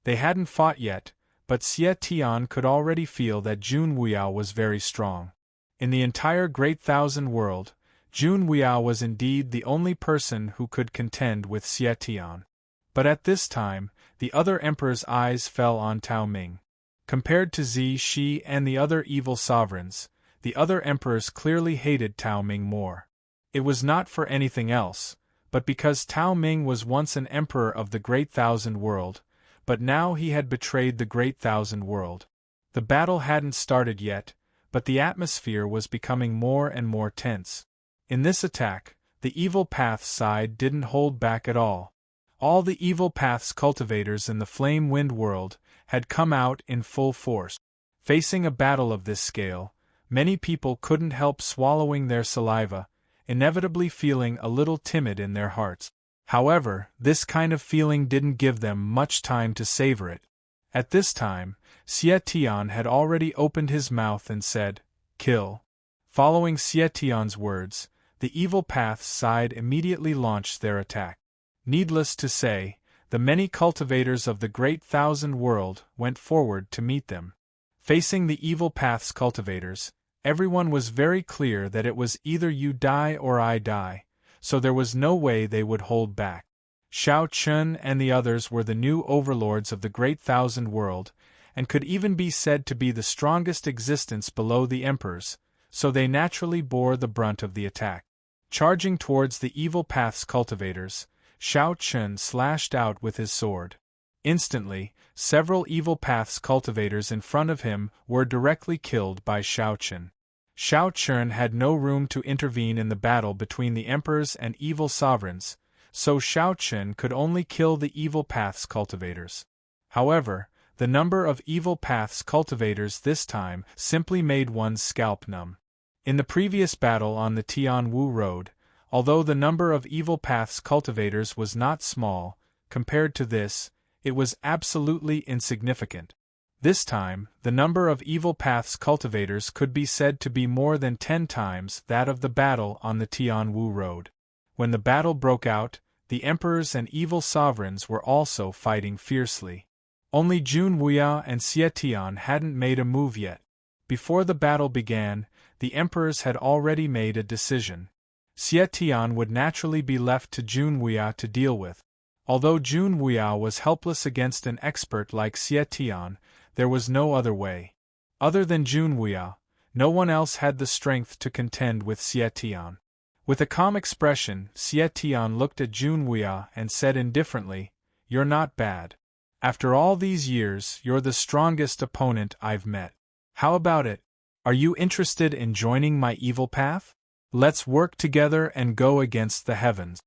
They hadn't fought yet, but Xie Tian could already feel that Jun Wuya was very strong. In the entire Great Thousand World, Jun Wuya was indeed the only person who could contend with Xie Tian. But at this time, the other emperor's eyes fell on Tao Ming. Compared to Zi Shi and the other evil sovereigns, the other emperors clearly hated Tao Ming more. It was not for anything else, but because Tao Ming was once an emperor of the Great Thousand World, but now he had betrayed the Great Thousand World. The battle hadn't started yet, but the atmosphere was becoming more and more tense. In this attack, the Evil Path's side didn't hold back at all. All the Evil Path's cultivators in the Flame Wind world had come out in full force. Facing a battle of this scale, many people couldn't help swallowing their saliva, inevitably feeling a little timid in their hearts. However, this kind of feeling didn't give them much time to savor it. At this time, Xie Tian had already opened his mouth and said, "Kill." Following Xie Tian's words, the Evil Path's side immediately launched their attack. Needless to say, the many cultivators of the Great Thousand World went forward to meet them. Facing the Evil Path's cultivators, everyone was very clear that it was either you die or I die, so there was no way they would hold back. Shao Chun and the others were the new overlords of the Great Thousand World, and could even be said to be the strongest existence below the emperors, so they naturally bore the brunt of the attack. Charging towards the Evil Path's cultivators, Shao Chun slashed out with his sword. Instantly, several Evil Path's cultivators in front of him were directly killed by Shao Chun. Shao Chun had no room to intervene in the battle between the emperors and evil sovereigns, so Shao Chun could only kill the Evil Path's cultivators. However, the number of Evil Path's cultivators this time simply made one's scalp numb. In the previous battle on the Tianwu Road, although the number of Evil Path's cultivators was not small, compared to this, it was absolutely insignificant. This time, the number of Evil Path's cultivators could be said to be more than 10 times that of the battle on the Tianwu Road. When the battle broke out, the emperors and evil sovereigns were also fighting fiercely. Only Jun Wuya and Xie Tian hadn't made a move yet. Before the battle began, the emperors had already made a decision. Xie Tian would naturally be left to Jun Wuya to deal with. Although Jun Wuya was helpless against an expert like Xie Tian, there was no other way. Other than Jun Wuya, no one else had the strength to contend with Xie Tian. With a calm expression, Xie Tian looked at Jun Wuya and said indifferently, "You're not bad. After all these years, you're the strongest opponent I've met. How about it? Are you interested in joining my evil path? Let's work together and go against the heavens."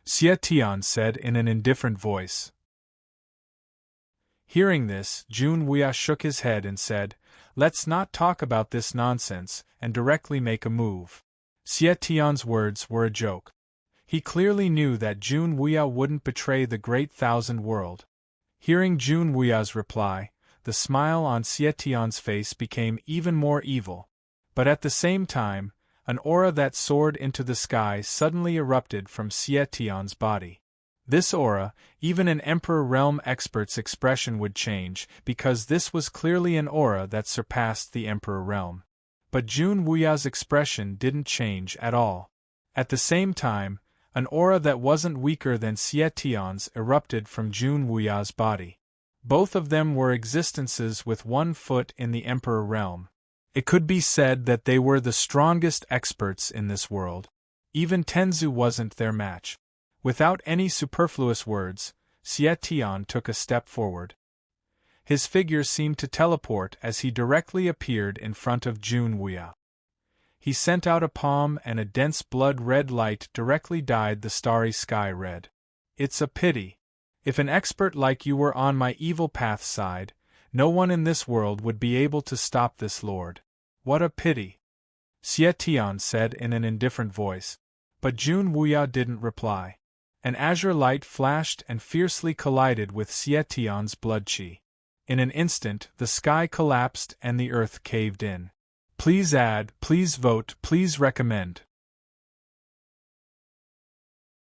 Xie Tian said in an indifferent voice. Hearing this, Jun Wuya shook his head and said, "Let's not talk about this nonsense, and directly make a move." Xie Tian's words were a joke. He clearly knew that Jun Wuya wouldn't betray the Great Thousand World. Hearing Jun Wuya's reply, the smile on Xie Tian's face became even more evil. But at the same time, an aura that soared into the sky suddenly erupted from Xie Tian's body. This aura, even an Emperor Realm expert's expression would change, because this was clearly an aura that surpassed the Emperor Realm. But Jun Wuya's expression didn't change at all. At the same time, an aura that wasn't weaker than Xie Tian's erupted from Jun Wuya's body. Both of them were existences with one foot in the Emperor realm. It could be said that they were the strongest experts in this world. Even Tenzu wasn't their match. Without any superfluous words, Xie Tian took a step forward. His figure seemed to teleport as he directly appeared in front of Jun Wuya. He sent out a palm and a dense blood-red light directly dyed the starry sky red. It's a pity. If an expert like you were on my evil path side, no one in this world would be able to stop this lord. What a pity, Xie Tian said in an indifferent voice. But Jun Wuya didn't reply. An azure light flashed and fiercely collided with Xie Tian's blood chi. In an instant, the sky collapsed and the earth caved in. Please add, please vote, please recommend.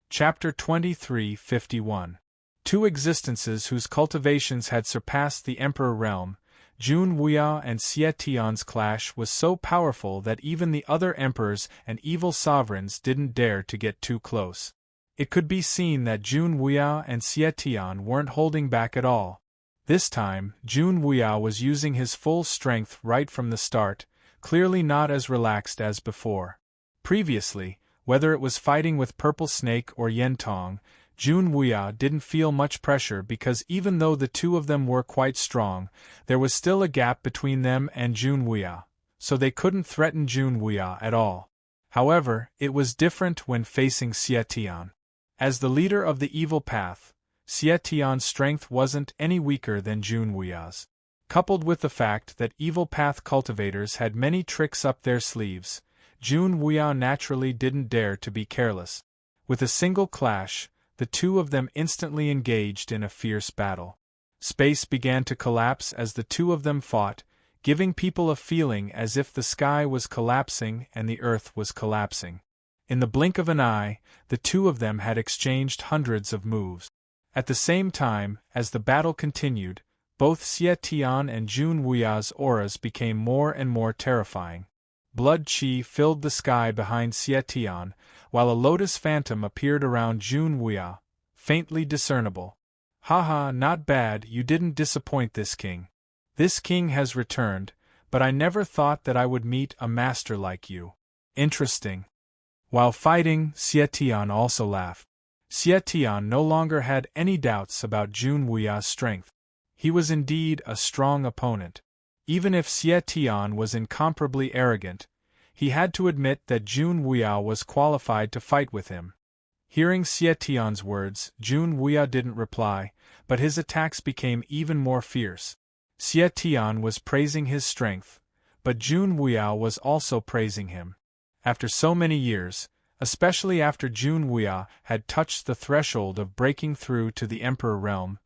Chapter 23:51. Two existences whose cultivations had surpassed the Emperor realm. Jun Wuya and Xie Tian's clash was so powerful that even the other emperors and evil sovereigns didn't dare to get too close. It could be seen that Jun Wuya and Xie Tian weren't holding back at all. This time, Jun Wuya was using his full strength right from the start, clearly not as relaxed as before. Previously, whether it was fighting with Purple Snake or Yen Tong, Jun Wuya didn't feel much pressure because even though the two of them were quite strong, there was still a gap between them and Jun Wuya, so they couldn't threaten Jun Wuya at all. However, it was different when facing Xie Tian. As the leader of the evil path, Xie Tian's strength wasn't any weaker than Jun Wuya's. Coupled with the fact that evil path cultivators had many tricks up their sleeves, Jun Wuya naturally didn't dare to be careless. With a single clash, the two of them instantly engaged in a fierce battle. Space began to collapse as the two of them fought, giving people a feeling as if the sky was collapsing and the earth was collapsing. In the blink of an eye, the two of them had exchanged hundreds of moves. At the same time, as the battle continued, both Xie Tian and Jun Wuya's auras became more and more terrifying. Blood chi filled the sky behind Xie Tian, while a lotus phantom appeared around Jun Wuya, faintly discernible. Haha, not bad, you didn't disappoint this king. This king has returned, but I never thought that I would meet a master like you. Interesting. While fighting, Xie Tian also laughed. Xie Tian no longer had any doubts about Jun Wuya's strength. He was indeed a strong opponent. Even if Xie Tian was incomparably arrogant, he had to admit that Jun Wuya was qualified to fight with him. Hearing Xie Tian's words, Jun Wuya didn't reply, but his attacks became even more fierce. Xie Tian was praising his strength, but Jun Wuya was also praising him. After so many years, especially after Jun Wuya had touched the threshold of breaking through to the Emperor realm,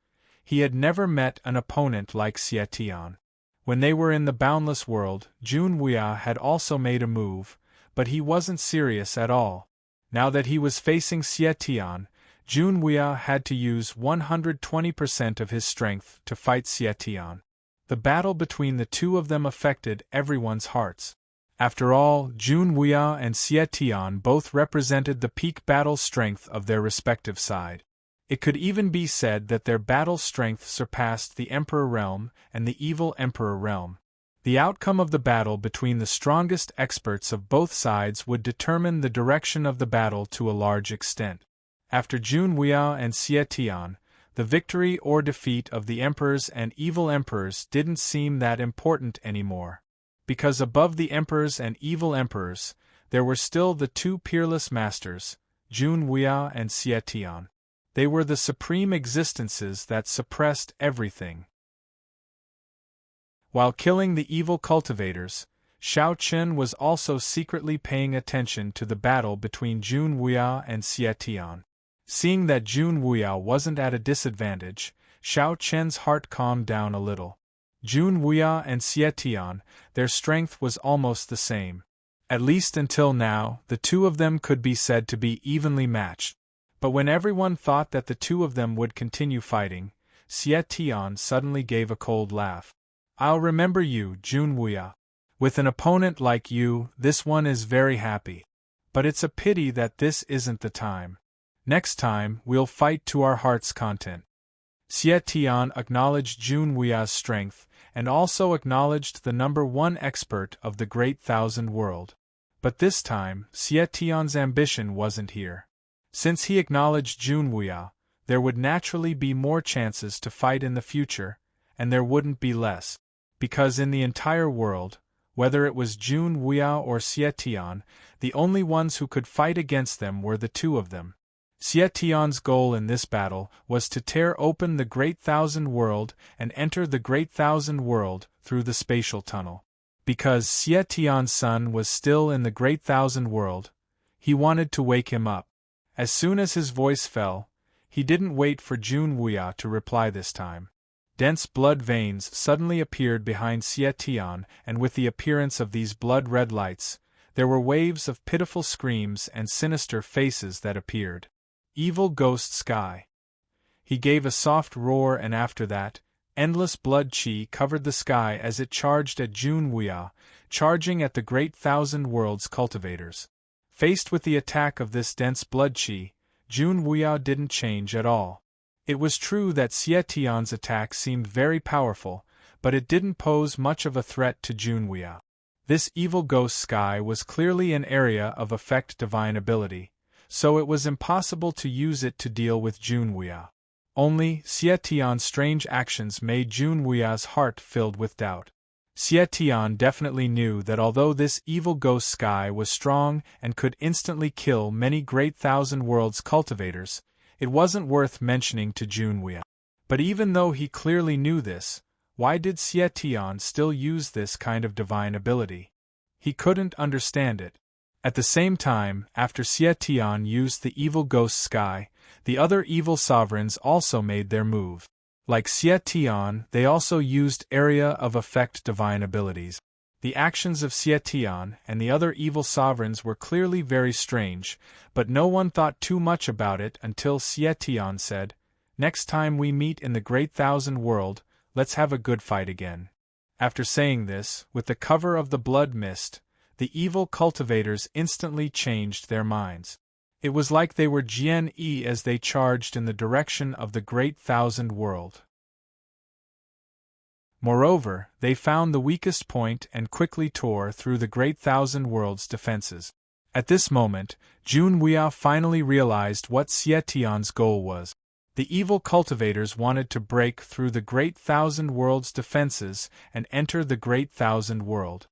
he had never met an opponent like Xie Tian. When they were in the boundless world, Jun Wuya had also made a move, but he wasn't serious at all. Now that he was facing Xie Tian, Jun Wuya had to use 120% of his strength to fight Xie Tian. The battle between the two of them affected everyone's hearts. After all, Jun Wuya and Xie Tian both represented the peak battle strength of their respective side. It could even be said that their battle strength surpassed the Emperor realm and the evil Emperor realm. The outcome of the battle between the strongest experts of both sides would determine the direction of the battle to a large extent. After Jun Wuya and Xie Tian, the victory or defeat of the emperors and evil emperors didn't seem that important anymore. Because above the emperors and evil emperors, there were still the two peerless masters, Jun Wuya and Xie Tian. They were the supreme existences that suppressed everything. While killing the evil cultivators, Shao Chen was also secretly paying attention to the battle between Jun Wuya and Xie Tian. Seeing that Jun Wuya wasn't at a disadvantage, Shao Chen's heart calmed down a little. Jun Wuya and Xie Tian, their strength was almost the same. At least until now, the two of them could be said to be evenly matched. But when everyone thought that the two of them would continue fighting, Xie Tian suddenly gave a cold laugh. I'll remember you, Jun Wuya. With an opponent like you, this one is very happy. But it's a pity that this isn't the time. Next time, we'll fight to our heart's content. Xie Tian acknowledged Jun Wuya's strength, and also acknowledged the #1 expert of the Great Thousand World. But this time, Xie Tian's ambition wasn't here. Since he acknowledged Jun Wuya, there would naturally be more chances to fight in the future, and there wouldn't be less. Because in the entire world, whether it was Jun Wuya or Xie Tian, the only ones who could fight against them were the two of them. Xie Tian's goal in this battle was to tear open the Great Thousand World and enter the Great Thousand World through the spatial tunnel. Because Xie Tian's son was still in the Great Thousand World, he wanted to wake him up. As soon as his voice fell, he didn't wait for Jun Wuya to reply this time. Dense blood veins suddenly appeared behind Xie Tian, and with the appearance of these blood-red lights, there were waves of pitiful screams and sinister faces that appeared. Evil Ghost Sky. He gave a soft roar, and after that, endless blood chi covered the sky as it charged at Jun Wuya, charging at the Great Thousand Worlds cultivators. Faced with the attack of this dense blood chi, Jun Wuya didn't change at all. It was true that Xie Tian's attack seemed very powerful, but it didn't pose much of a threat to Jun Wuya. This evil ghost sky was clearly an area of effect divine ability, so it was impossible to use it to deal with Jun Wuya. Only, Xie Tian's strange actions made Jun Wuya's heart filled with doubt. Xie Tian definitely knew that although this evil ghost sky was strong and could instantly kill many Great Thousand Worlds cultivators, it wasn't worth mentioning to Jun Wuya. But even though he clearly knew this, why did Xie Tian still use this kind of divine ability? He couldn't understand it. At the same time, after Xie Tian used the evil ghost sky, the other evil sovereigns also made their move. Like Xie Tian, they also used area of effect divine abilities. The actions of Xie Tian and the other evil sovereigns were clearly very strange, but no one thought too much about it until Xie Tian said, "Next time we meet in the Great Thousand World, let's have a good fight again." After saying this, with the cover of the blood mist, the evil cultivators instantly changed their minds. It was like they were Jian-yi as they charged in the direction of the Great Thousand World. Moreover, they found the weakest point and quickly tore through the Great Thousand World's defenses. At this moment, Jun Wuya finally realized what Xie Tian's goal was. The evil cultivators wanted to break through the Great Thousand World's defenses and enter the Great Thousand World.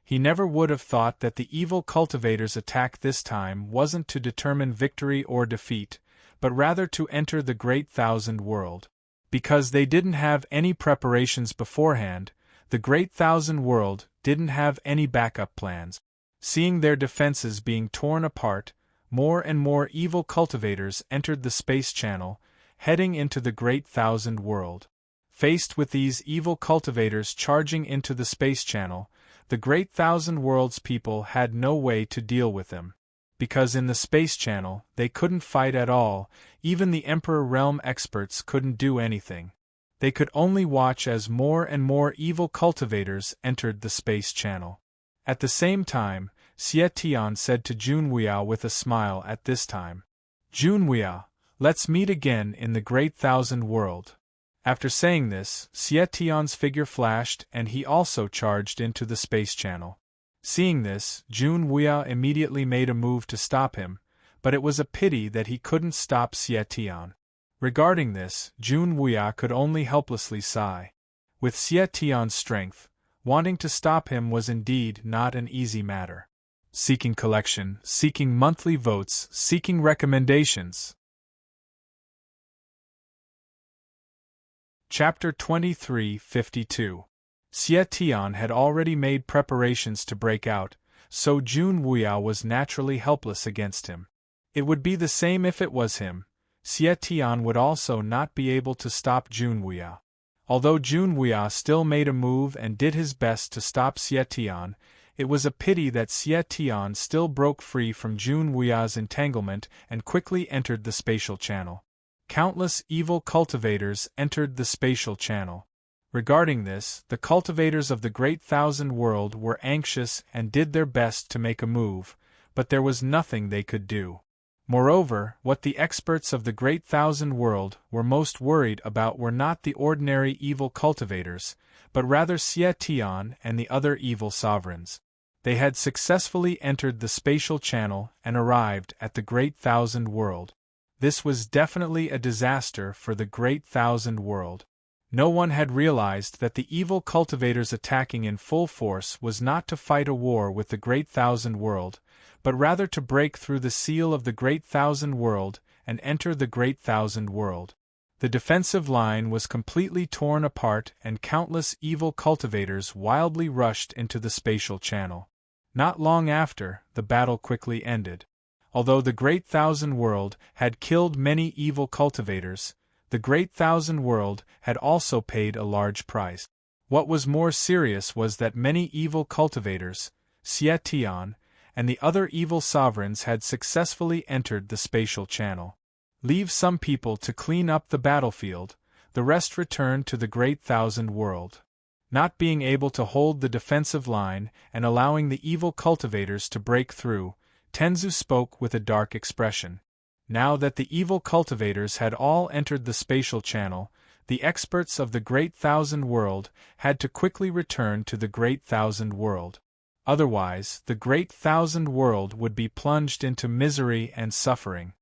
He never would have thought that the evil cultivators' attack this time wasn't to determine victory or defeat, but rather to enter the Great Thousand World. Because they didn't have any preparations beforehand, the Great Thousand World didn't have any backup plans. Seeing their defenses being torn apart, more and more evil cultivators entered the space channel, heading into the Great Thousand World. Faced with these evil cultivators charging into the space channel, the Great Thousand Worlds people had no way to deal with them. Because in the space channel, they couldn't fight at all, even the Emperor Realm experts couldn't do anything. They could only watch as more and more evil cultivators entered the space channel. At the same time, Xie Tian said to Jun Wuya with a smile at this time, "Jun Wuya, let's meet again in the Great Thousand World." After saying this, Xie Tian's figure flashed and he also charged into the space channel. Seeing this, Jun Wuya immediately made a move to stop him, but it was a pity that he couldn't stop Xie Tian. Regarding this, Jun Wuya could only helplessly sigh. With Xie Tian's strength, wanting to stop him was indeed not an easy matter. Seeking collection, seeking monthly votes, seeking recommendations. Chapter 2352. Xie Tian had already made preparations to break out, so Jun Wuya was naturally helpless against him. It would be the same if it was him. Xie Tian would also not be able to stop Jun Wuya. Although Jun Wuya still made a move and did his best to stop Xie Tian, it was a pity that Xie Tian still broke free from Jun Wuya's entanglement and quickly entered the spatial channel. Countless evil cultivators entered the spatial channel. Regarding this, the cultivators of the Great Thousand World were anxious and did their best to make a move, but there was nothing they could do. Moreover, what the experts of the Great Thousand World were most worried about were not the ordinary evil cultivators, but rather Xie Tian and the other evil sovereigns. They had successfully entered the spatial channel and arrived at the Great Thousand World. This was definitely a disaster for the Great Thousand World. No one had realized that the evil cultivators attacking in full force was not to fight a war with the Great Thousand World, but rather to break through the seal of the Great Thousand World and enter the Great Thousand World. The defensive line was completely torn apart and countless evil cultivators wildly rushed into the spatial channel. Not long after, the battle quickly ended. Although the Great Thousand World had killed many evil cultivators, the Great Thousand World had also paid a large price. What was more serious was that many evil cultivators, Xie Tian, and the other evil sovereigns had successfully entered the spatial channel. Leave some people to clean up the battlefield, the rest returned to the Great Thousand World. Not being able to hold the defensive line and allowing the evil cultivators to break through, Tenzu spoke with a dark expression. Now that the evil cultivators had all entered the spatial channel, the experts of the Great Thousand World had to quickly return to the Great Thousand World. Otherwise, the Great Thousand World would be plunged into misery and suffering.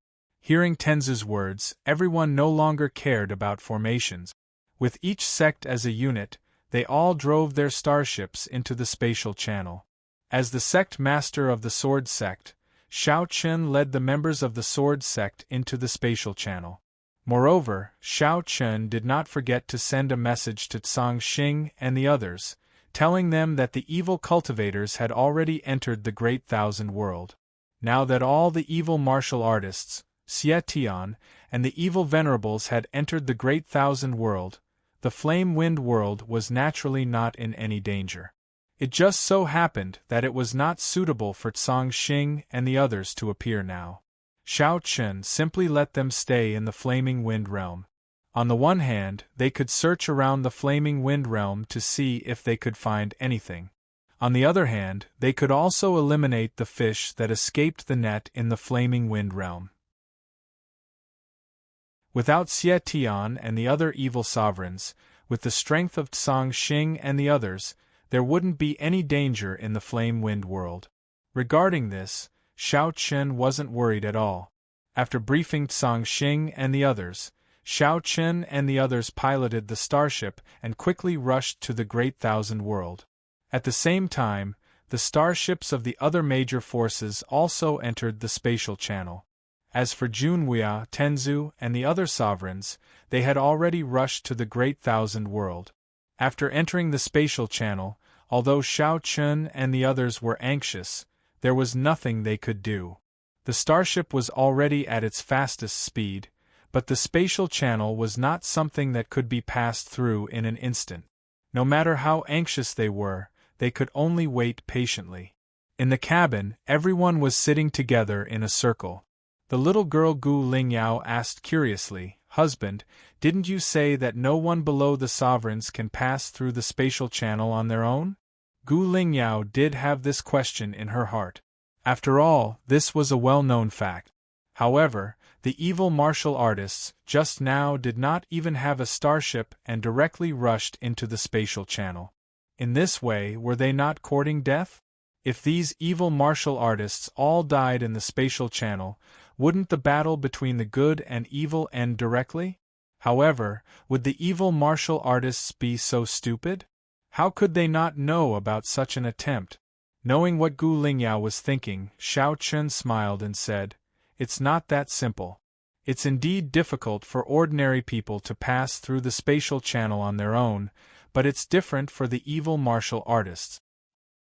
Hearing Tenzu's words, everyone no longer cared about formations. With each sect as a unit, they all drove their starships into the spatial channel. As the sect master of the Sword Sect, Shao Chun led the members of the Sword Sect into the spatial channel. Moreover, Shao Chun did not forget to send a message to Tsang Xing and the others, telling them that the evil cultivators had already entered the Great Thousand World. Now that all the evil martial artists, Xie Tian, and the evil venerables had entered the Great Thousand World, the Flame Wind World was naturally not in any danger. It just so happened that it was not suitable for Tsang Xing and the others to appear now. Shao Chun simply let them stay in the Flaming Wind Realm. On the one hand, they could search around the Flaming Wind Realm to see if they could find anything. On the other hand, they could also eliminate the fish that escaped the net in the Flaming Wind Realm. Without Xie Tian and the other evil sovereigns, with the strength of Tsang Xing and the others, there wouldn't be any danger in the Flame Wind World. Regarding this, Shao Chun wasn't worried at all. After briefing Tsang Xing and the others, Shao Chun and the others piloted the starship and quickly rushed to the Great Thousand World. At the same time, the starships of the other major forces also entered the spatial channel. As for Junwei, Tenzu, and the other sovereigns, they had already rushed to the Great Thousand World. After entering the spatial channel, although Shao Chun and the others were anxious, there was nothing they could do. The starship was already at its fastest speed, but the spatial channel was not something that could be passed through in an instant. No matter how anxious they were, they could only wait patiently. In the cabin, everyone was sitting together in a circle. The little girl Gu Lingyao asked curiously, "Husband, didn't you say that no one below the sovereigns can pass through the spatial channel on their own?" Gu Lingyao did have this question in her heart. After all, this was a well-known fact. However, the evil martial artists just now did not even have a starship and directly rushed into the spatial channel. In this way, were they not courting death? If these evil martial artists all died in the spatial channel, wouldn't the battle between the good and evil end directly? However, would the evil martial artists be so stupid? How could they not know about such an attempt? Knowing what Gu Lingyao was thinking, Shao Chun smiled and said, "It's not that simple. It's indeed difficult for ordinary people to pass through the spatial channel on their own, but it's different for the evil martial artists."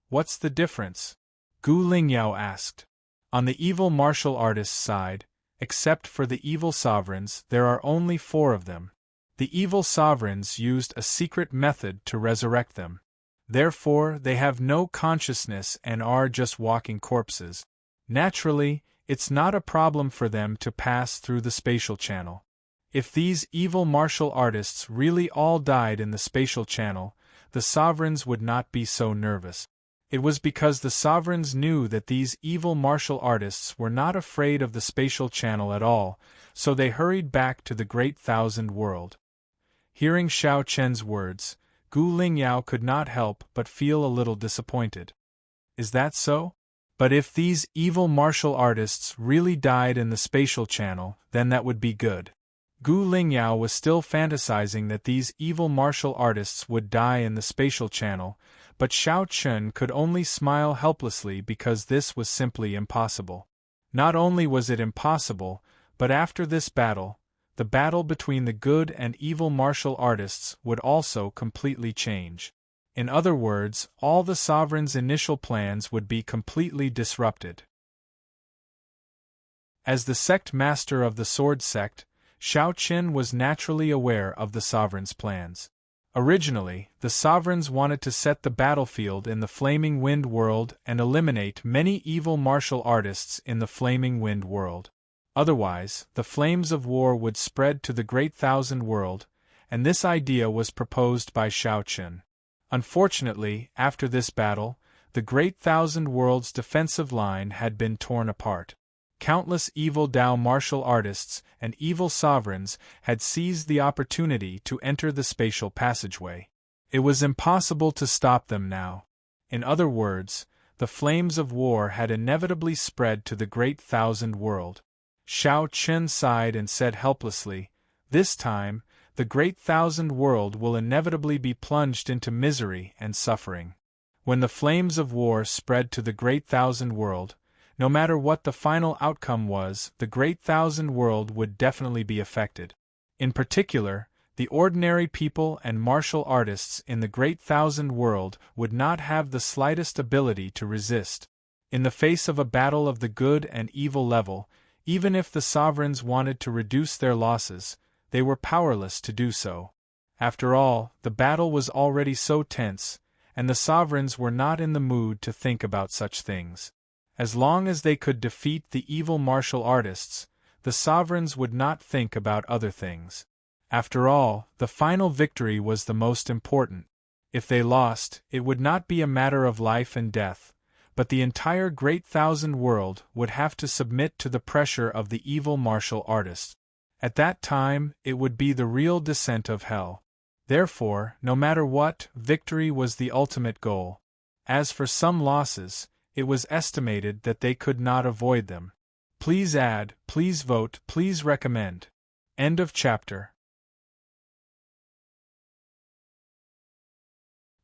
"What's the difference?" Gu Lingyao asked. On the evil martial artists' side, except for the evil sovereigns, there are only 4 of them. The evil sovereigns used a secret method to resurrect them. Therefore, they have no consciousness and are just walking corpses. Naturally, it's not a problem for them to pass through the spatial channel. If these evil martial artists really all died in the spatial channel, the sovereigns would not be so nervous. It was because the sovereigns knew that these evil martial artists were not afraid of the spatial channel at all, so they hurried back to the Great Thousand World. Hearing Xiao Chen's words, Gu Lingyao could not help but feel a little disappointed. Is that so? But if these evil martial artists really died in the spatial channel, then that would be good. Gu Lingyao was still fantasizing that these evil martial artists would die in the spatial channel, but Xiao Chen could only smile helplessly because this was simply impossible. Not only was it impossible, but after this battle, the battle between the good and evil martial artists would also completely change. In other words, all the sovereign's initial plans would be completely disrupted. As the sect master of the sword sect, Xiao Qin was naturally aware of the sovereign's plans. Originally, the sovereigns wanted to set the battlefield in the Flaming Wind world and eliminate many evil martial artists in the Flaming Wind world. Otherwise, the flames of war would spread to the Great Thousand World, and this idea was proposed by Xiao Qin. Unfortunately, after this battle, the Great Thousand World's defensive line had been torn apart. Countless evil Dao martial artists and evil sovereigns had seized the opportunity to enter the spatial passageway. It was impossible to stop them now. In other words, the flames of war had inevitably spread to the Great Thousand World. Xiao Chen sighed and said helplessly, "This time, the Great Thousand World will inevitably be plunged into misery and suffering." When the flames of war spread to the Great Thousand World, no matter what the final outcome was, the Great Thousand World would definitely be affected. In particular, the ordinary people and martial artists in the Great Thousand World would not have the slightest ability to resist. In the face of a battle of the good and evil level, even if the sovereigns wanted to reduce their losses, they were powerless to do so. After all, the battle was already so tense, and the sovereigns were not in the mood to think about such things. As long as they could defeat the evil martial artists, the sovereigns would not think about other things. After all, the final victory was the most important. If they lost, it would not be a matter of life and death, but the entire Great Thousand World would have to submit to the pressure of the evil martial artists. At that time, it would be the real descent of hell. Therefore, no matter what, victory was the ultimate goal. As for some losses, it was estimated that they could not avoid them. Please add, please vote, please recommend. End of chapter.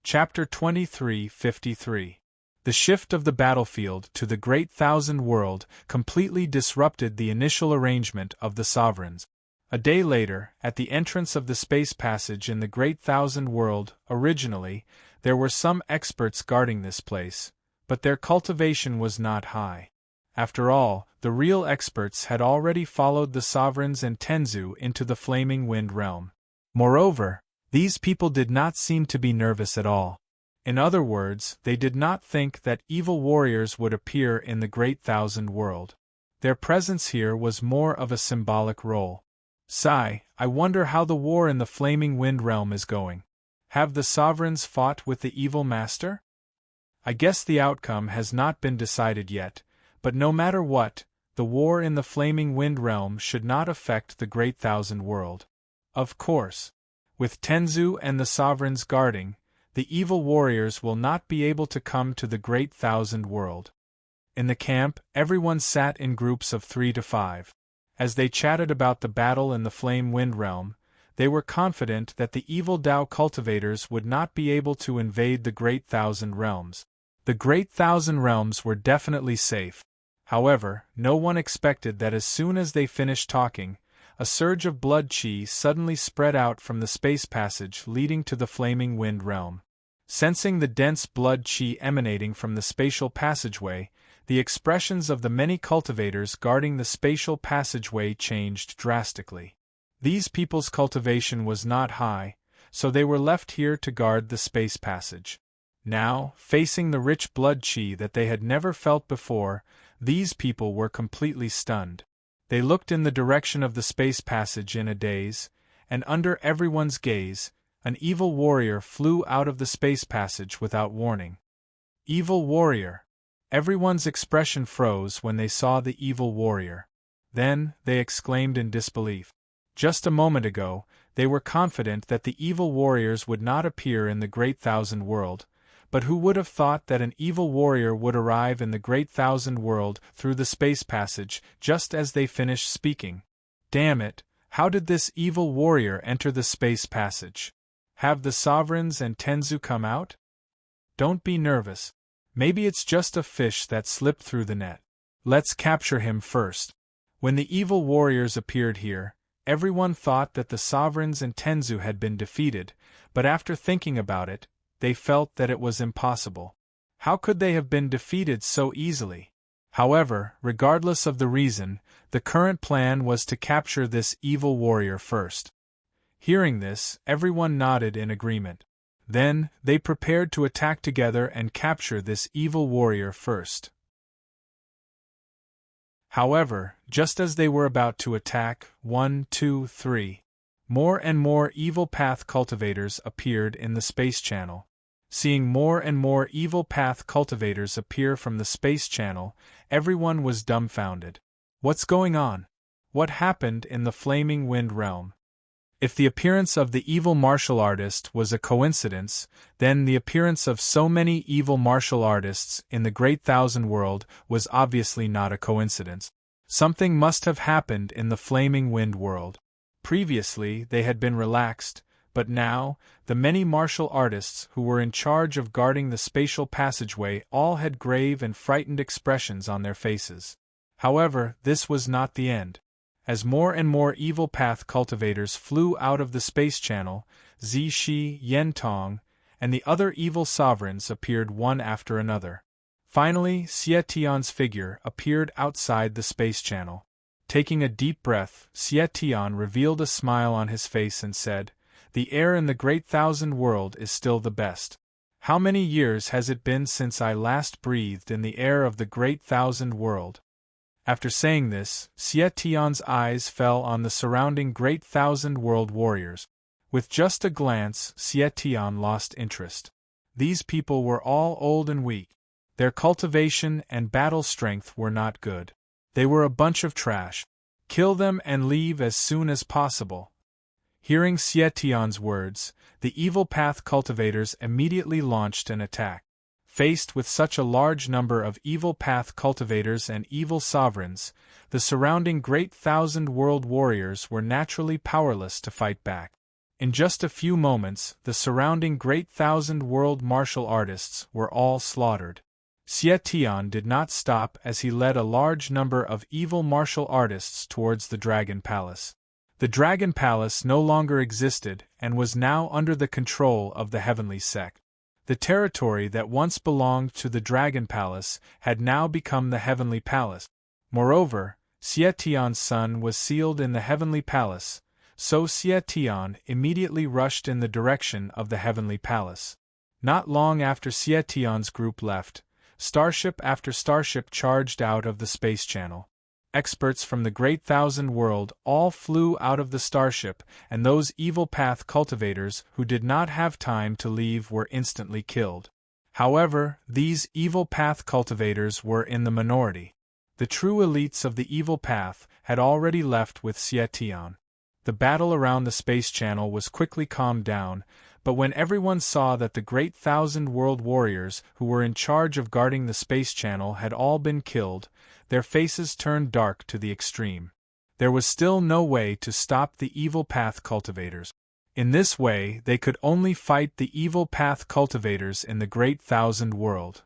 Chapter 23:53. The shift of the battlefield to the Great Thousand World completely disrupted the initial arrangement of the sovereigns. A day later, at the entrance of the space passage in the Great Thousand World, originally, there were some experts guarding this place, but their cultivation was not high. After all, the real experts had already followed the sovereigns and Tenzu into the Flaming Wind realm. Moreover, these people did not seem to be nervous at all. In other words, they did not think that evil warriors would appear in the Great Thousand World. Their presence here was more of a symbolic role. Sigh, I wonder how the war in the Flaming Wind realm is going. Have the sovereigns fought with the evil master? I guess the outcome has not been decided yet, but no matter what, the war in the Flaming Wind realm should not affect the Great Thousand World. Of course. With Tenzu and the sovereigns guarding, the evil warriors will not be able to come to the Great Thousand World. In the camp, everyone sat in groups of 3 to 5. As they chatted about the battle in the Flame Wind realm, they were confident that the evil Dao cultivators would not be able to invade the Great Thousand Realms. The Great Thousand Realms were definitely safe. However, no one expected that as soon as they finished talking, a surge of blood chi suddenly spread out from the space passage leading to the Flaming Wind realm. Sensing the dense blood chi emanating from the spatial passageway, the expressions of the many cultivators guarding the spatial passageway changed drastically. These people's cultivation was not high, so they were left here to guard the space passage. Now, facing the rich blood chi that they had never felt before, these people were completely stunned. They looked in the direction of the space passage in a daze, and under everyone's gaze, an evil warrior flew out of the space passage without warning. Evil warrior! Everyone's expression froze when they saw the evil warrior. Then, they exclaimed in disbelief. Just a moment ago, they were confident that the evil warriors would not appear in the Great Thousand World, but who would have thought that an evil warrior would arrive in the Great Thousand World through the space passage just as they finished speaking? Damn it, how did this evil warrior enter the space passage? Have the sovereigns and Tenzu come out? Don't be nervous. Maybe it's just a fish that slipped through the net. Let's capture him first. When the evil warriors appeared here, everyone thought that the sovereigns and Tenzu had been defeated, but after thinking about it, they felt that it was impossible. How could they have been defeated so easily? However, regardless of the reason, the current plan was to capture this evil warrior first. Hearing this, everyone nodded in agreement. Then, they prepared to attack together and capture this evil warrior first. However, just as they were about to attack, 1, 2, 3, more and more evil path cultivators appeared in the space channel. Seeing more and more evil path cultivators appear from the space channel, everyone was dumbfounded. What's going on? What happened in the Flaming Wind realm? If the appearance of the evil martial artist was a coincidence, then the appearance of so many evil martial artists in the Great Thousand World was obviously not a coincidence. Something must have happened in the Flaming Wind world. Previously, they had been relaxed, but now, the many martial artists who were in charge of guarding the spatial passageway all had grave and frightened expressions on their faces. However, this was not the end. As more and more evil path cultivators flew out of the space channel, Zishi, Yentong, and the other evil sovereigns appeared one after another. Finally, Xie Tian's figure appeared outside the space channel. Taking a deep breath, Xie Tian revealed a smile on his face and said, "The air in the Great Thousand World is still the best. How many years has it been since I last breathed in the air of the Great Thousand World?" After saying this, Xie Tian's eyes fell on the surrounding Great Thousand World warriors. With just a glance, Xie Tian lost interest. These people were all old and weak. Their cultivation and battle strength were not good. They were a bunch of trash. Kill them and leave as soon as possible. Hearing Xie Tian's words, the evil path cultivators immediately launched an attack. Faced with such a large number of evil path cultivators and evil sovereigns, the surrounding Great Thousand World warriors were naturally powerless to fight back. In just a few moments, the surrounding Great Thousand World martial artists were all slaughtered. Xie Tian did not stop as he led a large number of evil martial artists towards the Dragon Palace. The Dragon Palace no longer existed and was now under the control of the Heavenly Sect. The territory that once belonged to the Dragon Palace had now become the Heavenly Palace. Moreover, Xie Tian's son was sealed in the Heavenly Palace, so Xie Tian immediately rushed in the direction of the Heavenly Palace. Not long after Xie Tian's group left, starship after starship charged out of the space channel. Experts from the Great Thousand World all flew out of the starship, and those evil path cultivators who did not have time to leave were instantly killed. However, these evil path cultivators were in the minority. The true elites of the evil path had already left with Xie Tian. The battle around the space channel was quickly calmed down, but when everyone saw that the Great Thousand World warriors who were in charge of guarding the space channel had all been killed, their faces turned dark to the extreme. There was still no way to stop the evil path cultivators. In this way, they could only fight the evil path cultivators in the Great Thousand World.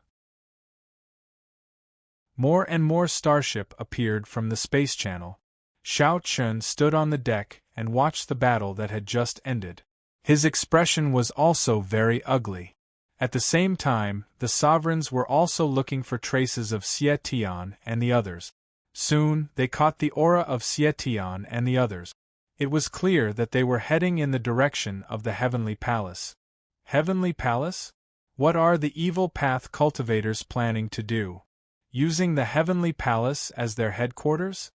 More and more starship appeared from the space channel. Xiao Chun stood on the deck and watched the battle that had just ended. His expression was also very ugly. At the same time, the sovereigns were also looking for traces of Xie Tian and the others. Soon, they caught the aura of Xie Tian and the others. It was clear that they were heading in the direction of the Heavenly Palace. Heavenly Palace? What are the evil path cultivators planning to do? Using the Heavenly Palace as their headquarters?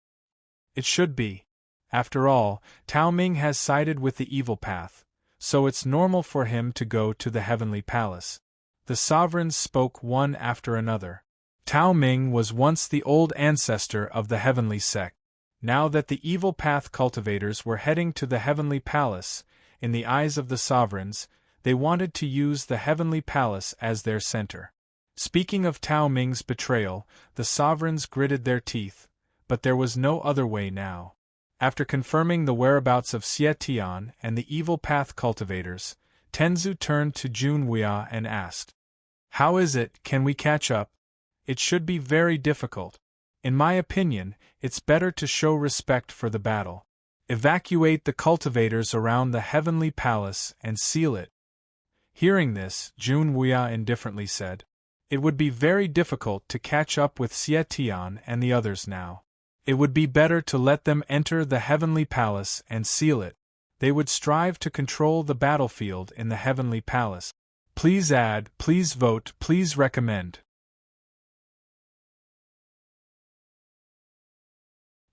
It should be. After all, Tao Ming has sided with the evil path, so it's normal for him to go to the Heavenly Palace. The sovereigns spoke one after another. Tao Ming was once the old ancestor of the heavenly sect. Now that the evil path cultivators were heading to the heavenly palace, in the eyes of the sovereigns, they wanted to use the heavenly palace as their center. Speaking of Tao Ming's betrayal, the sovereigns gritted their teeth, but there was no other way now. After confirming the whereabouts of Xie Tian and the evil path cultivators, Tenzu turned to Jun Wuya and asked, "How is it, can we catch up? It should be very difficult. In my opinion, it's better to show respect for the battle. Evacuate the cultivators around the heavenly palace and seal it." Hearing this, Jun Wuya indifferently said, "It would be very difficult to catch up with Xie Tian and the others now. It would be better to let them enter the heavenly palace and seal it. They would strive to control the battlefield in the heavenly palace. Please add, please vote, please recommend."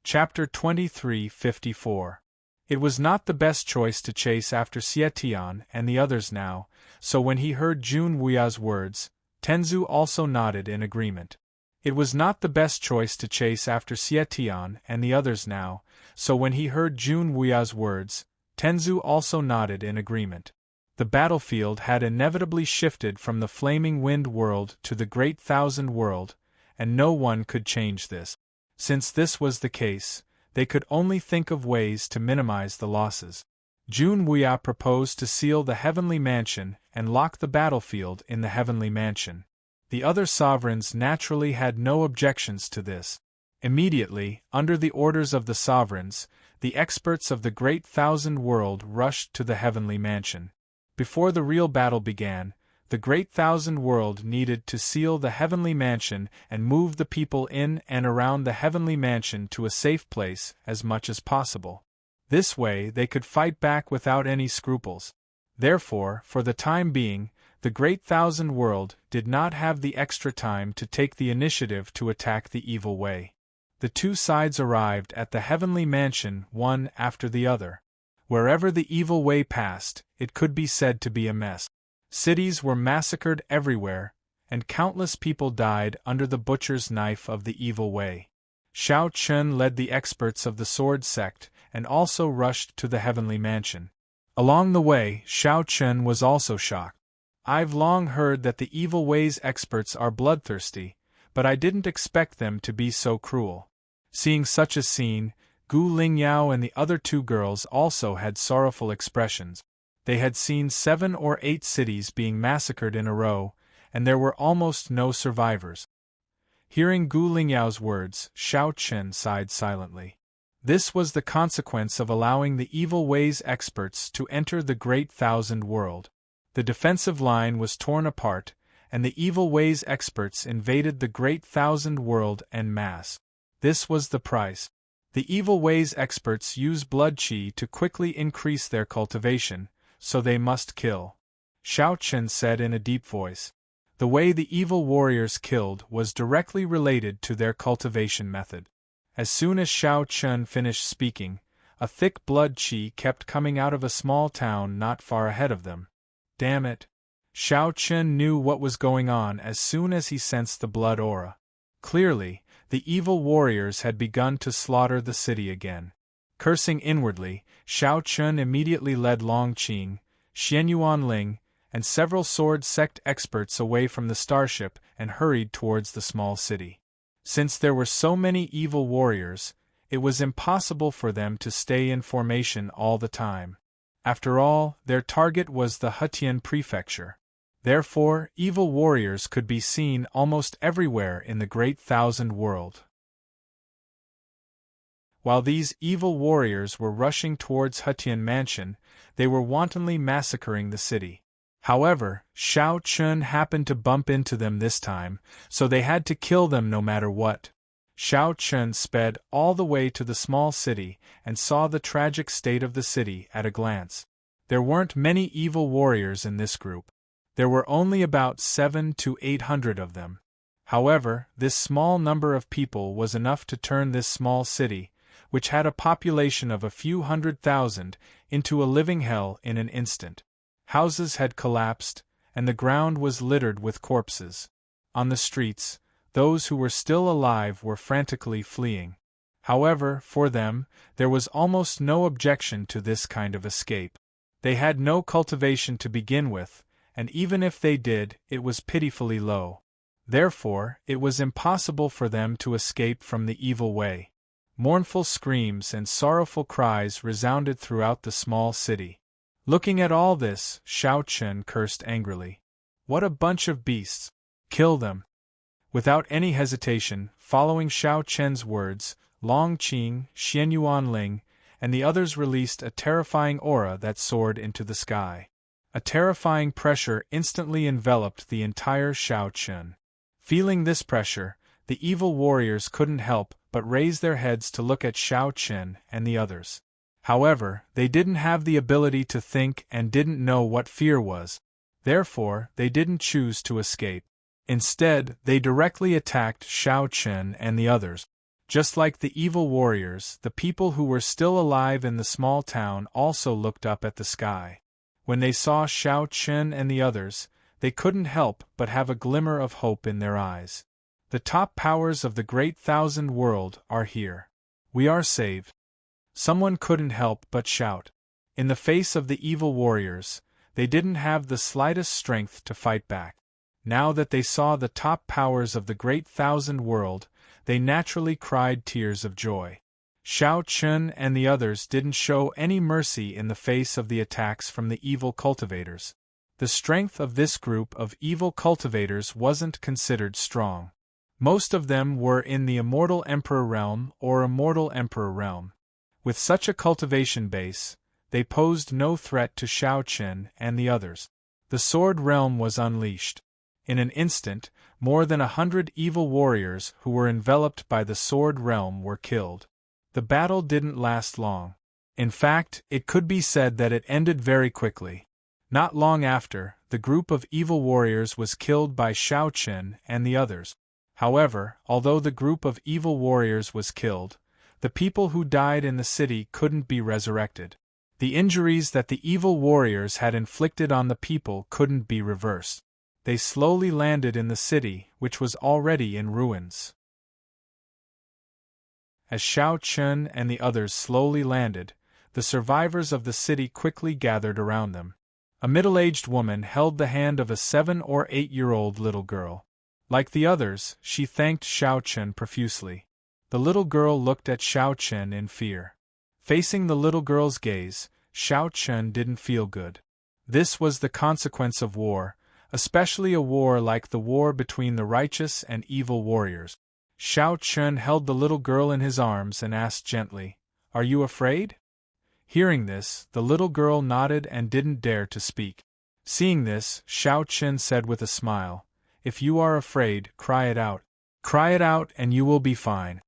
Chapter 23:54. It was not the best choice to chase after Xie Tian and the others now, so when he heard Jun Wuya's words, Tenzu also nodded in agreement. It was not the best choice to chase after Xie Tian and the others now, so when he heard Jun Wuya's words, Tenzu also nodded in agreement. The battlefield had inevitably shifted from the Flaming Wind world to the Great Thousand world, and no one could change this. Since this was the case, they could only think of ways to minimize the losses. Jun Wuya proposed to seal the heavenly mansion and lock the battlefield in the heavenly mansion. The other sovereigns naturally had no objections to this. Immediately, under the orders of the sovereigns, the experts of the Great Thousand world rushed to the heavenly mansion. Before the real battle began, the Great Thousand world needed to seal the heavenly mansion and move the people in and around the heavenly mansion to a safe place as much as possible. This way they could fight back without any scruples. Therefore, for the time being, the Great Thousand world did not have the extra time to take the initiative to attack the evil way. The two sides arrived at the heavenly mansion one after the other. Wherever the evil way passed, it could be said to be a mess. Cities were massacred everywhere, and countless people died under the butcher's knife of the evil way. Shao Chun led the experts of the sword sect and also rushed to the heavenly mansion. Along the way, Shao Chun was also shocked. "I've long heard that the evil way's experts are bloodthirsty, but I didn't expect them to be so cruel." Seeing such a scene, Gu Lingyao and the other two girls also had sorrowful expressions. They had seen 7 or 8 cities being massacred in a row, and there were almost no survivors. Hearing Gu Lingyao's words, Shao Chen sighed silently. This was the consequence of allowing the evil way's experts to enter the Great Thousand world. The defensive line was torn apart, and the evil way's experts invaded the Great Thousand world en masse. This was the price. The evil way's experts use blood qi to quickly increase their cultivation, so they must kill. Shao Chen said in a deep voice. The way the evil warriors killed was directly related to their cultivation method. As soon as Shao Chen finished speaking, a thick blood qi kept coming out of a small town not far ahead of them. Damn it! Shao Chen knew what was going on as soon as he sensed the blood aura. Clearly, the evil warriors had begun to slaughter the city again. Cursing inwardly, Shao Chun immediately led Long Qing, Xianyuan Ling, and several sword sect experts away from the starship and hurried towards the small city. Since there were so many evil warriors, it was impossible for them to stay in formation all the time. After all, their target was the Hetian prefecture. Therefore, evil warriors could be seen almost everywhere in the Great Thousand world. While these evil warriors were rushing towards Hetian Mansion, they were wantonly massacring the city. However, Shao Chun happened to bump into them this time, so they had to kill them no matter what. Shao Chun sped all the way to the small city and saw the tragic state of the city at a glance. There weren't many evil warriors in this group. There were only about 700 to 800 of them. However, this small number of people was enough to turn this small city, which had a population of a few 100,000, into a living hell in an instant. Houses had collapsed, and the ground was littered with corpses. On the streets, those who were still alive were frantically fleeing. However, for them, there was almost no objection to this kind of escape. They had no cultivation to begin with, and even if they did, it was pitifully low. Therefore, it was impossible for them to escape from the evil way. Mournful screams and sorrowful cries resounded throughout the small city. Looking at all this, Xiao Chen cursed angrily. What a bunch of beasts! Kill them! Without any hesitation, following Xiao Chen's words, Long Qing, Xian Yuanling, and the others released a terrifying aura that soared into the sky. A terrifying pressure instantly enveloped the entire Xiao Chen. Feeling this pressure, the evil warriors couldn't help but raise their heads to look at Xiao Chen and the others. However, they didn't have the ability to think and didn't know what fear was. Therefore, they didn't choose to escape. Instead, they directly attacked Xiao Chen and the others. Just like the evil warriors, the people who were still alive in the small town also looked up at the sky. When they saw Xiao Chen and the others, they couldn't help but have a glimmer of hope in their eyes. The top powers of the Great Thousand World are here. We are saved. Someone couldn't help but shout. In the face of the evil warriors, they didn't have the slightest strength to fight back. Now that they saw the top powers of the Great Thousand World, they naturally cried tears of joy. Xiao Chen and the others didn't show any mercy in the face of the attacks from the evil cultivators. The strength of this group of evil cultivators wasn't considered strong. Most of them were in the Immortal Emperor realm or Immortal Emperor realm. With such a cultivation base, they posed no threat to Xiao Chen and the others. The Sword Realm was unleashed. In an instant, more than 100 evil warriors who were enveloped by the Sword Realm were killed. The battle didn't last long. In fact, it could be said that it ended very quickly. Not long after, the group of evil warriors was killed by Xiao Chen and the others. However, although the group of evil warriors was killed, the people who died in the city couldn't be resurrected. The injuries that the evil warriors had inflicted on the people couldn't be reversed. They slowly landed in the city, which was already in ruins. As Xiao Chen and the others slowly landed, the survivors of the city quickly gathered around them. A middle-aged woman held the hand of a 7- or 8-year-old little girl. Like the others, she thanked Xiao Chen profusely. The little girl looked at Xiao Chen in fear. Facing the little girl's gaze, Xiao Chen didn't feel good. This was the consequence of war, especially a war like the war between the righteous and evil warriors. Xiao Chen held the little girl in his arms and asked gently, "Are you afraid?" Hearing this, the little girl nodded and didn't dare to speak. Seeing this, Xiao Chen said with a smile, "If you are afraid, cry it out. Cry it out and you will be fine."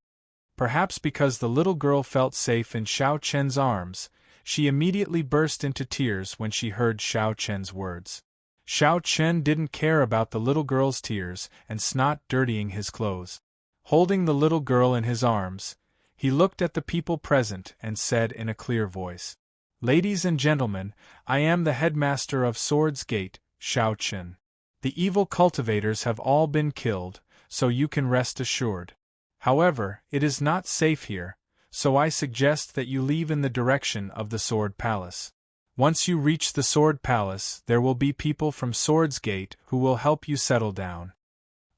Perhaps because the little girl felt safe in Xiao Chen's arms, she immediately burst into tears when she heard Xiao Chen's words. Xiao Chen didn't care about the little girl's tears and snot dirtying his clothes. Holding the little girl in his arms, he looked at the people present and said in a clear voice, "Ladies and gentlemen, I am the headmaster of Swords Gate, Xiao Chen. The evil cultivators have all been killed, so you can rest assured. However, it is not safe here, so I suggest that you leave in the direction of the Sword Palace. Once you reach the Sword Palace, there will be people from Swords Gate who will help you settle down."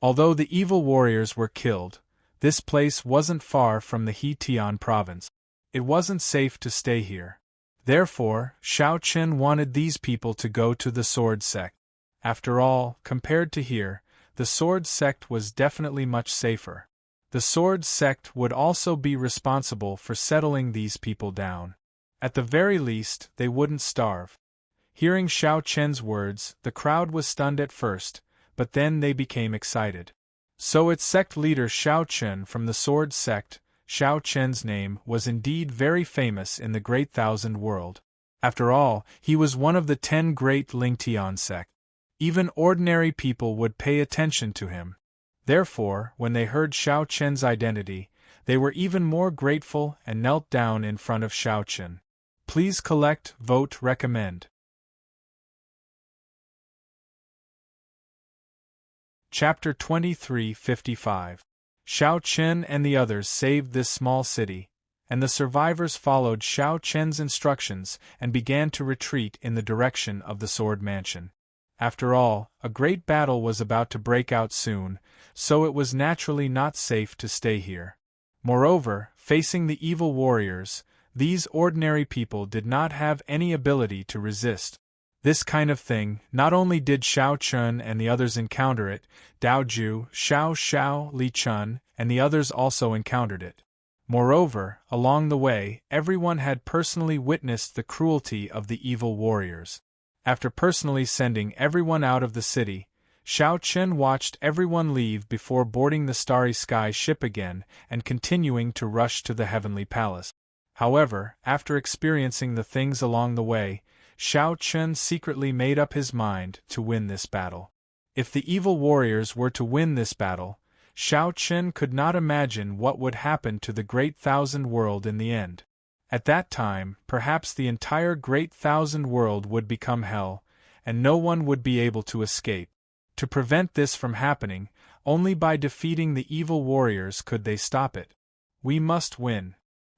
Although the evil warriors were killed, this place wasn't far from the He-Tian province. It wasn't safe to stay here. Therefore, Xiao Chen wanted these people to go to the Sword Sect. After all, compared to here, the Sword Sect was definitely much safer. The Sword Sect would also be responsible for settling these people down. At the very least, they wouldn't starve. Hearing Xiao Chen's words, the crowd was stunned at first, but then they became excited. So its sect leader Xiao Chen from the Sword Sect, Xiao Chen's name was indeed very famous in the Great Thousand World. After all, he was one of the 10 great Lingtian sect. Even ordinary people would pay attention to him. Therefore, when they heard Xiao Chen's identity, they were even more grateful and knelt down in front of Xiao Chen. Please collect, vote, recommend. Chapter 23:55. Xiao Chen and the others saved this small city, and the survivors followed Xiao Chen's instructions and began to retreat in the direction of the Sword Mansion. After all, a great battle was about to break out soon, so it was naturally not safe to stay here. Moreover, facing the evil warriors, these ordinary people did not have any ability to resist. This kind of thing, not only did Xiao Chun and the others encounter it, Dao Ju, Xiao, Li Chun, and the others also encountered it. Moreover, along the way, everyone had personally witnessed the cruelty of the evil warriors. After personally sending everyone out of the city, Xiao Chen watched everyone leave before boarding the Starry Sky ship again and continuing to rush to the Heavenly Palace. However, after experiencing the things along the way, Xiao Chen secretly made up his mind to win this battle. If the evil warriors were to win this battle, Xiao Chen could not imagine what would happen to the Great Thousand World in the end. At that time, perhaps the entire Great Thousand World would become hell, and no one would be able to escape. To prevent this from happening, only by defeating the evil warriors could they stop it. We must win.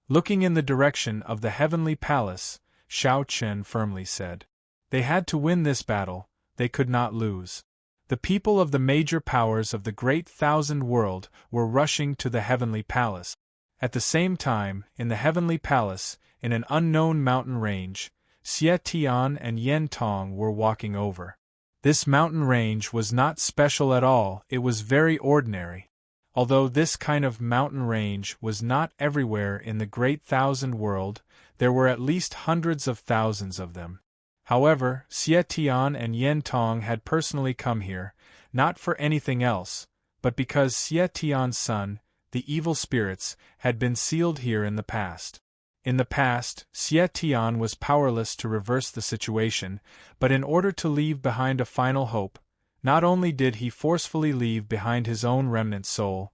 Looking in the direction of the Heavenly Palace, Xiao Chen firmly said. They had to win this battle, they could not lose. The people of the major powers of the Great Thousand World were rushing to the Heavenly Palace. At the same time, in the Heavenly Palace, in an unknown mountain range, Xie Tian and Yen Tong were walking over. This mountain range was not special at all, it was very ordinary. Although this kind of mountain range was not everywhere in the Great Thousand World, there were at least hundreds of thousands of them. However, Xie Tian and Yen Tong had personally come here, not for anything else, but because Xie Tian's son, the evil spirits, had been sealed here in the past. In the past, Xie Tian was powerless to reverse the situation, but in order to leave behind a final hope, not only did he forcefully leave behind his own remnant soul,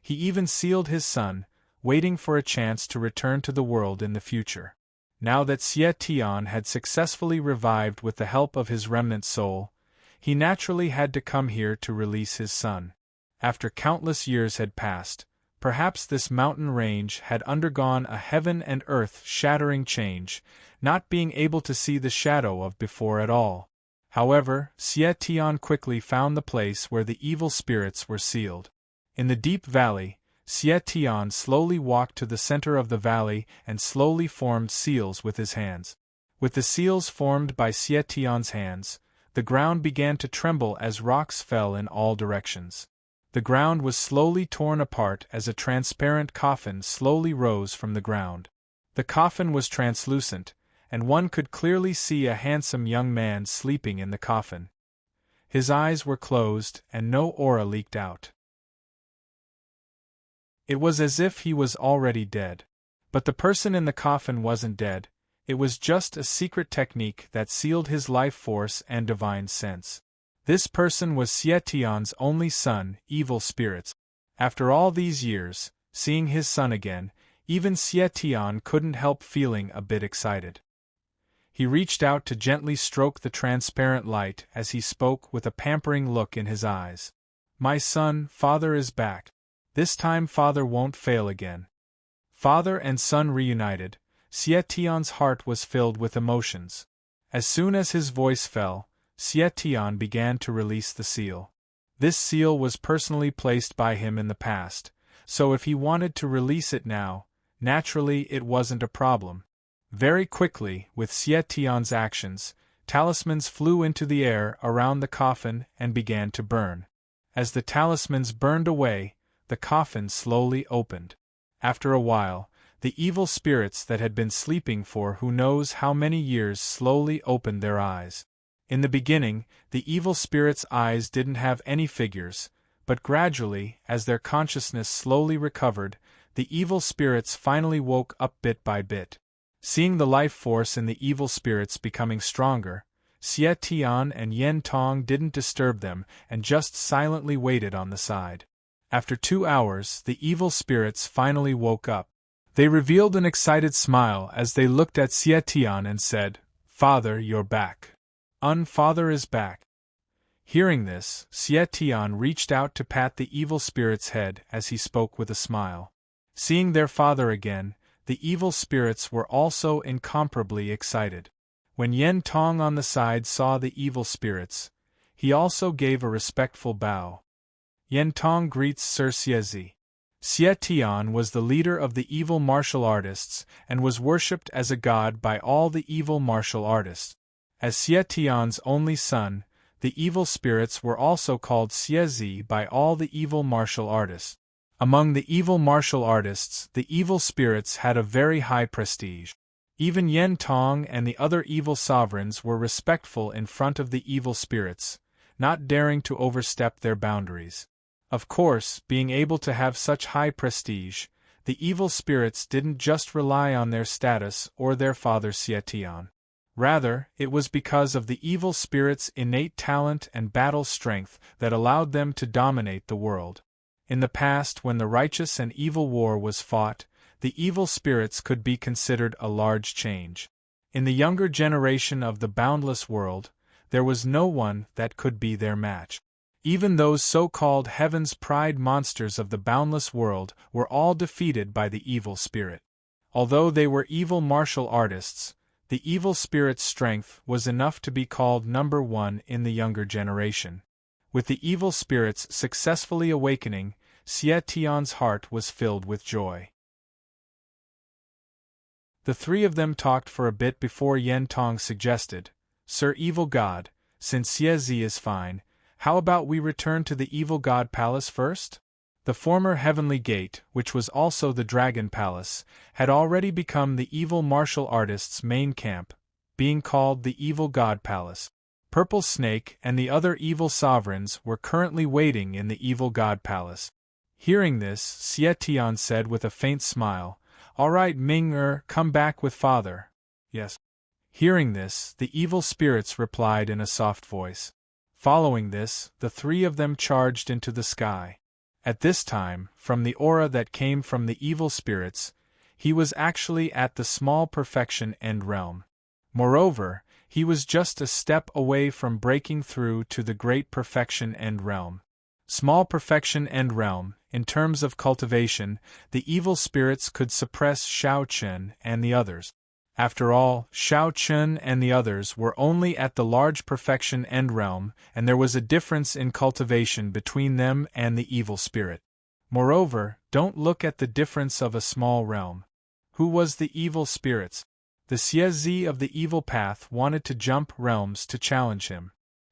he even sealed his son, waiting for a chance to return to the world in the future. Now that Xie Tian had successfully revived with the help of his remnant soul, he naturally had to come here to release his son. After countless years had passed, perhaps this mountain range had undergone a heaven and earth shattering change, not being able to see the shadow of before at all. However, Xie Tian quickly found the place where the evil spirits were sealed. In the deep valley, Xie Tian slowly walked to the center of the valley and slowly formed seals with his hands. With the seals formed by Xie Tian's hands, the ground began to tremble as rocks fell in all directions. The ground was slowly torn apart as a transparent coffin slowly rose from the ground. The coffin was translucent, and one could clearly see a handsome young man sleeping in the coffin. His eyes were closed and no aura leaked out. It was as if he was already dead. But the person in the coffin wasn't dead, it was just a secret technique that sealed his life force and divine sense. This person was Xie Tian's only son, evil spirits. After all these years, seeing his son again, even Xie Tian couldn't help feeling a bit excited. He reached out to gently stroke the transparent light as he spoke with a pampering look in his eyes. "My son, father is back. This time father won't fail again." Father and son reunited, Xie Tian's heart was filled with emotions. As soon as his voice fell, Xie Tian began to release the seal. This seal was personally placed by him in the past, so if he wanted to release it now, naturally it wasn't a problem. Very quickly, with Xie Tian's actions, talismans flew into the air around the coffin and began to burn. As the talismans burned away, the coffin slowly opened. After a while, the evil spirits that had been sleeping for who knows how many years slowly opened their eyes. In the beginning, the evil spirits' eyes didn't have any figures, but gradually, as their consciousness slowly recovered, the evil spirits finally woke up bit by bit. Seeing the life force in the evil spirits becoming stronger, Xie Tian and Yen Tong didn't disturb them and just silently waited on the side. After 2 hours, the evil spirits finally woke up. They revealed an excited smile as they looked at Xie Tian and said, "Father, you're back. Father is back." Hearing this, Xie Tian reached out to pat the evil spirit's head as he spoke with a smile. Seeing their father again, the evil spirits were also incomparably excited. When Yen Tong on the side saw the evil spirits, he also gave a respectful bow. Yen Tong greets Sir Xie. Xie Tian was the leader of the evil martial artists and was worshipped as a god by all the evil martial artists. As Xie Tian's only son, the evil spirits were also called Xie by all the evil martial artists. Among the evil martial artists, the evil spirits had a very high prestige. Even Yen Tong and the other evil sovereigns were respectful in front of the evil spirits, not daring to overstep their boundaries. Of course, being able to have such high prestige, the evil spirits didn't just rely on their status or their father Xie Tian. Rather, it was because of the evil spirits' innate talent and battle strength that allowed them to dominate the world. In the past, when the righteous and evil war was fought, the evil spirits could be considered a large change. In the younger generation of the boundless world, there was no one that could be their match. Even those so-called heaven's pride monsters of the boundless world were all defeated by the evil spirit. Although they were evil martial artists, the evil spirit's strength was enough to be called number one in the younger generation. With the evil spirits successfully awakening, Xie Tian's heart was filled with joy. The three of them talked for a bit before Yen Tong suggested, "Sir Evil God, since Xie is fine, how about we return to the Evil God Palace first?" The former Heavenly Gate, which was also the Dragon Palace, had already become the evil martial artists' main camp, being called the Evil God Palace. Purple Snake and the other evil sovereigns were currently waiting in the Evil God Palace. Hearing this, Xie Tian said with a faint smile, "All right, Ming come back with father." "Yes." Hearing this, the evil spirits replied in a soft voice. Following this, the three of them charged into the sky. At this time, from the aura that came from the evil spirits, he was actually at the small perfection end realm. Moreover, he was just a step away from breaking through to the great perfection end realm. Small perfection end realm, in terms of cultivation, the evil spirits could suppress Shao Chen and the others. After all, Shao Chen and the others were only at the large perfection end realm, and there was a difference in cultivation between them and the evil spirit. Moreover, don't look at the difference of a small realm. Who was the evil spirits? The Xie of the evil path wanted to jump realms to challenge him.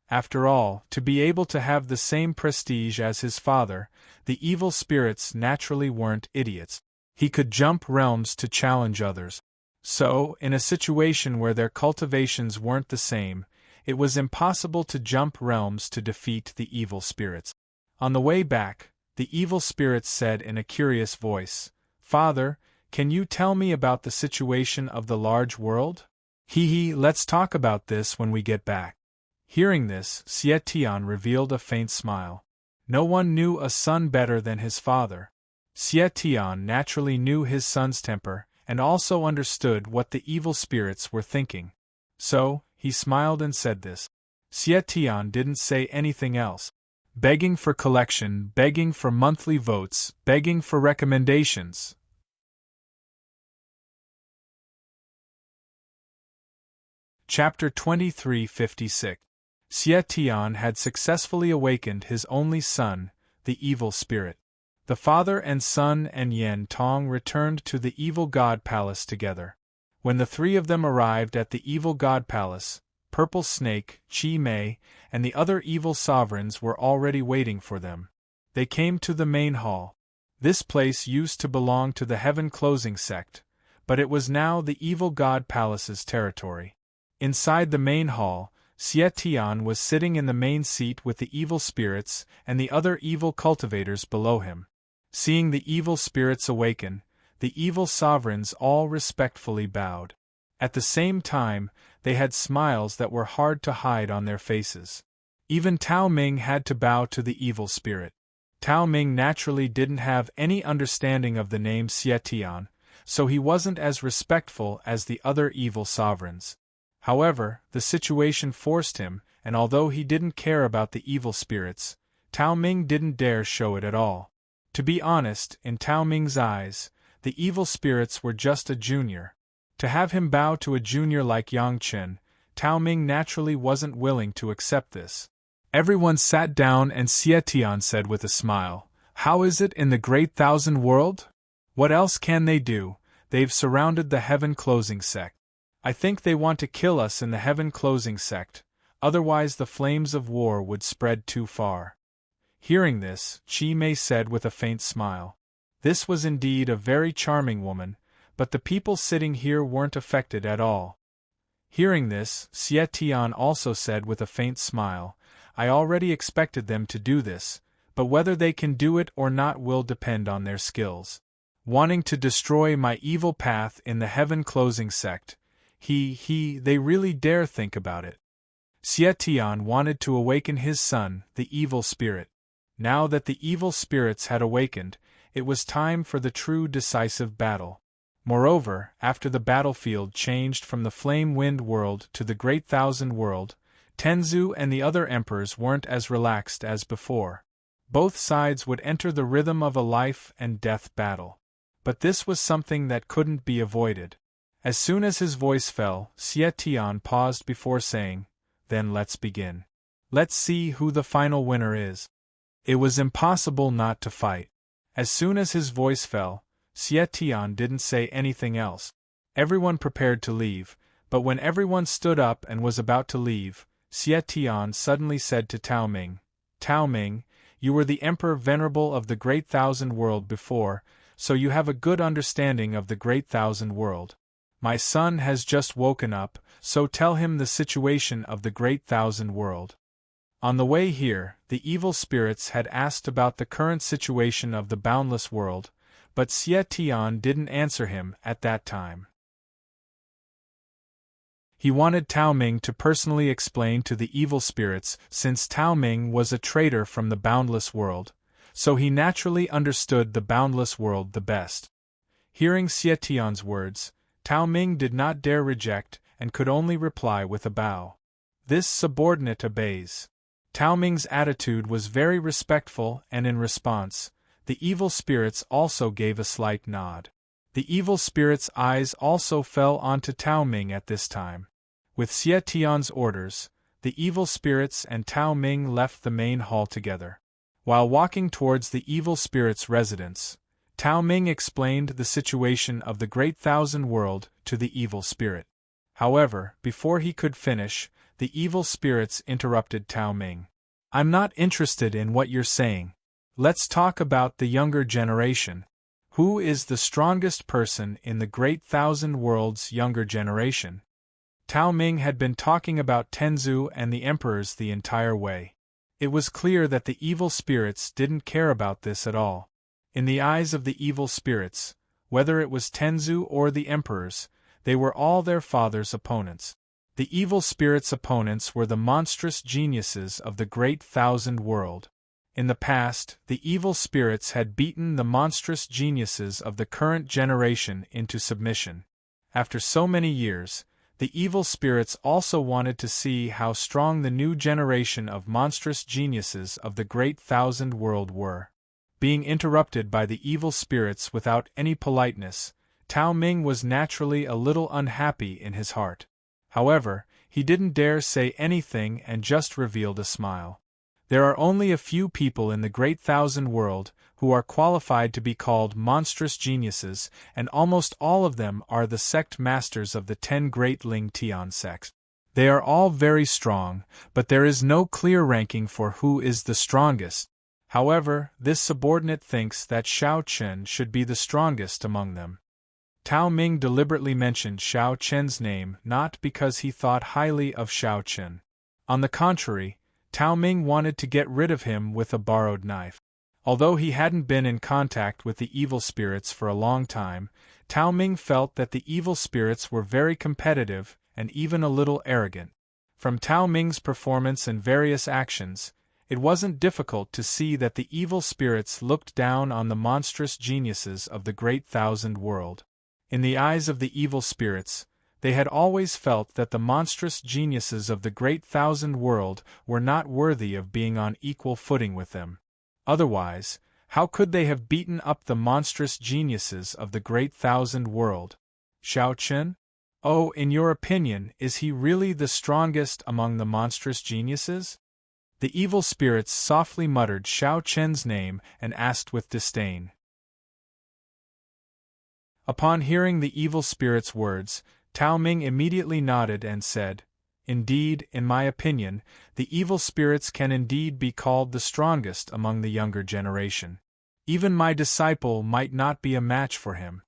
After all, to be able to have the same prestige as his father, the evil spirits naturally weren't idiots. He could jump realms to challenge others. So, in a situation where their cultivations weren't the same, it was impossible to jump realms to defeat the evil spirits. On the way back, the evil spirits said in a curious voice, "Father, can you tell me about the situation of the large world?" Let's talk about this when we get back." Hearing this, Xie Tian revealed a faint smile. No one knew a son better than his father. Xie Tian naturally knew his son's temper, and also understood what the evil spirits were thinking. So, he smiled and said this. Xie Tian didn't say anything else. Begging for collection, begging for monthly votes, begging for recommendations. Chapter 2356. Xie Tian had successfully awakened his only son, the evil spirit. The father and son and Yen Tong returned to the Evil God Palace together. When the three of them arrived at the Evil God Palace, Purple Snake, Chi Mei, and the other evil sovereigns were already waiting for them. They came to the main hall. This place used to belong to the Heaven Closing sect, but it was now the Evil God Palace's territory. Inside the main hall, Xie Tian was sitting in the main seat with the evil spirits and the other evil cultivators below him. Seeing the evil spirits awaken, the evil sovereigns all respectfully bowed. At the same time, they had smiles that were hard to hide on their faces. Even Tao Ming had to bow to the evil spirit. Tao Ming naturally didn't have any understanding of the name Xie Tian, so he wasn't as respectful as the other evil sovereigns. However, the situation forced him, and although he didn't care about the evil spirits, Tao Ming didn't dare show it at all. To be honest, in Tao Ming's eyes, the evil spirits were just a junior. To have him bow to a junior like Yang Chen, Tao Ming naturally wasn't willing to accept this. Everyone sat down and Xie Tian said with a smile, "How is it in the Great Thousand World? What else can they do? They've surrounded the Heaven Closing sect. I think they want to kill us in the Heaven Closing sect, otherwise the flames of war would spread too far." Hearing this, Chi Mei said with a faint smile. This was indeed a very charming woman, but the people sitting here weren't affected at all. Hearing this, Xie Tian also said with a faint smile, "I already expected them to do this, but whether they can do it or not will depend on their skills. Wanting to destroy my evil path in the Heaven Closing sect, they really dare think about it." Xie Tian wanted to awaken his son, the evil spirit. Now that the evil spirits had awakened, it was time for the true decisive battle. Moreover, after the battlefield changed from the Flame Wind world to the Great Thousand world, Tenzu and the other emperors weren't as relaxed as before. Both sides would enter the rhythm of a life and death battle. But this was something that couldn't be avoided. As soon as his voice fell, Xie Tian paused before saying, "Then let's begin. Let's see who the final winner is." It was impossible not to fight. As soon as his voice fell, Xie Tian didn't say anything else. Everyone prepared to leave, but when everyone stood up and was about to leave, Xie Tian suddenly said to Tao Ming, "Tao Ming, you were the Emperor Venerable of the Great Thousand World before, so you have a good understanding of the Great Thousand World. My son has just woken up, so tell him the situation of the Great Thousand World." On the way here, the evil spirits had asked about the current situation of the boundless world, but Xie Tian didn't answer him at that time. He wanted Tao Ming to personally explain to the evil spirits since Tao Ming was a traitor from the boundless world, so he naturally understood the boundless world the best. Hearing Xie Tian's words, Tao Ming did not dare reject and could only reply with a bow. This subordinate obeys. Tao Ming's attitude was very respectful, and in response, the evil spirits also gave a slight nod. The evil spirits' eyes also fell onto Tao Ming at this time. With Xie Tian's orders, the evil spirits and Tao Ming left the main hall together. While walking towards the evil spirits' residence, Tao Ming explained the situation of the Great Thousand World to the evil spirit. However, before he could finish, the evil spirits interrupted Tao Ming. "I'm not interested in what you're saying. Let's talk about the younger generation. Who is the strongest person in the Great Thousand World's younger generation?" Tao Ming had been talking about Tenzu and the emperors the entire way. It was clear that the evil spirits didn't care about this at all. In the eyes of the evil spirits, whether it was Tenzu or the emperors, they were all their father's opponents. The evil spirits' opponents were the monstrous geniuses of the Great Thousand World. In the past, the evil spirits had beaten the monstrous geniuses of the current generation into submission. After so many years, the evil spirits also wanted to see how strong the new generation of monstrous geniuses of the Great Thousand World were. Being interrupted by the evil spirits without any politeness, Tao Ming was naturally a little unhappy in his heart. However, he didn't dare say anything and just revealed a smile. There are only a few people in the Great Thousand World who are qualified to be called monstrous geniuses, and almost all of them are the sect masters of the 10 Great Ling Tian sects. They are all very strong, but there is no clear ranking for who is the strongest. However, this subordinate thinks that Xiao Chen should be the strongest among them. Tao Ming deliberately mentioned Xiao Chen's name not because he thought highly of Xiao Chen. On the contrary, Tao Ming wanted to get rid of him with a borrowed knife. Although he hadn't been in contact with the evil spirits for a long time, Tao Ming felt that the evil spirits were very competitive and even a little arrogant. From Tao Ming's performance and various actions, it wasn't difficult to see that the evil spirits looked down on the monstrous geniuses of the Great Thousand World. In the eyes of the evil spirits, They had always felt that the monstrous geniuses of the great thousand world were not worthy of being on equal footing with them. Otherwise, how could they have beaten up the monstrous geniuses of the great thousand world? Shao Chen? Oh, in your opinion, is he really the strongest among the monstrous geniuses? The evil spirits softly muttered Shao Chen's name and asked with disdain. Upon hearing the evil spirit's words, Tao Ming immediately nodded and said, "Indeed, in my opinion, the evil spirits can indeed be called the strongest among the younger generation. Even my disciple might not be a match for him."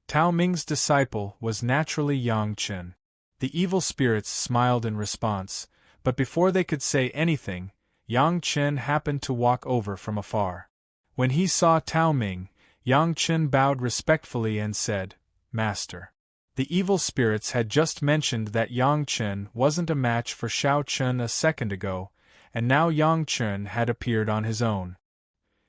Tao Ming's disciple was naturally Yang Chen. The evil spirits smiled in response, but before they could say anything, Yang Chen happened to walk over from afar. When he saw Tao Ming, Yang Chen bowed respectfully and said, "Master." The evil spirits had just mentioned that Yang Chen wasn't a match for Shao Chen a second ago, and now Yang Chen had appeared on his own.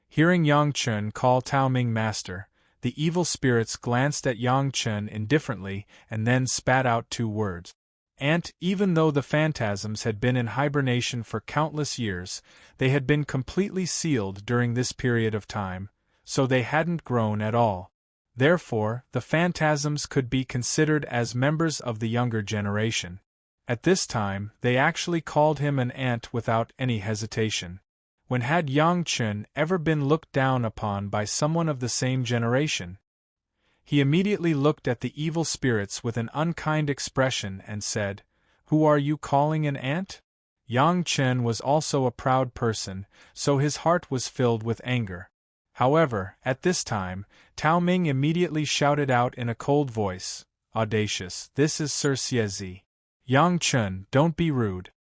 Hearing Yang Chen call Tao Ming master, the evil spirits glanced at Yang Chen indifferently and then spat out 2 words. And, even though the phantasms had been in hibernation for countless years, they had been completely sealed during this period of time, so they hadn't grown at all. Therefore, the phantasms could be considered as members of the younger generation. At this time, they actually called him an ant without any hesitation. When had Yang Chen ever been looked down upon by someone of the same generation? He immediately looked at the evil spirits with an unkind expression and said, "Who are you calling an ant?" Yang Chen was also a proud person, so his heart was filled with anger. However, at this time, Tao Ming immediately shouted out in a cold voice, "Audacious, this is Sir Xiezi. Yang Chen, don't be rude."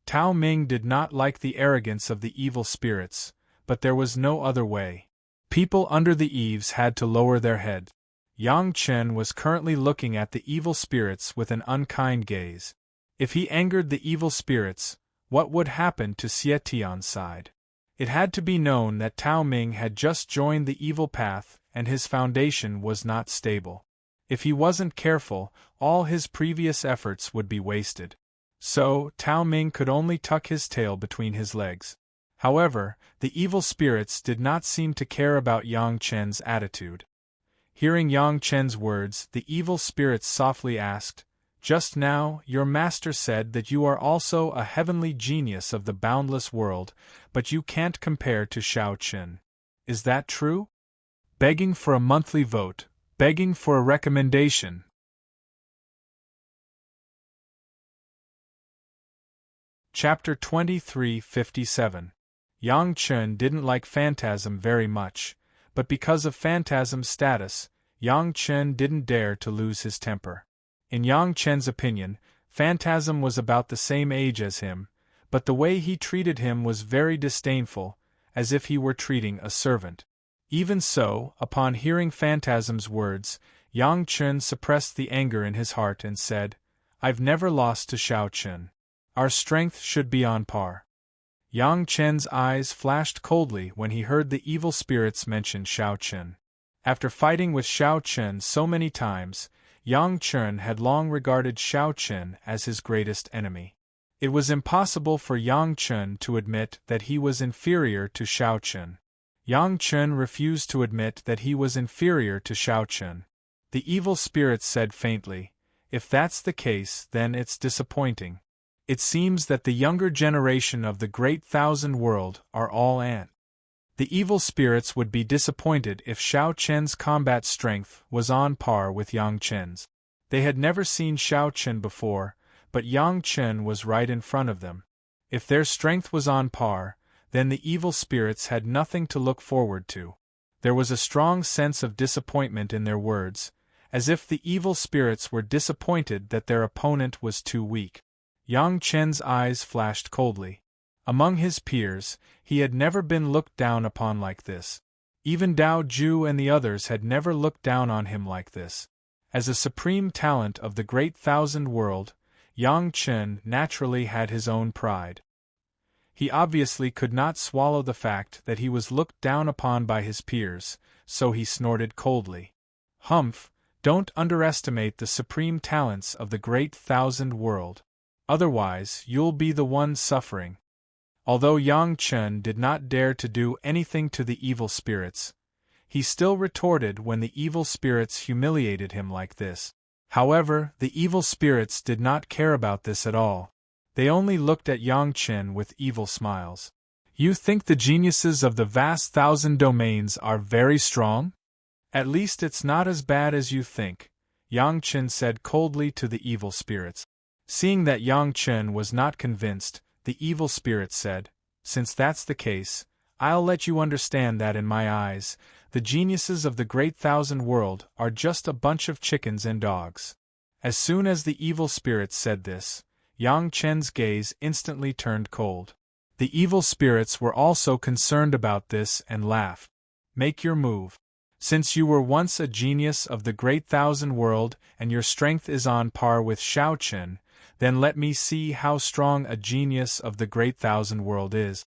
Tao Ming did not like the arrogance of the evil spirits, but there was no other way. People under the eaves had to lower their heads. Yang Chen was currently looking at the evil spirits with an unkind gaze. If he angered the evil spirits, what would happen to Xie Tian's side? It had to be known that Tao Ming had just joined the evil path and his foundation was not stable. If he wasn't careful, all his previous efforts would be wasted. So, Tao Ming could only tuck his tail between his legs. However, the evil spirits did not seem to care about Yang Chen's attitude. Hearing Yang Chen's words, the evil spirits softly asked, "Just now, your master said that you are also a heavenly genius of the boundless world, but you can't compare to Shao Chen. Is that true?" Begging for a monthly vote, begging for a recommendation. Chapter 2357. Yang Chen didn't like Phantasm very much, but because of Phantasm's status, Yang Chen didn't dare to lose his temper. In Yang Chen's opinion, Phantasm was about the same age as him, but the way he treated him was very disdainful, as if he were treating a servant. Even so, upon hearing Phantasm's words, Yang Chen suppressed the anger in his heart and said, "I've never lost to Shao Chen. Our strength should be on par." Yang Chen's eyes flashed coldly when he heard the evil spirits mention Shao Chen. After fighting with Shao Chen so many times, Yang Chen had long regarded Shao Chen as his greatest enemy. It was impossible for Yang Chen to admit that he was inferior to Shao Chen. Yang Chen refused to admit that he was inferior to Shao Chen. The evil spirits said faintly, "If that's the case, then it's disappointing. It seems that the younger generation of the Great Thousand World are all ants." The evil spirits would be disappointed if Shao Chen's combat strength was on par with Yang Chen's. They had never seen Shao Chen before, but Yang Chen was right in front of them. If their strength was on par, then the evil spirits had nothing to look forward to. There was a strong sense of disappointment in their words, as if the evil spirits were disappointed that their opponent was too weak. Yang Chen's eyes flashed coldly. Among his peers, he had never been looked down upon like this. Even Dao Ju and the others had never looked down on him like this. As a supreme talent of the Great Thousand World, Yang Chen naturally had his own pride. He obviously could not swallow the fact that he was looked down upon by his peers, so he snorted coldly. "Humph, Don't underestimate the supreme talents of the great thousand world. Otherwise, you'll be the one suffering. Although Yang Chen did not dare to do anything to the evil spirits, he still retorted when the evil spirits humiliated him like this. However, the evil spirits did not care about this at all. They only looked at Yang Chen with evil smiles. You think the geniuses of the vast thousand domains are very strong? At least it's not as bad as you think, Yang Chen said coldly to the evil spirits. Seeing that Yang Chen was not convinced, the evil spirit said, "Since that's the case, I'll let you understand that in my eyes, the geniuses of the great thousand world are just a bunch of chickens and dogs." As soon as the evil spirit said this, Yang Chen's gaze instantly turned cold. The evil spirits were also concerned about this and laughed. "Make your move. Since you were once a genius of the great thousand world and your strength is on par with Shao Chen, then let me see how strong a genius of the great thousand world is."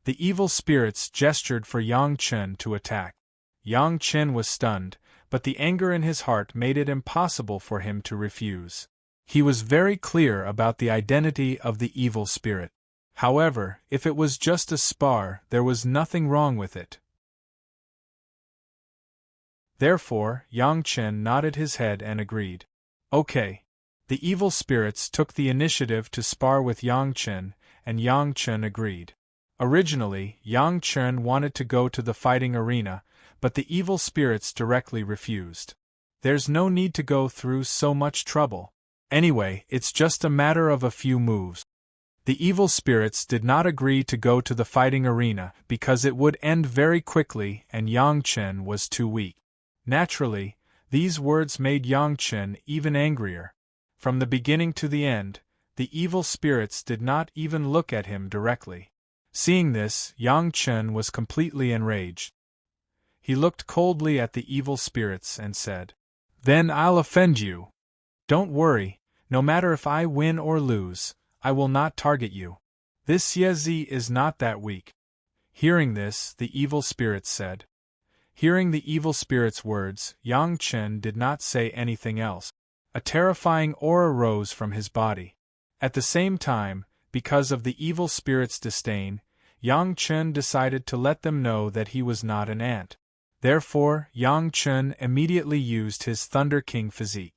The evil spirits gestured for Yang Chen to attack. Yang Chen was stunned, but the anger in his heart made it impossible for him to refuse. He was very clear about the identity of the evil spirit. However, if it was just a spar, there was nothing wrong with it. Therefore, Yang Chen nodded his head and agreed. Okay. The evil spirits took the initiative to spar with Yang Chen, and Yang Chen agreed. Originally, Yang Chen wanted to go to the fighting arena, but the evil spirits directly refused. There's no need to go through so much trouble. Anyway, it's just a matter of a few moves. The evil spirits did not agree to go to the fighting arena because it would end very quickly and Yang Chen was too weak. Naturally, these words made Yang Chen even angrier. From the beginning to the end, the evil spirits did not even look at him directly. Seeing this, Yang Chen was completely enraged. He looked coldly at the evil spirits and said, "Then I'll offend you. Don't worry, no matter if I win or lose, I will not target you. This Yezi is not that weak." Hearing this, the evil spirits said. Hearing the evil spirit's words, Yang Chen did not say anything else. A terrifying aura rose from his body. At the same time, because of the evil spirit's disdain, Yang Chen decided to let them know that he was not an ant. Therefore, Yang Chen immediately used his Thunder King physique.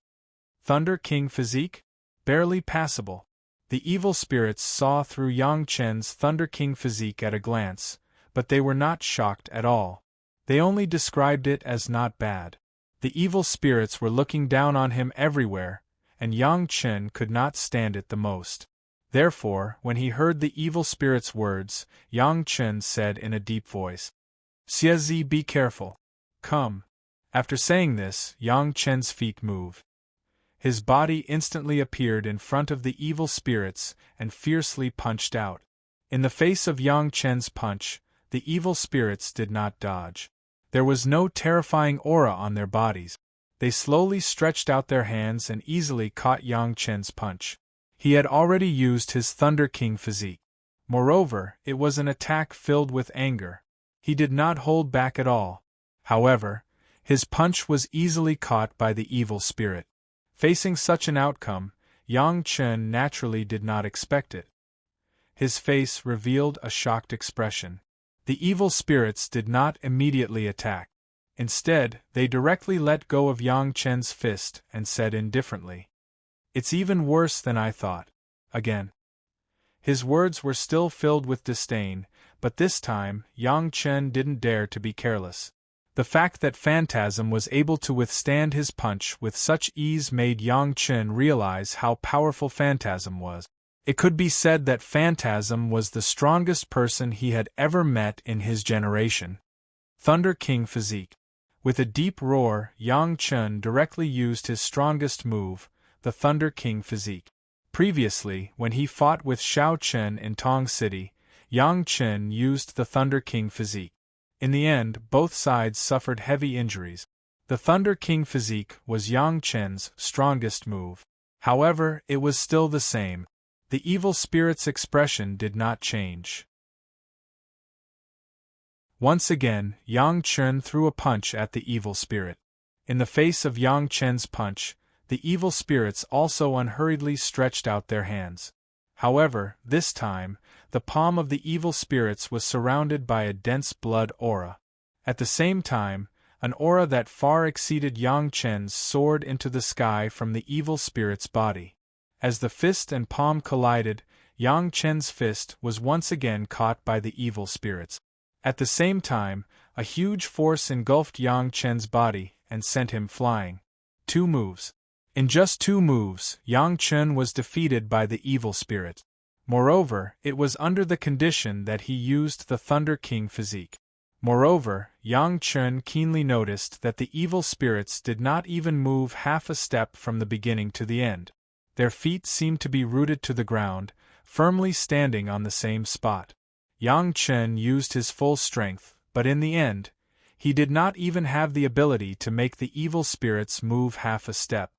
Thunder King physique? Barely passable. The evil spirits saw through Yang Chen's Thunder King physique at a glance, but they were not shocked at all. They only described it as not bad. The evil spirits were looking down on him everywhere, and Yang Chen could not stand it the most. Therefore, when he heard the evil spirit's words, Yang Chen said in a deep voice, "Xiezi, be careful. Come." After saying this, Yang Chen's feet moved. His body instantly appeared in front of the evil spirits and fiercely punched out. In the face of Yang Chen's punch, the evil spirits did not dodge. There was no terrifying aura on their bodies. They slowly stretched out their hands and easily caught Yang Chen's punch. He had already used his Thunder King physique. Moreover, it was an attack filled with anger. He did not hold back at all. However, his punch was easily caught by the evil spirit. Facing such an outcome, Yang Chen naturally did not expect it. His face revealed a shocked expression. The evil spirits did not immediately attack. Instead, they directly let go of Yang Chen's fist and said indifferently, "It's even worse than I thought." Again. His words were still filled with disdain, but this time, Yang Chen didn't dare to be careless. The fact that Phantasm was able to withstand his punch with such ease made Yang Chen realize how powerful Phantasm was. It could be said that Phantasm was the strongest person he had ever met in his generation. Thunder King physique. With a deep roar, Yang Chen directly used his strongest move, the Thunder King physique. Previously, when he fought with Shao Chen in Tong City, Yang Chen used the Thunder King physique. In the end, both sides suffered heavy injuries. The Thunder King physique was Yang Chen's strongest move. However, it was still the same. The evil spirit's expression did not change. Once again, Yang Chen threw a punch at the evil spirit. In the face of Yang Chen's punch, the evil spirits also unhurriedly stretched out their hands. However, this time, the palm of the evil spirits was surrounded by a dense blood aura. At the same time, an aura that far exceeded Yang Chen's soared into the sky from the evil spirit's body. As the fist and palm collided, Yang Chen's fist was once again caught by the evil spirits. At the same time, a huge force engulfed Yang Chen's body and sent him flying. 2 moves. In just 2 moves, Yang Chen was defeated by the evil spirit. Moreover, it was under the condition that he used the Thunder King physique. Moreover, Yang Chen keenly noticed that the evil spirits did not even move half a step from the beginning to the end. Their feet seemed to be rooted to the ground, firmly standing on the same spot. Yang Chen used his full strength, but in the end, he did not even have the ability to make the evil spirits move half a step.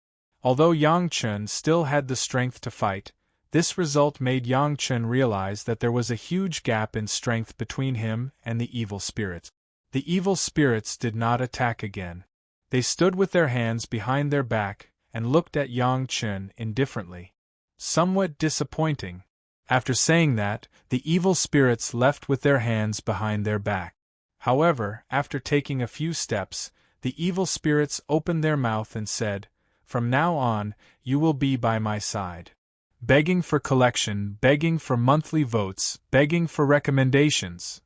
Although Yang Chen still had the strength to fight, this result made Yang Chen realize that there was a huge gap in strength between him and the evil spirits. The evil spirits did not attack again. They stood with their hands behind their back and looked at Yang Chen indifferently. Somewhat disappointing. After saying that, the evil spirits left with their hands behind their back. However, after taking a few steps, the evil spirits opened their mouth and said, "From now on, you will be by my side. Begging for collection, begging for monthly votes, begging for recommendations."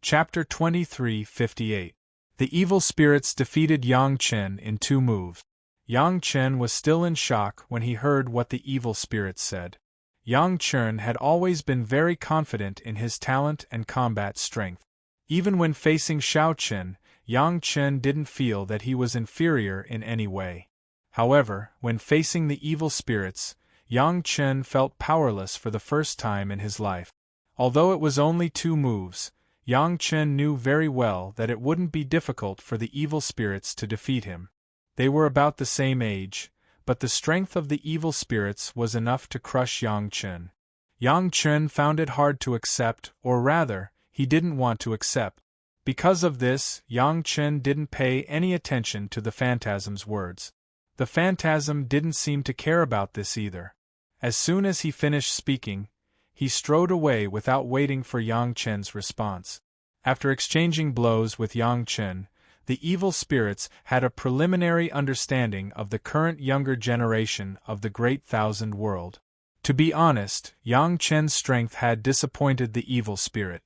Chapter 23:58. The evil spirits defeated Yang Chen in 2 moves. Yang Chen was still in shock when he heard what the evil spirits said. Yang Chen had always been very confident in his talent and combat strength. Even when facing Xiao Chen, Yang Chen didn't feel that he was inferior in any way. However, when facing the evil spirits, Yang Chen felt powerless for the first time in his life. Although it was only 2 moves, Yang Chen knew very well that it wouldn't be difficult for the evil spirits to defeat him. They were about the same age, but the strength of the evil spirits was enough to crush Yang Chen. Yang Chen found it hard to accept, or rather, he didn't want to accept. Because of this, Yang Chen didn't pay any attention to the phantasm's words. The phantasm didn't seem to care about this either. As soon as he finished speaking, he strode away without waiting for Yang Chen's response. After exchanging blows with Yang Chen, the evil spirits had a preliminary understanding of the current younger generation of the Great Thousand World. To be honest, Yang Chen's strength had disappointed the evil spirit.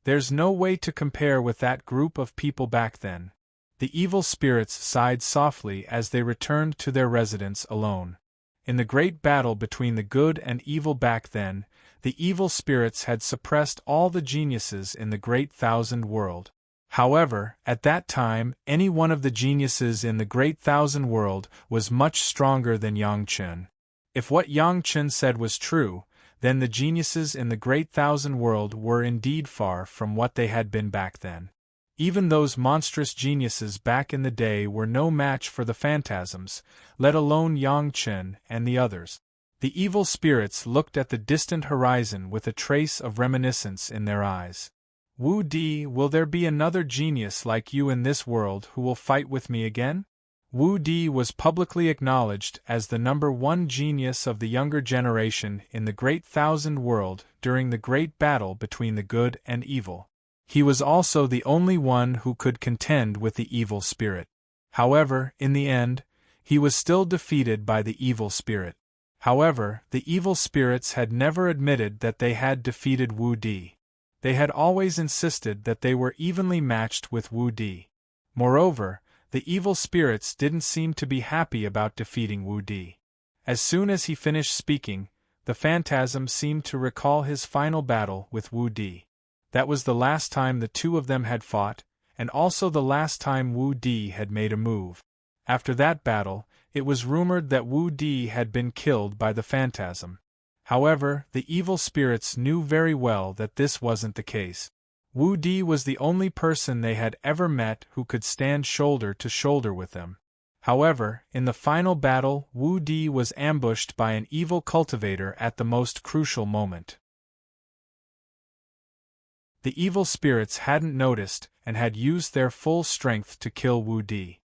There's no way to compare with that group of people back then. The evil spirits sighed softly as they returned to their residence alone. In the great battle between the good and evil back then, the evil spirits had suppressed all the geniuses in the Great Thousand World. However, at that time, any one of the geniuses in the Great Thousand World was much stronger than Yang Chen. If what Yang Chen said was true, then the geniuses in the Great Thousand World were indeed far from what they had been back then. Even those monstrous geniuses back in the day were no match for the phantasms, let alone Yang Chen and the others. The evil spirits looked at the distant horizon with a trace of reminiscence in their eyes. "Wu Di, will there be another genius like you in this world who will fight with me again?" Wu Di was publicly acknowledged as the #1 genius of the younger generation in the Great Thousand World during the great battle between the good and evil. He was also the only one who could contend with the evil spirit. However, in the end, he was still defeated by the evil spirit. However, the evil spirits had never admitted that they had defeated Wu Di. They had always insisted that they were evenly matched with Wu Di. Moreover, the evil spirits didn't seem to be happy about defeating Wu Di. As soon as he finished speaking, the phantasm seemed to recall his final battle with Wu Di. That was the last time the two of them had fought, and also the last time Wu Di had made a move. After that battle, it was rumored that Wu Di had been killed by the phantasm. However, the evil spirits knew very well that this wasn't the case. Wu Di was the only person they had ever met who could stand shoulder to shoulder with them. However, in the final battle, Wu Di was ambushed by an evil cultivator at the most crucial moment. The evil spirits hadn't noticed and had used their full strength to kill Wu Di.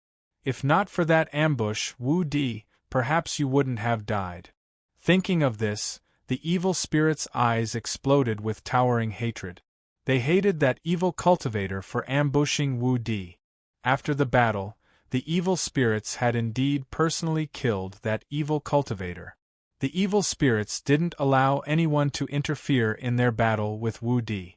If not for that ambush, Wu Di, perhaps you wouldn't have died. Thinking of this, the evil spirits' eyes exploded with towering hatred. They hated that evil cultivator for ambushing Wu Di. After the battle, the evil spirits had indeed personally killed that evil cultivator. The evil spirits didn't allow anyone to interfere in their battle with Wu Di.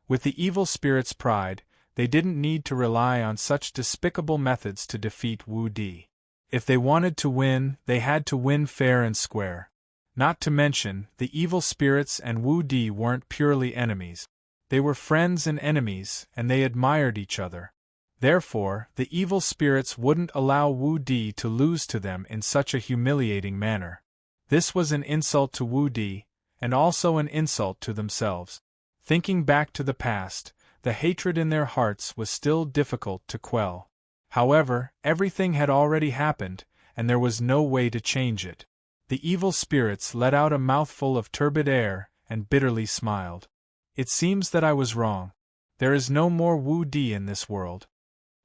With the evil spirits' pride, they didn't need to rely on such despicable methods to defeat Wu Di. If they wanted to win, they had to win fair and square. Not to mention, the evil spirits and Wu Di weren't purely enemies. They were friends and enemies, and they admired each other. Therefore, the evil spirits wouldn't allow Wu Di to lose to them in such a humiliating manner. This was an insult to Wu Di, and also an insult to themselves. Thinking back to the past, the hatred in their hearts was still difficult to quell. However, everything had already happened, and there was no way to change it. The evil spirits let out a mouthful of turbid air and bitterly smiled. It seems that I was wrong. There is no more Wu Di in this world.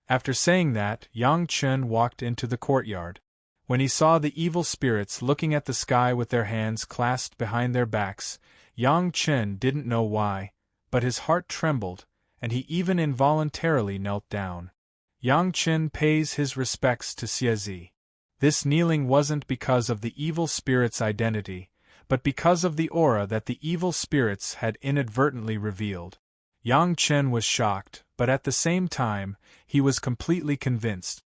After saying that, Yang Chen walked into the courtyard. When he saw the evil spirits looking at the sky with their hands clasped behind their backs, Yang Chen didn't know why, but his heart trembled, and he even involuntarily knelt down. Yang Chen pays his respects to Xiezi. This kneeling wasn't because of the evil spirit's identity, but because of the aura that the evil spirits had inadvertently revealed. Yang Chen was shocked, but at the same time, he was completely convinced.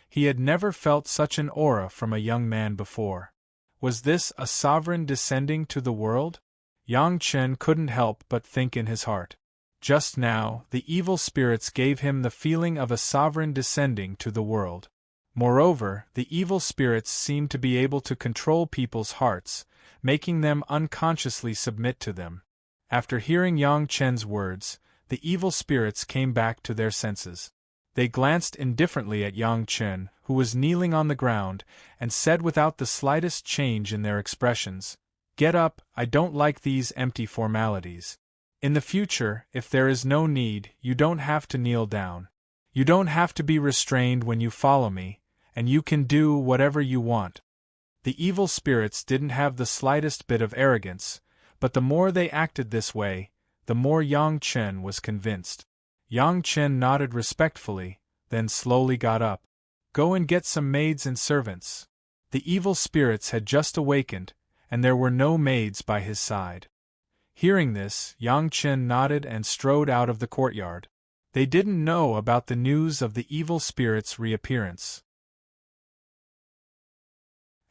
He had never felt such an aura from a young man before. Was this a sovereign descending to the world? Yang Chen couldn't help but think in his heart. Just now, the evil spirits gave him the feeling of a sovereign descending to the world. Moreover, the evil spirits seemed to be able to control people's hearts, making them unconsciously submit to them. After hearing Yang Chen's words, the evil spirits came back to their senses. They glanced indifferently at Yang Chen, who was kneeling on the ground, and said without the slightest change in their expressions, "Get up, I don't like these empty formalities. In the future, if there is no need, you don't have to kneel down. You don't have to be restrained when you follow me, and you can do whatever you want." The evil spirits didn't have the slightest bit of arrogance, but the more they acted this way, the more Yang Chen was convinced. Yang Chen nodded respectfully, then slowly got up. "Go and get some maids and servants." The evil spirits had just awakened, and there were no maids by his side. Hearing this, Yang Chen nodded and strode out of the courtyard. They didn't know about the news of the evil spirit's reappearance.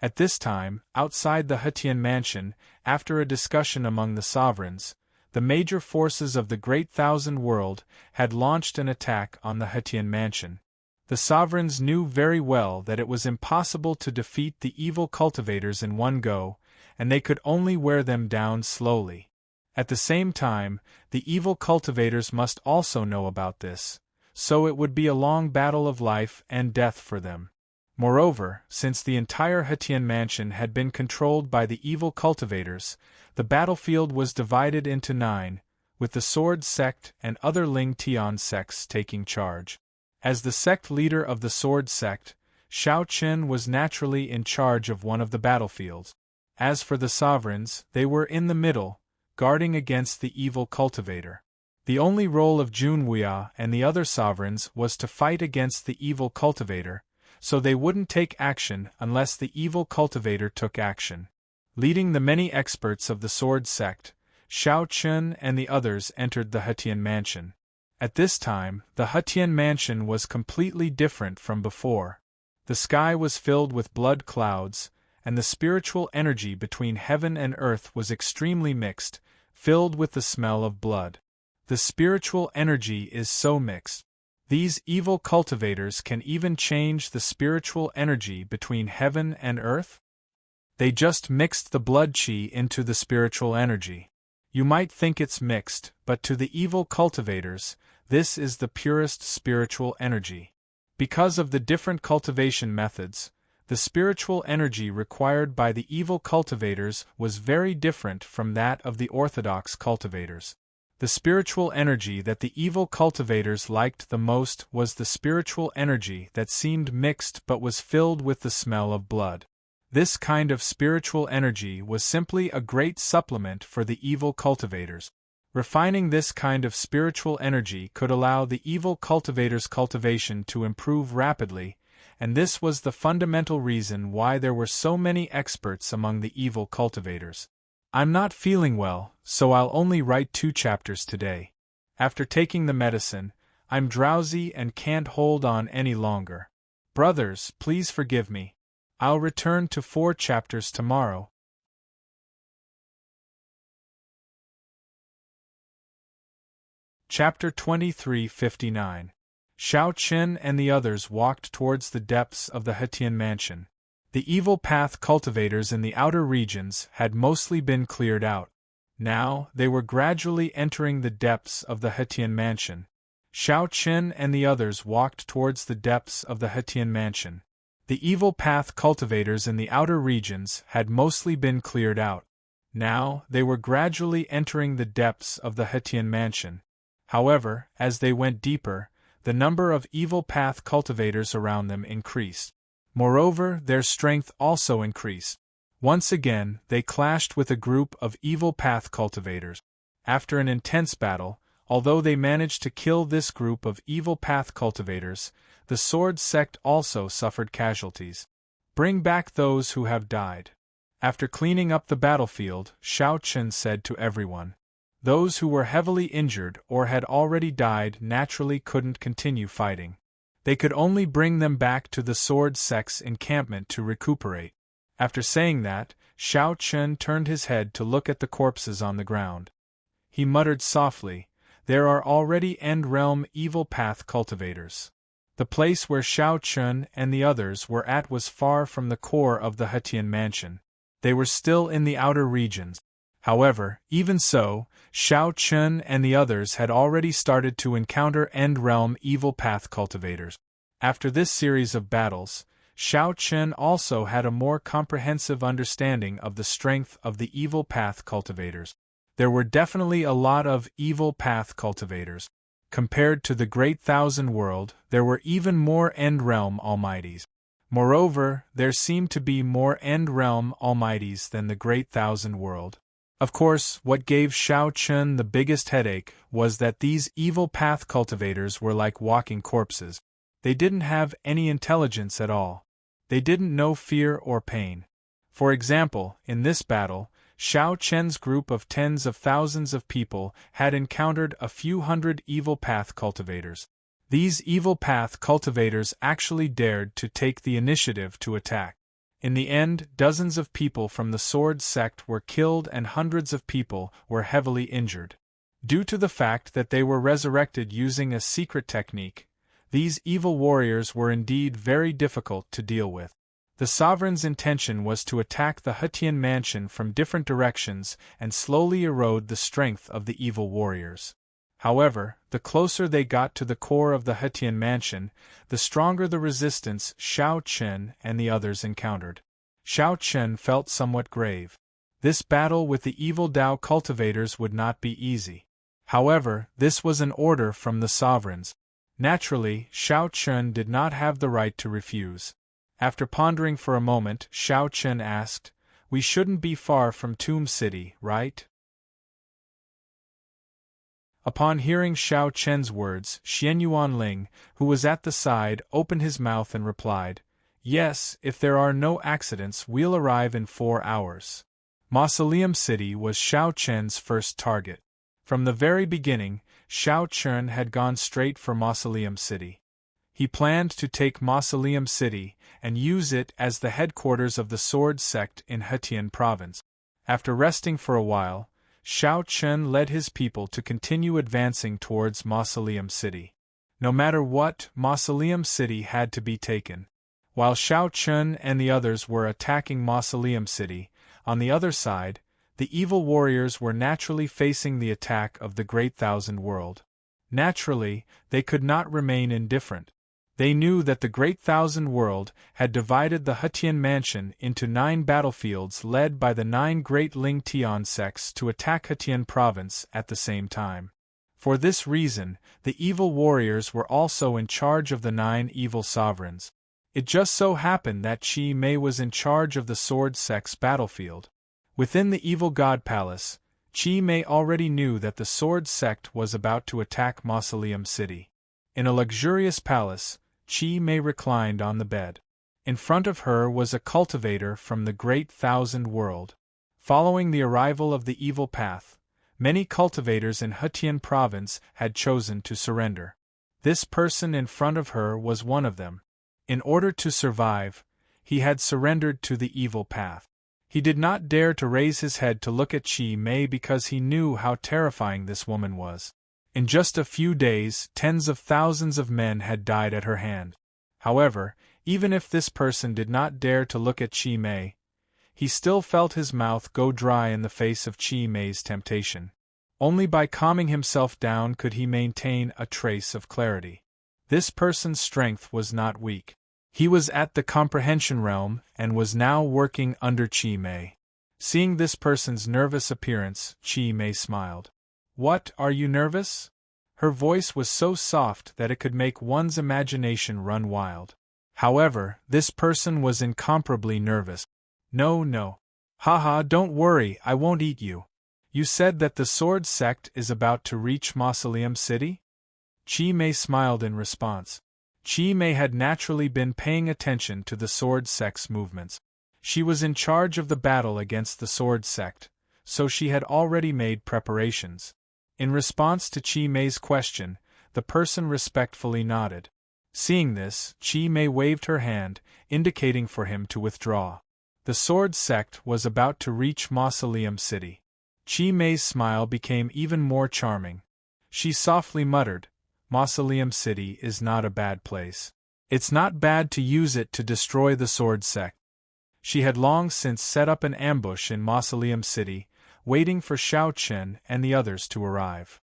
At this time, outside the Hetian mansion, after a discussion among the sovereigns, the major forces of the Great Thousand World had launched an attack on the Hetian mansion. The sovereigns knew very well that it was impossible to defeat the evil cultivators in one go, and they could only wear them down slowly. At the same time, the evil cultivators must also know about this, so it would be a long battle of life and death for them. Moreover, since the entire Hetian mansion had been controlled by the evil cultivators, the battlefield was divided into 9, with the Sword Sect and other Ling Tian sects taking charge. As the sect leader of the Sword Sect, Shao Chen was naturally in charge of one of the battlefields. As for the sovereigns, they were in the middle, guarding against the evil cultivator. The only role of Junwuya and the other sovereigns was to fight against the evil cultivator, so they wouldn't take action unless the evil cultivator took action. Leading the many experts of the Sword Sect, Shao Chen and the others entered the Hetian mansion. At this time, the Hetian mansion was completely different from before. The sky was filled with blood clouds, and the spiritual energy between heaven and earth was extremely mixed, filled with the smell of blood. The spiritual energy is so mixed. These evil cultivators can even change the spiritual energy between heaven and earth? They just mixed the blood chi into the spiritual energy. You might think it's mixed, but to the evil cultivators, this is the purest spiritual energy. Because of the different cultivation methods, the spiritual energy required by the evil cultivators was very different from that of the orthodox cultivators. The spiritual energy that the evil cultivators liked the most was the spiritual energy that seemed mixed but was filled with the smell of blood. This kind of spiritual energy was simply a great supplement for the evil cultivators. Refining this kind of spiritual energy could allow the evil cultivators' cultivation to improve rapidly, and this was the fundamental reason why there were so many experts among the evil cultivators. I'm not feeling well, so I'll only write 2 chapters today. After taking the medicine, I'm drowsy and can't hold on any longer. Brothers, please forgive me. I'll return to 4 chapters tomorrow. Chapter 23:59. Shao Chen and the others walked towards the depths of the Hetian mansion. The evil path cultivators in the outer regions had mostly been cleared out. Now, they were gradually entering the depths of the Hetian mansion. Shao Chen and the others walked towards the depths of the Hetian mansion. The evil path cultivators in the outer regions had mostly been cleared out. Now, they were gradually entering the depths of the Hetian mansion. However, as they went deeper, the number of evil path cultivators around them increased. Moreover, their strength also increased. Once again, they clashed with a group of evil path cultivators. After an intense battle, although they managed to kill this group of evil path cultivators, the sword sect also suffered casualties. Bring back those who have died. After cleaning up the battlefield, Shao Chen said to everyone. Those who were heavily injured or had already died naturally couldn't continue fighting. They could only bring them back to the sword sect's encampment to recuperate. After saying that, Shao Chen turned his head to look at the corpses on the ground. He muttered softly, "There are already End-Realm evil path cultivators." The place where Shao Chen and the others were at was far from the core of the Hetian mansion. They were still in the outer regions. However, even so, Shao Chen and the others had already started to encounter End-Realm evil path cultivators. After this series of battles, Shao Chen also had a more comprehensive understanding of the strength of the evil path cultivators. There were definitely a lot of evil path cultivators. Compared to the Great Thousand World, there were even more End-Realm Almighties. Moreover, there seemed to be more End-Realm Almighties than the Great Thousand World. Of course, what gave Shao Chen the biggest headache was that these evil path cultivators were like walking corpses. They didn't have any intelligence at all. They didn't know fear or pain. For example, in this battle, Shao Chen's group of tens of thousands of people had encountered a few hundred evil path cultivators. These evil path cultivators actually dared to take the initiative to attack. In the end, dozens of people from the sword sect were killed and hundreds of people were heavily injured. Due to the fact that they were resurrected using a secret technique, these evil warriors were indeed very difficult to deal with. The sovereign's intention was to attack the Hetian mansion from different directions and slowly erode the strength of the evil warriors. However, the closer they got to the core of the Hetian mansion, the stronger the resistance Shao Chen and the others encountered. Shao Chen felt somewhat grave. This battle with the evil Dao cultivators would not be easy. However, this was an order from the sovereigns. Naturally, Shao Chen did not have the right to refuse. After pondering for a moment, Shao Chen asked, "We shouldn't be far from Tomb City, right?" Upon hearing Shao Chen's words, Xian Yuanling, who was at the side, opened his mouth and replied, "Yes, if there are no accidents, we'll arrive in 4 hours." Mausoleum City was Shao Chen's first target. From the very beginning, Shao Chen had gone straight for Mausoleum City. He planned to take Mausoleum City and use it as the headquarters of the sword sect in Hetian province. After resting for a while, Shao Chen led his people to continue advancing towards Mausoleum City. No matter what, Mausoleum City had to be taken. While Shao Chen and the others were attacking Mausoleum City, on the other side, the evil warriors were naturally facing the attack of the Great Thousand World. Naturally, they could not remain indifferent. They knew that the Great Thousand World had divided the Hutian Mansion into 9 battlefields led by the 9 great Ling Tian sects to attack Hutian province at the same time. For this reason, the evil warriors were also in charge of the 9 evil sovereigns. It just so happened that Qi Mei was in charge of the Sword Sect's battlefield. Within the evil god palace, Qi Mei already knew that the Sword Sect was about to attack Mausoleum City. In a luxurious palace, Qi Mei reclined on the bed. In front of her was a cultivator from the Great Thousand World. Following the arrival of the evil path, many cultivators in Hutian province had chosen to surrender. This person in front of her was one of them. In order to survive, he had surrendered to the evil path. He did not dare to raise his head to look at Qi Mei because he knew how terrifying this woman was. In just a few days, tens of thousands of men had died at her hand. However, even if this person did not dare to look at Qi Mei, he still felt his mouth go dry in the face of Qi Mei's temptation. Only by calming himself down could he maintain a trace of clarity. This person's strength was not weak. He was at the comprehension realm and was now working under Qi Mei. Seeing this person's nervous appearance, Qi Mei smiled. "What, are you nervous?" Her voice was so soft that it could make one's imagination run wild. However, this person was incomparably nervous. No. Haha, don't worry, I won't eat you. You said that the Sword Sect is about to reach Mausoleum City? Qi Mei smiled in response. Qi Mei had naturally been paying attention to the Sword Sect's movements. She was in charge of the battle against the Sword Sect, so she had already made preparations. In response to Qi Mei's question, the person respectfully nodded. Seeing this, Qi Mei waved her hand, indicating for him to withdraw. The Sword Sect was about to reach Mausoleum City. Qi Mei's smile became even more charming. She softly muttered, "Mausoleum City is not a bad place. It's not bad to use it to destroy the Sword Sect." She had long since set up an ambush in Mausoleum City, waiting for Xiao Chen and the others to arrive.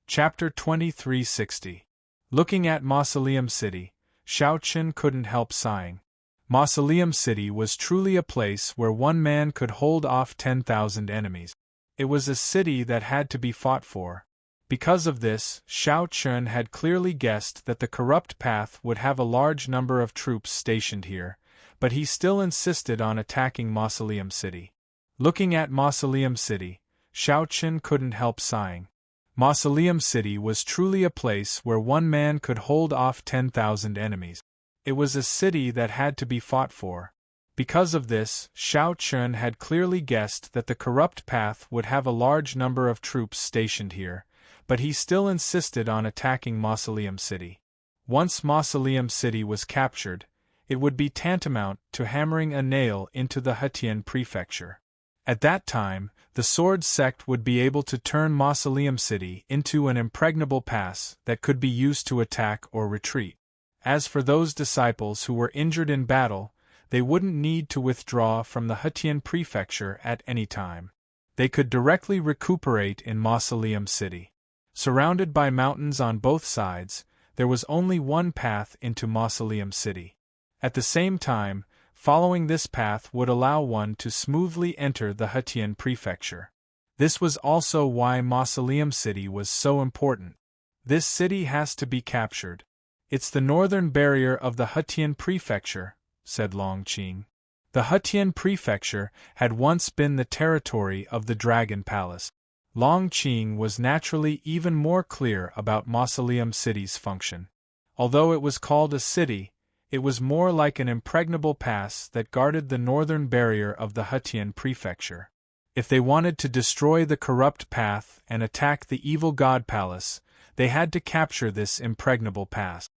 Chapter 2360. Looking at Mausoleum City, Xiao Chen couldn't help sighing. Mausoleum City was truly a place where one man could hold off 10,000 enemies. It was a city that had to be fought for. Because of this, Xiao Chen had clearly guessed that the corrupt path would have a large number of troops stationed here, but he still insisted on attacking Mausoleum City. Looking at Mausoleum City, Xiao Chen couldn't help sighing. Mausoleum City was truly a place where one man could hold off 10,000 enemies. It was a city that had to be fought for. Because of this, Xiao Chen had clearly guessed that the corrupt path would have a large number of troops stationed here, but he still insisted on attacking Mausoleum City. Once Mausoleum City was captured, it would be tantamount to hammering a nail into the Hutian prefecture. At that time, the Sword Sect would be able to turn Mausoleum City into an impregnable pass that could be used to attack or retreat. As for those disciples who were injured in battle, they wouldn't need to withdraw from the Hutian prefecture at any time. They could directly recuperate in Mausoleum City. Surrounded by mountains on both sides, there was only one path into Mausoleum City. At the same time, following this path would allow one to smoothly enter the Hutian prefecture. This was also why Mausoleum City was so important. This city has to be captured. "It's the northern barrier of the Hutian prefecture," said Long Qing. The Hutian prefecture had once been the territory of the Dragon Palace. Long Qing was naturally even more clear about Mausoleum City's function. Although it was called a city, it was more like an impregnable pass that guarded the northern barrier of the Hutian prefecture. If they wanted to destroy the corrupt path and attack the evil god palace, they had to capture this impregnable pass.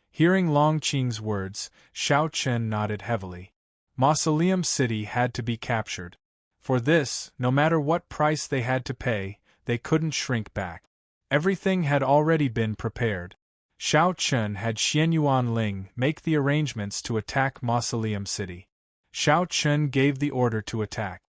Hearing Long Qing's words, Xiao Chen nodded heavily. Mausoleum City had to be captured. For this, no matter what price they had to pay, they couldn't shrink back. Everything had already been prepared. Xiao Chen had Xianyuan Ling make the arrangements to attack Mausoleum City. Xiao Chen gave the order to attack.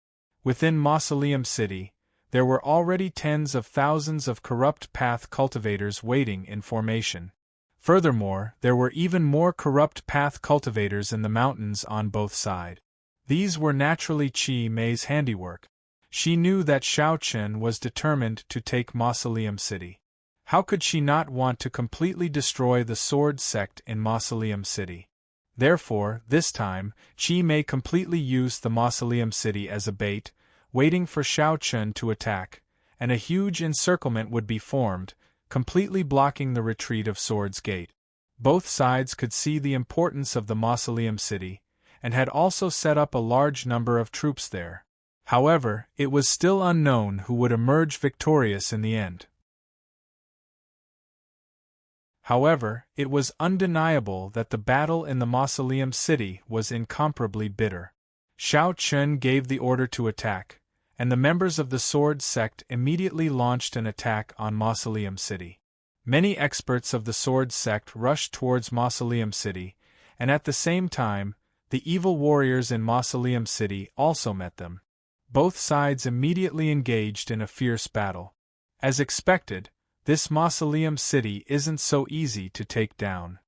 Within Mausoleum City, there were already tens of thousands of corrupt path cultivators waiting in formation. Furthermore, there were even more corrupt path cultivators in the mountains on both sides. These were naturally Chi Mei's handiwork. She knew that Xiao Chen was determined to take Mausoleum City. How could she not want to completely destroy the sword sect in Mausoleum City? Therefore, this time, Chi Mei completely used the Mausoleum City as a bait, waiting for Xiao Chen to attack, and a huge encirclement would be formed, completely blocking the retreat of Sword's Gate. Both sides could see the importance of the Mausoleum City, and had also set up a large number of troops there. However, it was still unknown who would emerge victorious in the end. However, it was undeniable that the battle in the Mausoleum City was incomparably bitter. Xiao Chen gave the order to attack, and the members of the Sword Sect immediately launched an attack on Mausoleum City. Many experts of the Sword Sect rushed towards Mausoleum City, and at the same time, the evil warriors in Mausoleum City also met them. Both sides immediately engaged in a fierce battle. As expected, this Mausoleum City isn't so easy to take down.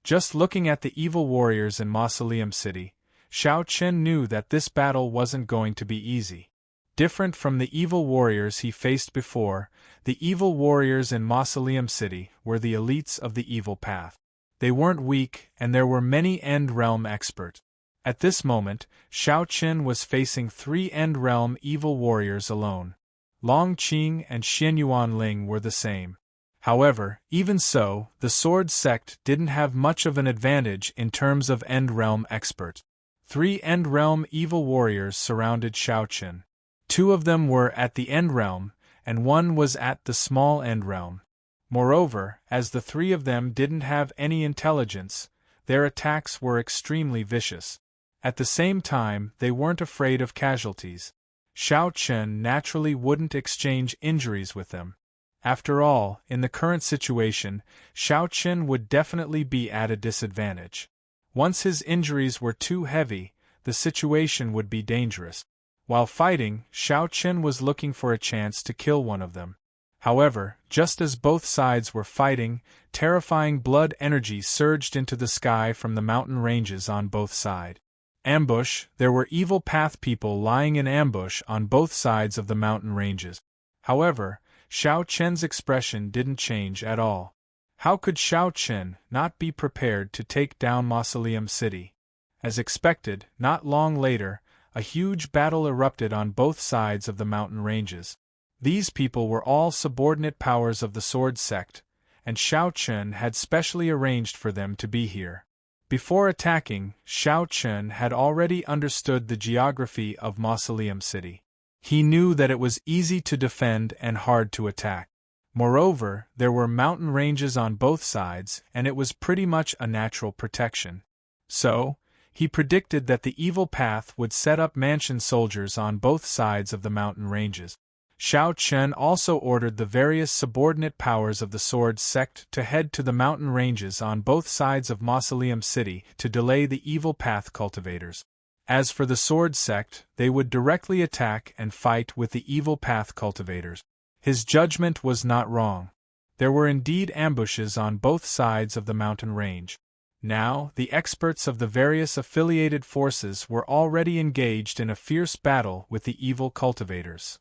Just looking at the evil warriors in Mausoleum City, Xiao Chen knew that this battle wasn't going to be easy. Different from the evil warriors he faced before, the evil warriors in Mausoleum City were the elites of the evil path. They weren't weak, and there were many End Realm experts. At this moment, Xiao Chen was facing 3 End Realm evil warriors alone. Long Qing and Xianyuan Ling were the same. However, even so, the Sword Sect didn't have much of an advantage in terms of End Realm experts. 3 End Realm evil warriors surrounded Xiao Chen. 2 of them were at the End Realm, and 1 was at the Small End Realm. Moreover, as the 3 of them didn't have any intelligence, their attacks were extremely vicious. At the same time, they weren't afraid of casualties. Xiao Chen naturally wouldn't exchange injuries with them. After all, in the current situation, Xiao Chen would definitely be at a disadvantage. Once his injuries were too heavy, the situation would be dangerous. While fighting, Xiao Chen was looking for a chance to kill one of them. However, just as both sides were fighting, terrifying blood energy surged into the sky from the mountain ranges on both sides. Ambush, there were evil path people lying in ambush on both sides of the mountain ranges. However, Xiao Chen's expression didn't change at all. How could Xiao Chen not be prepared to take down Mausoleum City? As expected, not long later, a huge battle erupted on both sides of the mountain ranges. These people were all subordinate powers of the Sword Sect, and Xiao Chen had specially arranged for them to be here. Before attacking, Xiao Chen had already understood the geography of Mausoleum City. He knew that it was easy to defend and hard to attack. Moreover, there were mountain ranges on both sides, and it was pretty much a natural protection. So, he predicted that the evil path would set up mansion soldiers on both sides of the mountain ranges. Xiao Chen also ordered the various subordinate powers of the Sword Sect to head to the mountain ranges on both sides of Mausoleum City to delay the evil path cultivators. As for the Sword Sect, they would directly attack and fight with the evil path cultivators. His judgment was not wrong. There were indeed ambushes on both sides of the mountain range. Now, the experts of the various affiliated forces were already engaged in a fierce battle with the evil cultivators.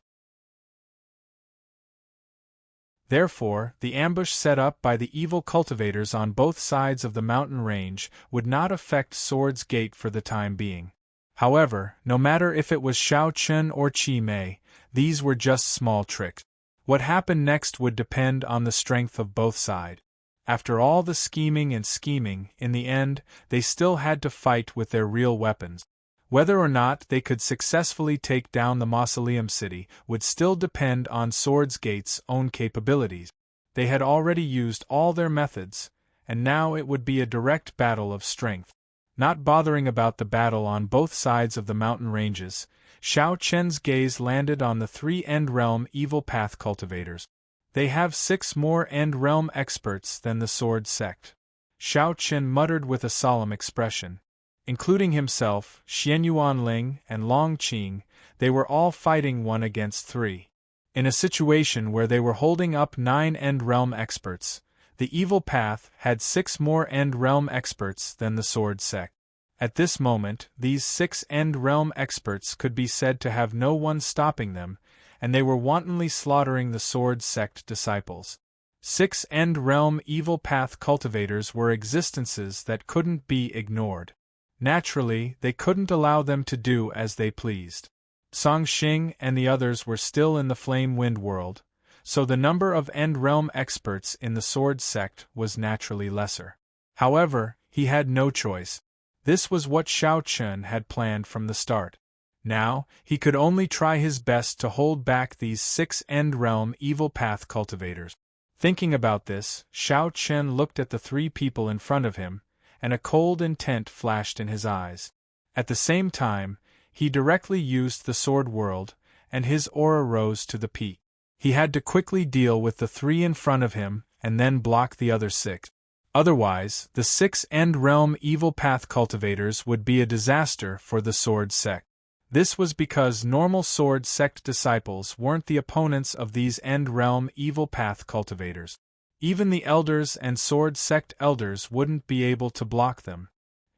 Therefore, the ambush set up by the evil cultivators on both sides of the mountain range would not affect Sword's Gate for the time being. However, no matter if it was Xiao Chen or Chi Mei, these were just small tricks. What happened next would depend on the strength of both sides. After all the scheming, in the end, they still had to fight with their real weapons. Whether or not they could successfully take down the Mausoleum City would still depend on Sword's Gate's own capabilities. They had already used all their methods, and now it would be a direct battle of strength. Not bothering about the battle on both sides of the mountain ranges, Xiao Chen's gaze landed on the 3 End Realm evil path cultivators. They have 6 more End Realm experts than the Sword Sect. Xiao Chen muttered with a solemn expression. Including himself, Xianyuan Ling, and Long Qing, they were all fighting 1 against 3. In a situation where they were holding up 9 End Realm experts, the evil path had 6 more End Realm experts than the Sword Sect. At this moment, these 6 End Realm experts could be said to have no one stopping them, and they were wantonly slaughtering the Sword Sect disciples. 6 End Realm evil path cultivators were existences that couldn't be ignored. Naturally, they couldn't allow them to do as they pleased. Song Xing and the others were still in the Flame Wind world, so the number of End Realm experts in the Sword Sect was naturally lesser. However, he had no choice. This was what Xiao Chun had planned from the start. Now, he could only try his best to hold back these 6 End Realm evil path cultivators. Thinking about this, Xiao Chen looked at the 3 people in front of him, and a cold intent flashed in his eyes. At the same time, he directly used the Sword World, and his aura rose to the peak. He had to quickly deal with the 3 in front of him, and then block the other 6. Otherwise, the 6 End Realm evil path cultivators would be a disaster for the Sword Sect. This was because normal Sword Sect disciples weren't the opponents of these End Realm evil path cultivators. Even the elders and Sword Sect elders wouldn't be able to block them.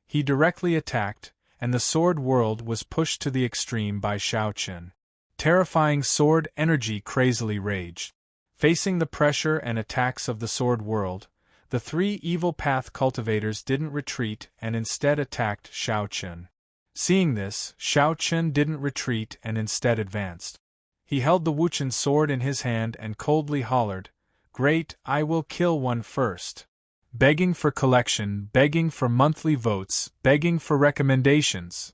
He directly attacked, and the Sword World was pushed to the extreme by Xiao Chen. Terrifying sword energy crazily raged. Facing the pressure and attacks of the Sword World, the 3 evil path cultivators didn't retreat and instead attacked Xiao Chen. Seeing this, Xiao Chen didn't retreat and instead advanced. He held the Wuchen sword in his hand and coldly hollered, "Great, I will kill one first." Begging for collection, begging for monthly votes, begging for recommendations.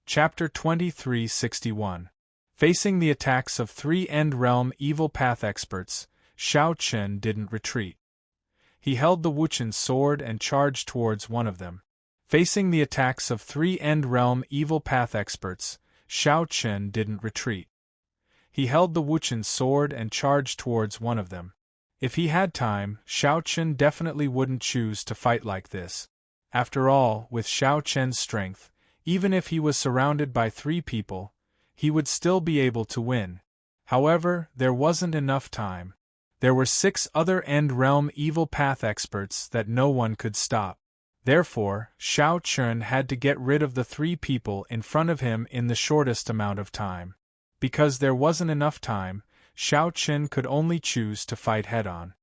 Chapter 2361. Facing the attacks of 3 End Realm evil path experts, Xiao Chen didn't retreat. He held the Wuchen sword and charged towards one of them. Facing the attacks of 3 End Realm evil path experts, Xiao Chen didn't retreat. He held the Wuchen sword and charged towards one of them. If he had time, Xiao Chen definitely wouldn't choose to fight like this. After all, with Xiao Chen's strength, even if he was surrounded by 3 people, he would still be able to win. However, there wasn't enough time. There were 6 other End Realm evil path experts that no one could stop. Therefore, Xiao Chun had to get rid of the 3 people in front of him in the shortest amount of time. Because there wasn't enough time, Xiao Chun could only choose to fight head-on.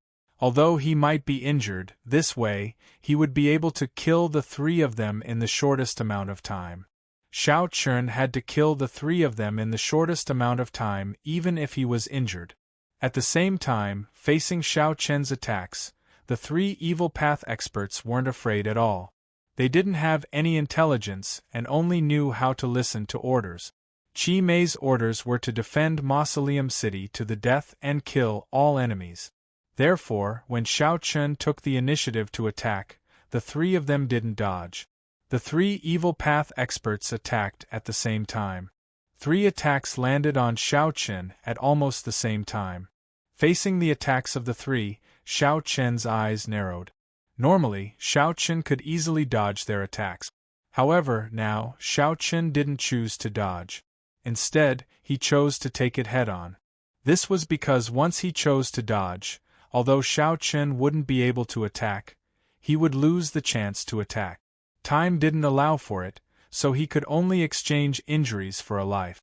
Although he might be injured, this way, he would be able to kill the 3 of them in the shortest amount of time. Xiao Chun had to kill the 3 of them in the shortest amount of time even if he was injured. At the same time, facing Xiao Chen's attacks, the 3 evil path experts weren't afraid at all. They didn't have any intelligence and only knew how to listen to orders. Qi Mei's orders were to defend Mausoleum City to the death and kill all enemies. Therefore, when Xiao Chen took the initiative to attack, the 3 of them didn't dodge. The 3 evil path experts attacked at the same time. 3 attacks landed on Xiao Chen at almost the same time. Facing the attacks of the 3, Xiao Chen's eyes narrowed. Normally, Xiao Chen could easily dodge their attacks. However, now, Xiao Chen didn't choose to dodge. Instead, he chose to take it head-on. This was because once he chose to dodge, although Xiao Chen wouldn't be able to attack, he would lose the chance to attack. Time didn't allow for it, so he could only exchange injuries for a life.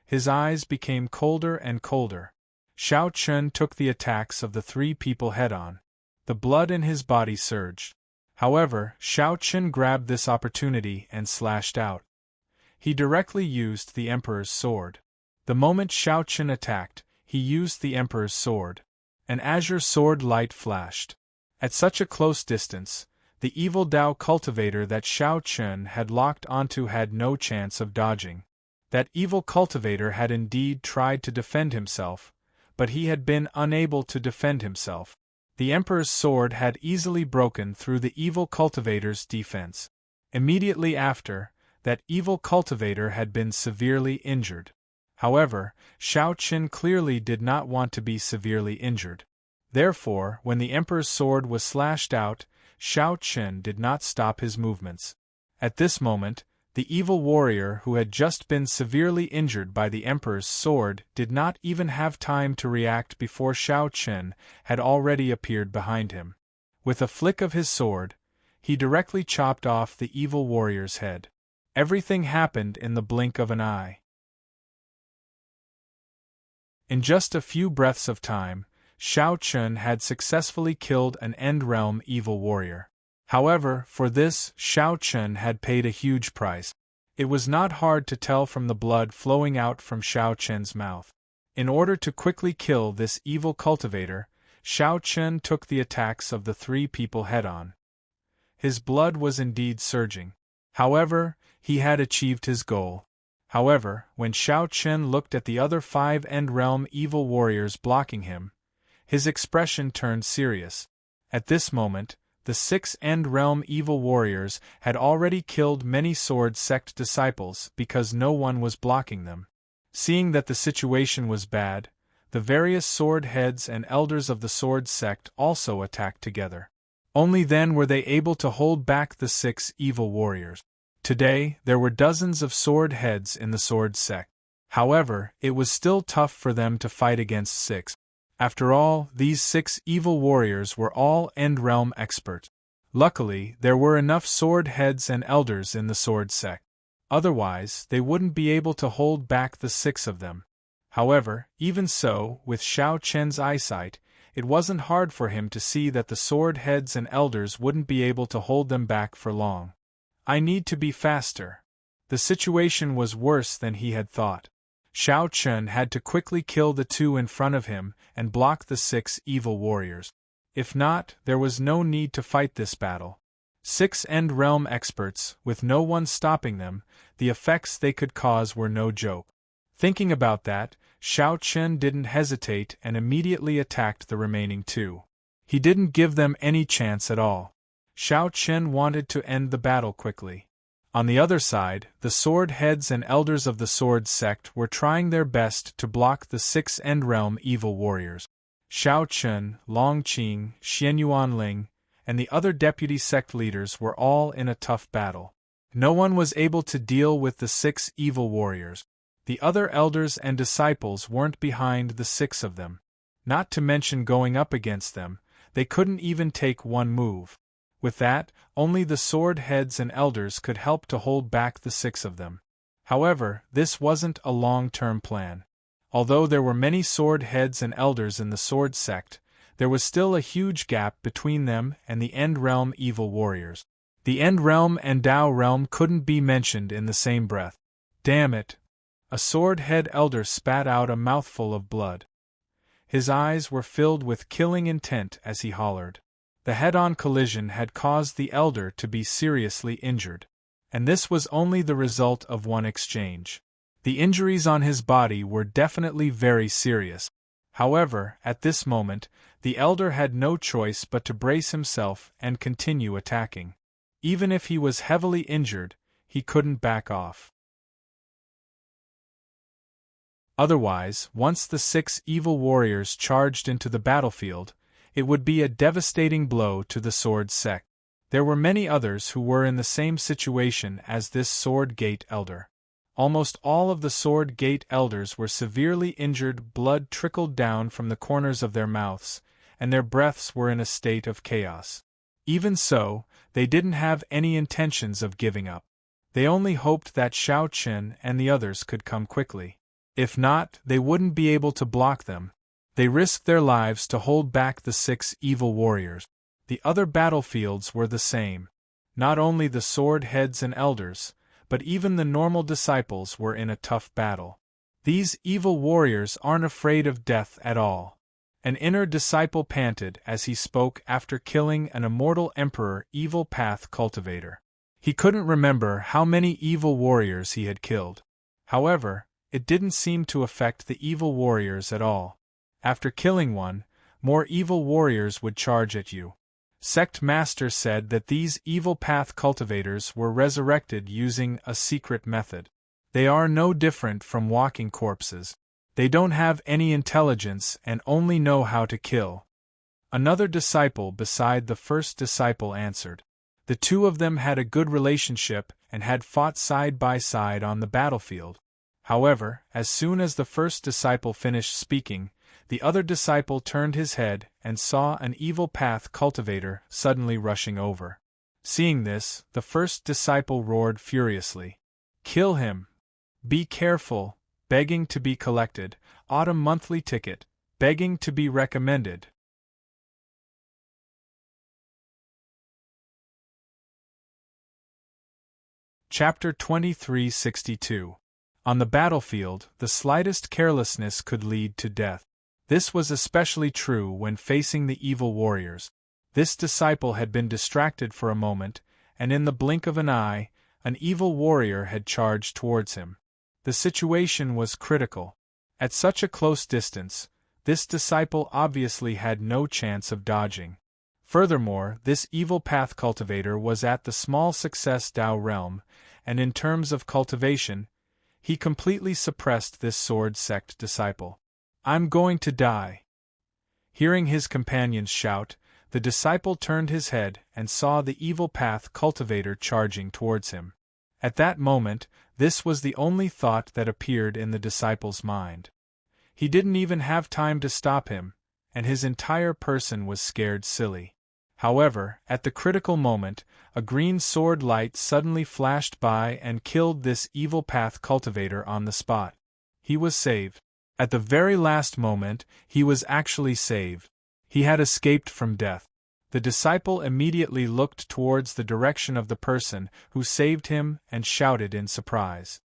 His eyes became colder and colder. Xiao Chen took the attacks of the 3 people head-on. The blood in his body surged. However, Xiao Chen grabbed this opportunity and slashed out. He directly used the Emperor's sword. The moment Xiao Chen attacked, he used the Emperor's sword. An azure sword light flashed. At such a close distance, the evil Dao cultivator that Xiao Chen had locked onto had no chance of dodging. That evil cultivator had indeed tried to defend himself, but he had been unable to defend himself. The Emperor's sword had easily broken through the evil cultivator's defense. Immediately after, that evil cultivator had been severely injured. However, Xiao Chen clearly did not want to be severely injured. Therefore, when the Emperor's sword was slashed out, Xiao Chen did not stop his movements. At this moment, The evil warrior who had just been severely injured by the Emperor's sword did not even have time to react before Xiao Chen had already appeared behind him. With a flick of his sword, he directly chopped off the evil warrior's head. Everything happened in the blink of an eye. In just a few breaths of time, Xiao Chen had successfully killed an End-Realm evil warrior. However, for this, Xiao Chen had paid a huge price. It was not hard to tell from the blood flowing out from Xiao Chen's mouth. In order to quickly kill this evil cultivator, Xiao Chen took the attacks of the three people head-on. His blood was indeed surging. However, he had achieved his goal. However, when Xiao Chen looked at the other 5 End-Realm evil warriors blocking him, his expression turned serious. At this moment, the 6 End-Realm evil warriors had already killed many Sword Sect disciples because no one was blocking them. Seeing that the situation was bad, the various sword heads and elders of the Sword Sect also attacked together. Only then were they able to hold back the 6 evil warriors. Today, there were dozens of sword heads in the Sword Sect. However, it was still tough for them to fight against 6. After all, these 6 evil warriors were all End-Realm experts. Luckily, there were enough sword heads and elders in the Sword Sect. Otherwise, they wouldn't be able to hold back the 6 of them. However, even so, with Xiao Chen's eyesight, it wasn't hard for him to see that the sword heads and elders wouldn't be able to hold them back for long. I need to be faster. The situation was worse than he had thought. Xiao Chen had to quickly kill the 2 in front of him and block the 6 evil warriors. If not, there was no need to fight this battle. 6 End-Realm experts, with no one stopping them, the effects they could cause were no joke. Thinking about that, Xiao Chen didn't hesitate and immediately attacked the remaining 2. He didn't give them any chance at all. Xiao Chen wanted to end the battle quickly. On the other side, the sword heads and elders of the Sword Sect were trying their best to block the 6 End-Realm evil warriors. Xiao Chen, Long Qing, Xian Yuanling, and the other deputy sect leaders were all in a tough battle. No one was able to deal with the 6 evil warriors. The other elders and disciples weren't behind the 6 of them. Not to mention going up against them, they couldn't even take one move. With that, only the sword heads and elders could help to hold back the 6 of them. However, this wasn't a long-term plan. Although there were many sword heads and elders in the Sword Sect, there was still a huge gap between them and the End-Realm evil warriors. The End-Realm and Dao Realm couldn't be mentioned in the same breath. Damn it! A sword head elder spat out a mouthful of blood. His eyes were filled with killing intent as he hollered. The head-on collision had caused the elder to be seriously injured. And this was only the result of one exchange. The injuries on his body were definitely very serious. However, at this moment, the elder had no choice but to brace himself and continue attacking. Even if he was heavily injured, he couldn't back off. Otherwise, once the 6 evil warriors charged into the battlefield, it would be a devastating blow to the Sword Sect. There were many others who were in the same situation as this Sword Gate elder. Almost all of the Sword Gate elders were severely injured, blood trickled down from the corners of their mouths, and their breaths were in a state of chaos. Even so, they didn't have any intentions of giving up. They only hoped that Xiao Chen and the others could come quickly. If not, they wouldn't be able to block them. They risked their lives to hold back the 6 evil warriors. The other battlefields were the same. Not only the sword heads and elders, but even the normal disciples were in a tough battle. These evil warriors aren't afraid of death at all. An inner disciple panted as he spoke after killing an immortal emperor evil path cultivator. He couldn't remember how many evil warriors he had killed. However, it didn't seem to affect the evil warriors at all. After killing one, more evil warriors would charge at you. Sect Master said that these evil path cultivators were resurrected using a secret method. They are no different from walking corpses. They don't have any intelligence and only know how to kill. Another disciple beside the first disciple answered. The 2 of them had a good relationship and had fought side by side on the battlefield. However, as soon as the first disciple finished speaking, the other disciple turned his head and saw an evil path cultivator suddenly rushing over. Seeing this, the first disciple roared furiously, "Kill him! Be careful! Begging to be collected, autumn monthly ticket, begging to be recommended." Chapter 2362. On the battlefield, the slightest carelessness could lead to death. This was especially true when facing the evil warriors. This disciple had been distracted for a moment, and in the blink of an eye, an evil warrior had charged towards him. The situation was critical. At such a close distance, this disciple obviously had no chance of dodging. Furthermore, this evil path cultivator was at the small success Tao realm, and in terms of cultivation, he completely suppressed this sword sect disciple. "I'm going to die." Hearing his companions shout, the disciple turned his head and saw the evil path cultivator charging towards him. At that moment, this was the only thought that appeared in the disciple's mind. He didn't even have time to stop him, and his entire person was scared silly. However, at the critical moment, a green sword light suddenly flashed by and killed this evil path cultivator on the spot. He was saved. At the very last moment, he was actually saved. He had escaped from death. The disciple immediately looked towards the direction of the person who saved him and shouted in surprise,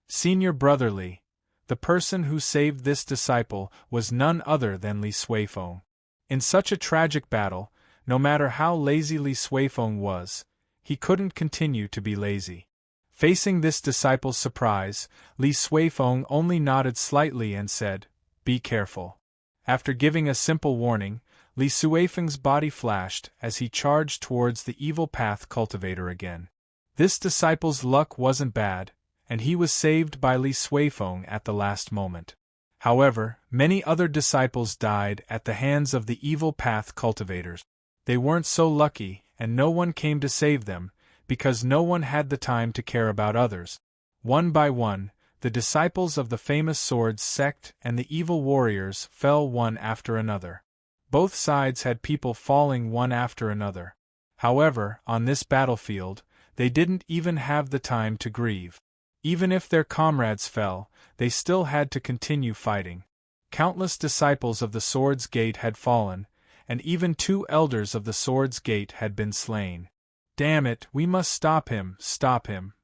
"Senior Brotherly!" The person who saved this disciple was none other than Li Suifeng. In such a tragic battle, no matter how lazy Li Suifeng was, he couldn't continue to be lazy. Facing this disciple's surprise, Li Suifeng only nodded slightly and said, "Be careful." After giving a simple warning, Li Suifeng's body flashed as he charged towards the evil path cultivator again. This disciple's luck wasn't bad, and he was saved by Li Suifeng at the last moment. However, many other disciples died at the hands of the evil path cultivators. They weren't so lucky, and no one came to save them, because no one had the time to care about others. One by one, the disciples of the famous sword sect and the evil warriors fell one after another. Both sides had people falling one after another. However, on this battlefield, they didn't even have the time to grieve. Even if their comrades fell, they still had to continue fighting. Countless disciples of the Sword's Gate had fallen, and even 2 elders of the Sword's Gate had been slain. "Damn it, we must stop him, stop him."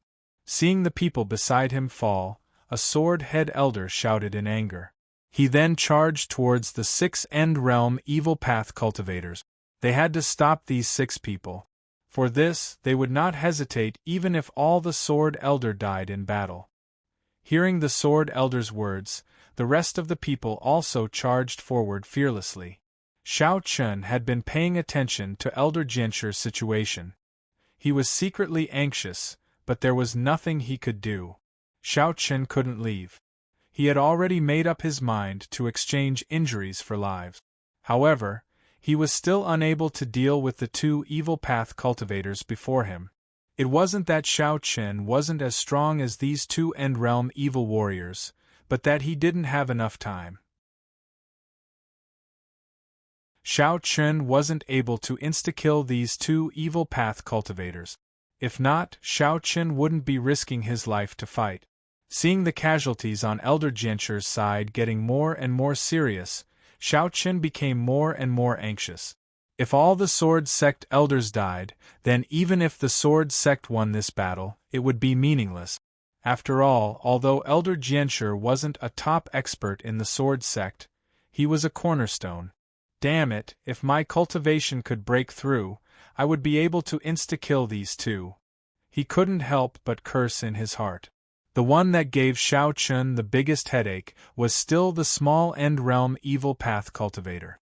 Seeing the people beside him fall, a sword-head elder shouted in anger. He then charged towards the 6 End Realm evil path cultivators. They had to stop these 6 people. For this, they would not hesitate even if all the Sword Elder died in battle. Hearing the Sword Elder's words, the rest of the people also charged forward fearlessly. Xiao Chun had been paying attention to Elder Jianchu's situation. He was secretly anxious, but there was nothing he could do. Xiao Chun couldn't leave. He had already made up his mind to exchange injuries for lives. However, he was still unable to deal with the 2 evil path cultivators before him. It wasn't that Xiao Chun wasn't as strong as these 2 End Realm evil warriors, but that he didn't have enough time. Xiao Chun wasn't able to insta-kill these 2 evil path cultivators. If not, Xiao Chun wouldn't be risking his life to fight. Seeing the casualties on Elder Jianchu's side getting more and more serious, Xiao Chun became more and more anxious. If all the Sword Sect elders died, then even if the Sword Sect won this battle, it would be meaningless. After all, although Elder Jianchu wasn't a top expert in the Sword Sect, he was a cornerstone. Damn it, if my cultivation could break through, I would be able to insta-kill these 2. He couldn't help but curse in his heart. The one that gave Xiao Chun the biggest headache was still the small End Realm evil path cultivator.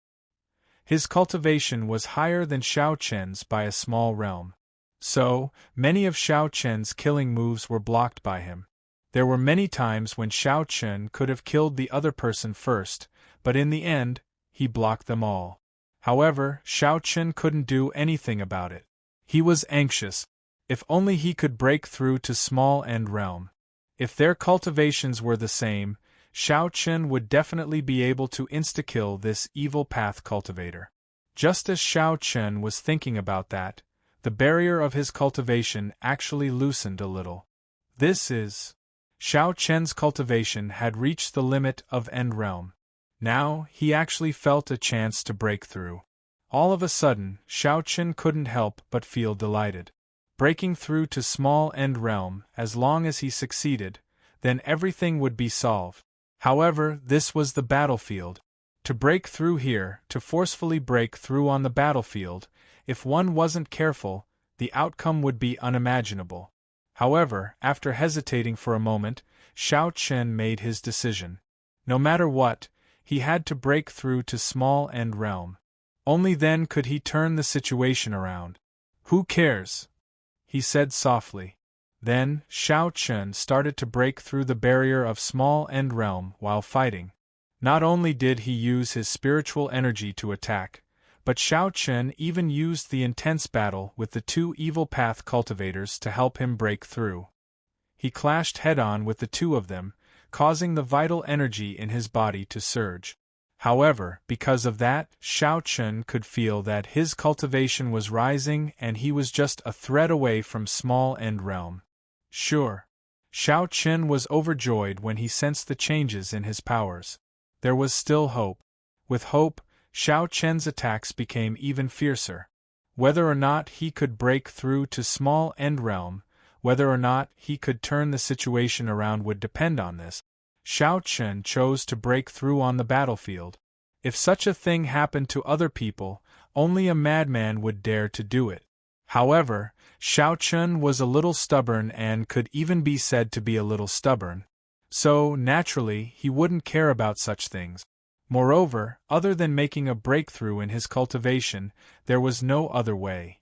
His cultivation was higher than Xiao Chun's by a small realm. So, many of Xiao Chun's killing moves were blocked by him. There were many times when Xiao Chun could have killed the other person first, but in the end, he blocked them all. However, Xiao Chun couldn't do anything about it. He was anxious. If only he could break through to small end realm. If their cultivations were the same, Shao Chen would definitely be able to insta-kill this evil path cultivator. Just as Shao Chen was thinking about that, the barrier of his cultivation actually loosened a little. Shao Chen's cultivation had reached the limit of end realm. Now, he actually felt a chance to break through. All of a sudden, Shao Chen couldn't help but feel delighted. Breaking through to small end realm, as long as he succeeded, then everything would be solved. However, this was the battlefield. To break through here, to forcefully break through on the battlefield, if one wasn't careful, the outcome would be unimaginable. However, after hesitating for a moment, Shao Chen made his decision. No matter what, he had to break through to small end realm. Only then could he turn the situation around. "Who cares?" he said softly. Then, Shao Chen started to break through the barrier of small end realm while fighting. Not only did he use his spiritual energy to attack, but Shao Chen even used the intense battle with the two evil path cultivators to help him break through. He clashed head-on with the two of them, causing the vital energy in his body to surge. However, because of that, Shao Chen could feel that his cultivation was rising and he was just a thread away from small end realm. Sure. Shao Chen was overjoyed when he sensed the changes in his powers. There was still hope. With hope, Shao Chen's attacks became even fiercer. Whether or not he could break through to small end realm, whether or not he could turn the situation around would depend on this. Shao Chen chose to break through on the battlefield. If such a thing happened to other people, only a madman would dare to do it. However, Shao Chen was a little stubborn and could even be said to be a little stubborn. So, naturally, he wouldn't care about such things. Moreover, other than making a breakthrough in his cultivation, there was no other way.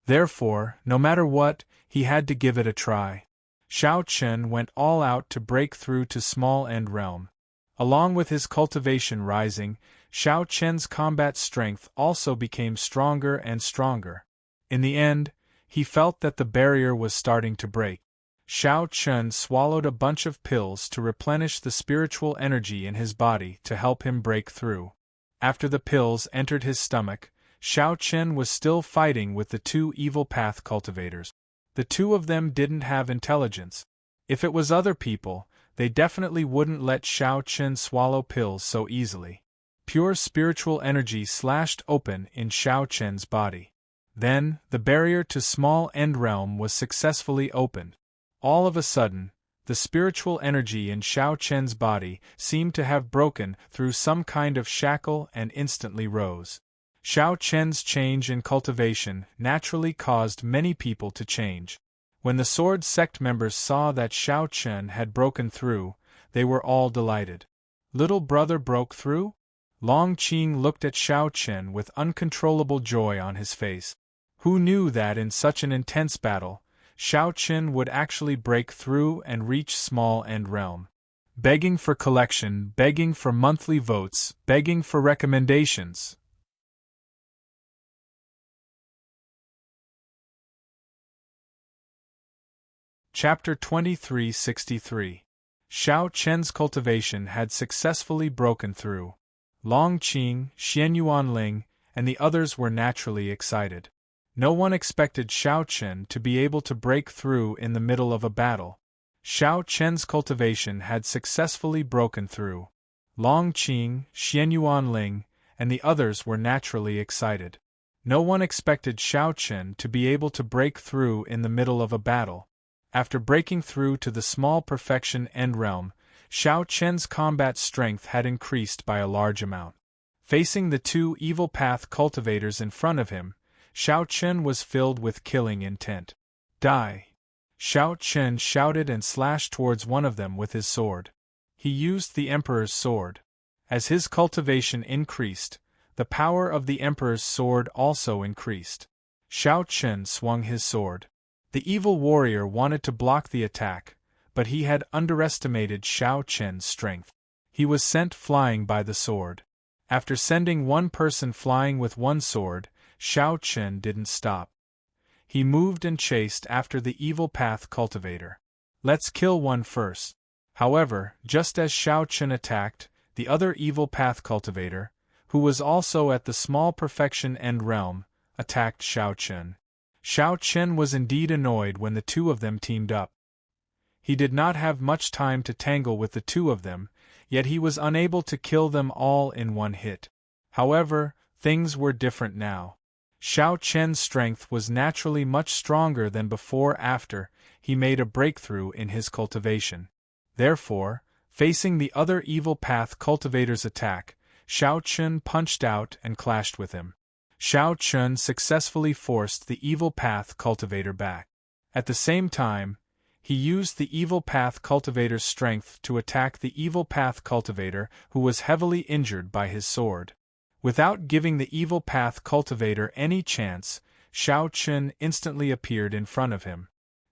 Therefore, no matter what, he had to give it a try. Shao Chen went all out to break through to small end realm. Along with his cultivation rising, Shao Chen's combat strength also became stronger and stronger. In the end, he felt that the barrier was starting to break. Shao Chen swallowed a bunch of pills to replenish the spiritual energy in his body to help him break through. After the pills entered his stomach, Shao Chen was still fighting with the two evil path cultivators. The two of them didn't have intelligence. If it was other people, they definitely wouldn't let Shao Chen swallow pills so easily. Pure spiritual energy slashed open in Shao Chen's body. Then, the barrier to small end realm was successfully opened. All of a sudden, the spiritual energy in Shao Chen's body seemed to have broken through some kind of shackle and instantly rose. Shao Chen's change in cultivation naturally caused many people to change. When the Sword Sect members saw that Shao Chen had broken through, they were all delighted. Little brother broke through? Long Qing looked at Shao Chen with uncontrollable joy on his face. Who knew that in such an intense battle, Shao Chen would actually break through and reach small end realm? Begging for collection, begging for monthly votes, begging for recommendations. Chapter 2363. Shao Chen's cultivation had successfully broken through. Long Qing, Xian Yuanling, and the others were naturally excited. No one expected Shao Chen to be able to break through in the middle of a battle. Shao Chen's cultivation had successfully broken through. Long Qing, Xian Yuanling, and the others were naturally excited. No one expected Shao Chen to be able to break through in the middle of a battle. After breaking through to the small perfection end realm, Shao Chen's combat strength had increased by a large amount. Facing the two evil path cultivators in front of him, Shao Chen was filled with killing intent. Die! Shao Chen shouted and slashed towards one of them with his sword. He used the Emperor's sword. As his cultivation increased, the power of the Emperor's sword also increased. Shao Chen swung his sword. The evil warrior wanted to block the attack, but he had underestimated Shao Chen's strength. He was sent flying by the sword. After sending one person flying with one sword, Xiao Chen didn't stop. He moved and chased after the evil path cultivator. Let's kill one first. However, just as Xiao Chen attacked, the other evil path cultivator, who was also at the small perfection end realm, attacked Xiao Chen. Xiao Chen was indeed annoyed when the two of them teamed up. He did not have much time to tangle with the two of them, yet he was unable to kill them all in one hit. However, things were different now. Xiao Chen's strength was naturally much stronger than before after he made a breakthrough in his cultivation. Therefore, facing the other evil path cultivator's attack, Xiao Chen punched out and clashed with him. Xiao Chen successfully forced the evil path cultivator back. At the same time, he used the evil path cultivator's strength to attack the evil path cultivator who was heavily injured by his sword. Without giving the evil path cultivator any chance, Xiao Chen instantly appeared in front of him.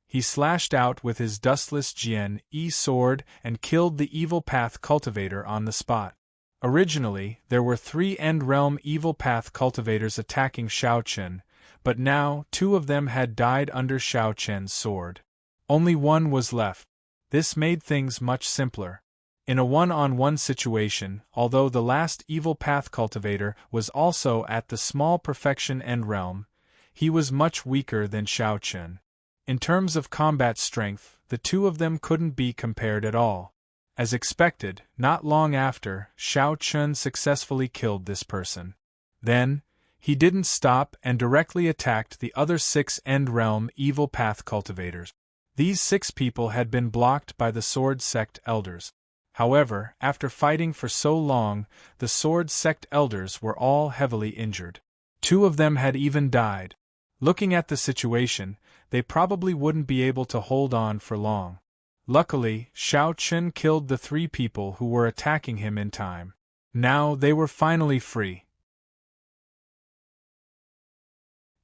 He slashed out with his dustless Jian-E sword and killed the evil path cultivator on the spot. Originally, there were 3 end-realm evil path cultivators attacking Xiao Chen, but now 2 of them had died under Xiao Chen's sword. Only one was left. This made things much simpler. In a one-on-one situation, although the last evil path cultivator was also at the small perfection end realm, he was much weaker than Xiao Chen. In terms of combat strength, the two of them couldn't be compared at all. As expected, not long after, Xiao Chen successfully killed this person. Then, he didn't stop and directly attacked the other 6 end-realm evil path cultivators. These 6 people had been blocked by the Sword Sect elders. However, after fighting for so long, the Sword Sect elders were all heavily injured. 2 of them had even died. Looking at the situation, they probably wouldn't be able to hold on for long. Luckily, Xiao Chen killed the 3 people who were attacking him in time. Now they were finally free.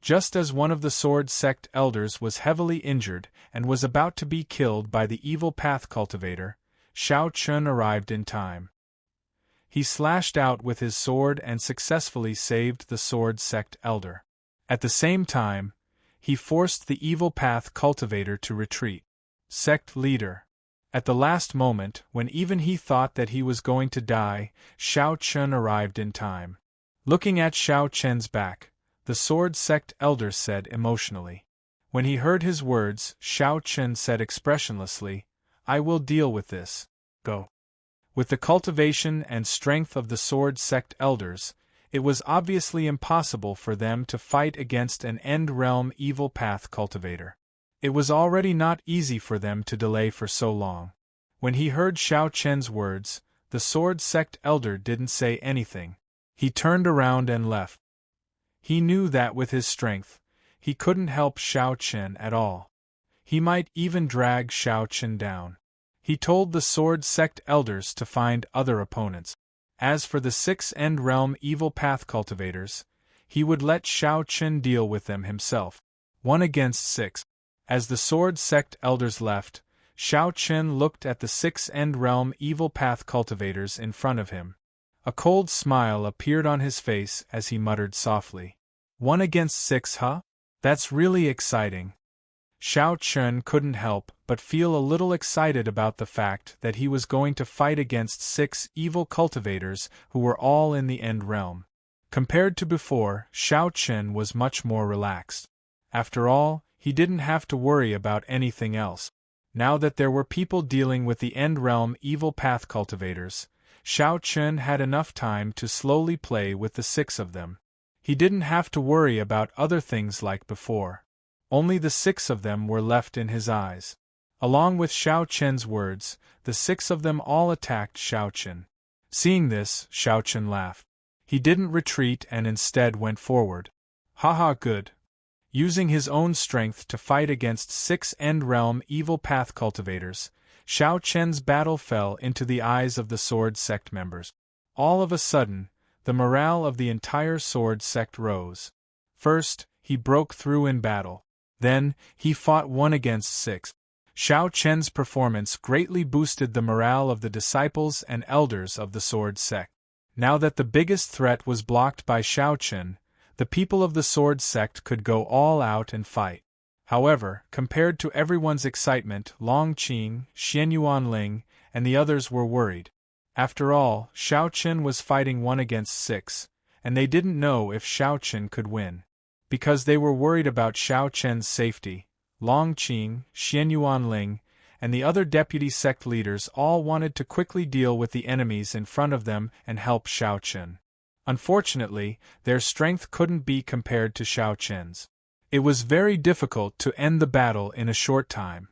Just as one of the Sword Sect elders was heavily injured and was about to be killed by the evil path cultivator, Xiao Chen arrived in time. He slashed out with his sword and successfully saved the Sword Sect elder. At the same time, he forced the evil path cultivator to retreat. Sect leader. At the last moment, when even he thought that he was going to die, Xiao Chen arrived in time. Looking at Xiao Chen's back, the Sword Sect elder said emotionally. When he heard his words, Xiao Chen said expressionlessly, "I will deal with this. Go." With the cultivation and strength of the Sword Sect elders, it was obviously impossible for them to fight against an end-realm evil path cultivator. It was already not easy for them to delay for so long. When he heard Xiao Chen's words, the Sword Sect elder didn't say anything. He turned around and left. He knew that with his strength, he couldn't help Xiao Chen at all. He might even drag Xiao Chen down. He told the Sword Sect elders to find other opponents. As for the 6 end-realm evil path cultivators, he would let Xiao Chen deal with them himself. 1 against 6. As the Sword Sect elders left, Xiao Chen looked at the 6 end-realm evil path cultivators in front of him. A cold smile appeared on his face as he muttered softly. 1 against 6, huh? That's really exciting. Xiao Chen couldn't help but feel a little excited about the fact that he was going to fight against 6 evil cultivators who were all in the end realm. Compared to before, Xiao Chen was much more relaxed. After all, he didn't have to worry about anything else. Now that there were people dealing with the end realm evil path cultivators, Xiao Chen had enough time to slowly play with the 6 of them. He didn't have to worry about other things like before. Only the 6 of them were left in his eyes. Along with Xiao Chen's words, the 6 of them all attacked Xiao Chen. Seeing this, Xiao Chen laughed. He didn't retreat and instead went forward. Haha, good. Using his own strength to fight against 6 end-realm evil path cultivators, Xiao Chen's battle fell into the eyes of the Sword Sect members. All of a sudden, the morale of the entire Sword Sect rose. First, he broke through in battle. Then, he fought 1 against 6. Xiao Chen's performance greatly boosted the morale of the disciples and elders of the Sword Sect. Now that the biggest threat was blocked by Xiao Chen, The people of the sword sect could go all out and fight. However, compared to everyone's excitement, Long Qing, Xian Yuanling, and the others were worried. After all, Xiao Qin was fighting 1 against 6, and they didn't know if Xiao Qin could win. Because they were worried about Xiao Qin's safety, Long Qing, Xian Yuanling, and the other deputy sect leaders all wanted to quickly deal with the enemies in front of them and help Xiao Qin. Unfortunately, their strength couldn't be compared to Xiao Qin's. It was very difficult to end the battle in a short time.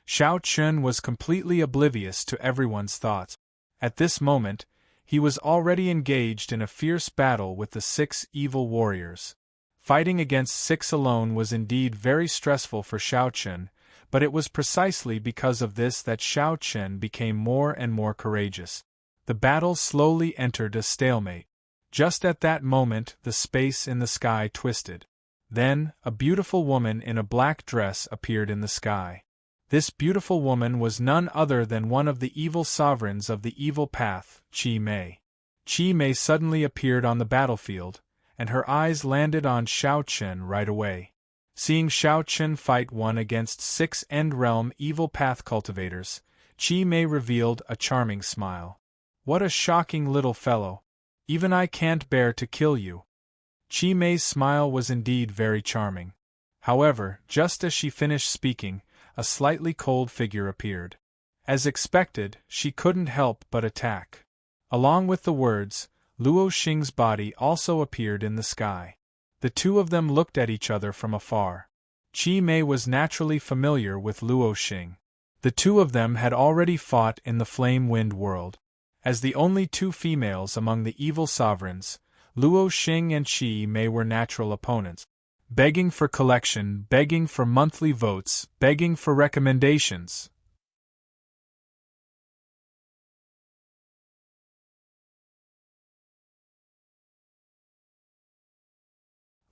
Xiao Qin was completely oblivious to everyone's thoughts. At this moment, he was already engaged in a fierce battle with the 6 evil warriors. Fighting against 6 alone was indeed very stressful for Xiao Qin, but it was precisely because of this that Xiao Qin became more and more courageous. The battle slowly entered a stalemate. Just at that moment, the space in the sky twisted. Then, a beautiful woman in a black dress appeared in the sky. This beautiful woman was none other than one of the evil sovereigns of the evil path, Qi Mei. Qi Mei suddenly appeared on the battlefield, and her eyes landed on Xiao Qin right away. Seeing Xiao Qin fight 1 against 6 end-realm evil path cultivators, Qi Mei revealed a charming smile. "What a shocking little fellow! Even I can't bear to kill you." Qi Mei's smile was indeed very charming. However, just as she finished speaking, a slightly cold figure appeared. As expected, she couldn't help but attack. Along with the words, Luo Xing's body also appeared in the sky. The two of them looked at each other from afar. Qi Mei was naturally familiar with Luo Xing. The two of them had already fought in the Flame Wind world. As the only 2 females among the evil sovereigns, Luo Xing and Qi Mei were natural opponents. Begging for collection, begging for monthly votes, begging for recommendations.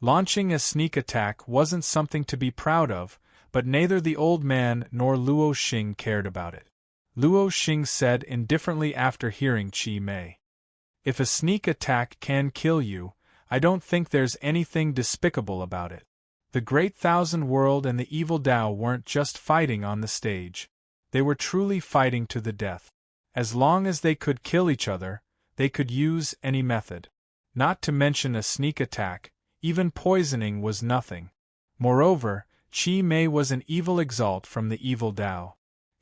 Launching a sneak attack wasn't something to be proud of, but neither the old man nor Luo Xing cared about it. Luo Xing said indifferently after hearing Qi Mei, "If a sneak attack can kill you, I don't think there's anything despicable about it. The Great Thousand World and the Evil Dao weren't just fighting on the stage. They were truly fighting to the death. As long as they could kill each other, they could use any method. Not to mention a sneak attack, even poisoning was nothing. Moreover, Qi Mei was an evil exalt from the Evil Dao.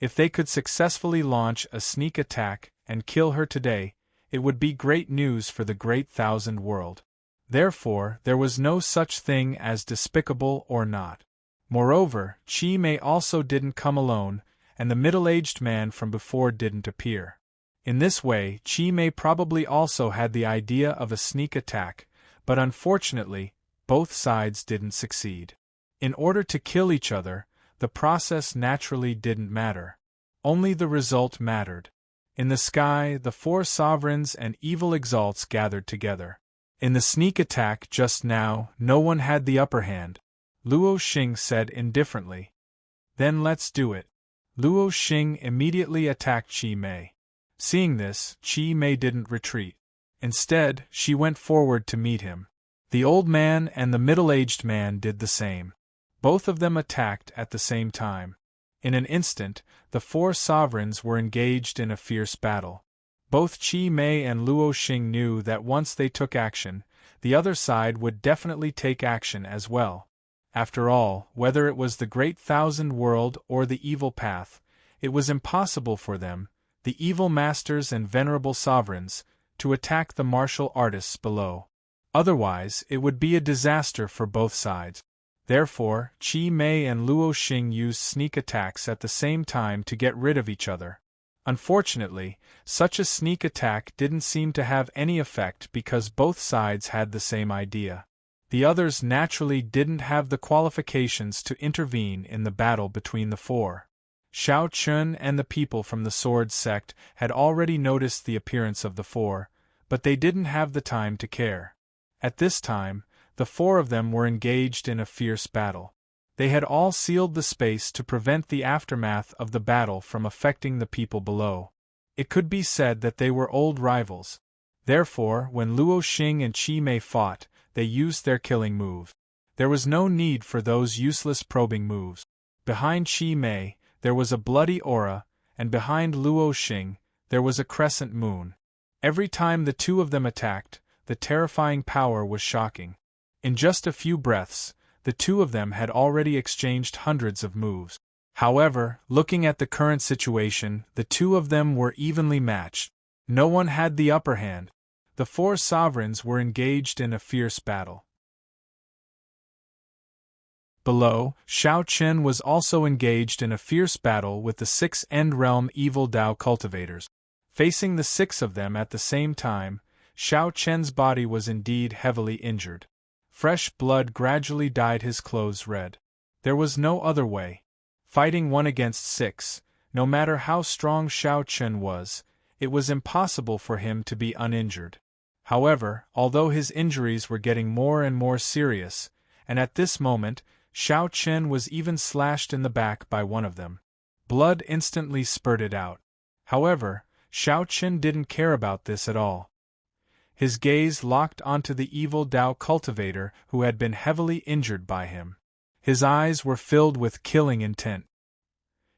If they could successfully launch a sneak attack and kill her today, it would be great news for the Great Thousand World. Therefore, there was no such thing as despicable or not. Moreover, Qi Mei also didn't come alone, and the middle-aged man from before didn't appear. In this way, Qi Mei probably also had the idea of a sneak attack, but unfortunately, both sides didn't succeed. In order to kill each other, the process naturally didn't matter. Only the result mattered. In the sky, the 4 sovereigns and evil exalts gathered together. In the sneak attack just now, no one had the upper hand. Luo Xing said indifferently. "Then let's do it." Luo Xing immediately attacked Qi Mei. Seeing this, Qi Mei didn't retreat. Instead, she went forward to meet him. The old man and the middle-aged man did the same. Both of them attacked at the same time. In an instant, the 4 sovereigns were engaged in a fierce battle. Both Qi Mei and Luo Xing knew that once they took action, the other side would definitely take action as well. After all, whether it was the Great Thousand World or the Evil Path, it was impossible for them, the evil masters and venerable sovereigns, to attack the martial artists below. Otherwise, it would be a disaster for both sides. Therefore, Qi Mei and Luo Xing used sneak attacks at the same time to get rid of each other. Unfortunately, such a sneak attack didn't seem to have any effect because both sides had the same idea. The others naturally didn't have the qualifications to intervene in the battle between the 4. Xiao Qun and the people from the sword sect had already noticed the appearance of the 4, but they didn't have the time to care. At this time, the 4 of them were engaged in a fierce battle. They had all sealed the space to prevent the aftermath of the battle from affecting the people below. It could be said that they were old rivals. Therefore, when Luo Xing and Qi Mei fought, they used their killing move. There was no need for those useless probing moves. Behind Qi Mei, there was a bloody aura, and behind Luo Xing, there was a crescent moon. Every time the two of them attacked, the terrifying power was shocking. In just a few breaths, the two of them had already exchanged hundreds of moves. However, looking at the current situation, the two of them were evenly matched. No one had the upper hand. The four sovereigns were engaged in a fierce battle. Below, Shao Chen was also engaged in a fierce battle with the 6 End Realm Evil Dao cultivators. Facing the 6 of them at the same time, Shao Chen's body was indeed heavily injured. Fresh blood gradually dyed his clothes red. There was no other way. Fighting 1 against 6, no matter how strong Shao Chen was, it was impossible for him to be uninjured. However, although his injuries were getting more and more serious, and at this moment, Shao Chen was even slashed in the back by one of them. Blood instantly spurted out. However, Shao Chen didn't care about this at all. His gaze locked onto the evil Dao cultivator who had been heavily injured by him. His eyes were filled with killing intent.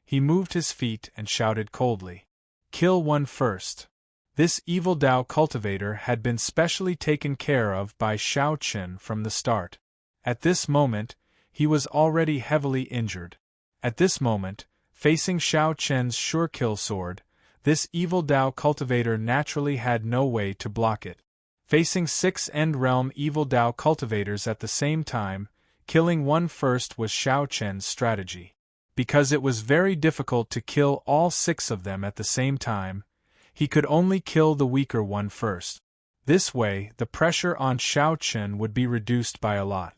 He moved his feet and shouted coldly, "Kill one first." This evil Dao cultivator had been specially taken care of by Shao Chen from the start. At this moment, he was already heavily injured. At this moment, facing Shao Chen's sure-kill sword, this evil Dao cultivator naturally had no way to block it. Facing 6 End Realm Evil Dao cultivators at the same time, killing one first was Shao Chen's strategy. Because it was very difficult to kill all 6 of them at the same time, he could only kill the weaker one first. This way, the pressure on Shao Chen would be reduced by a lot.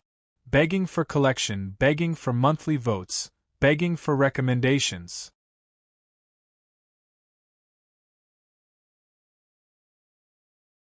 Begging for collection, begging for monthly votes, begging for recommendations.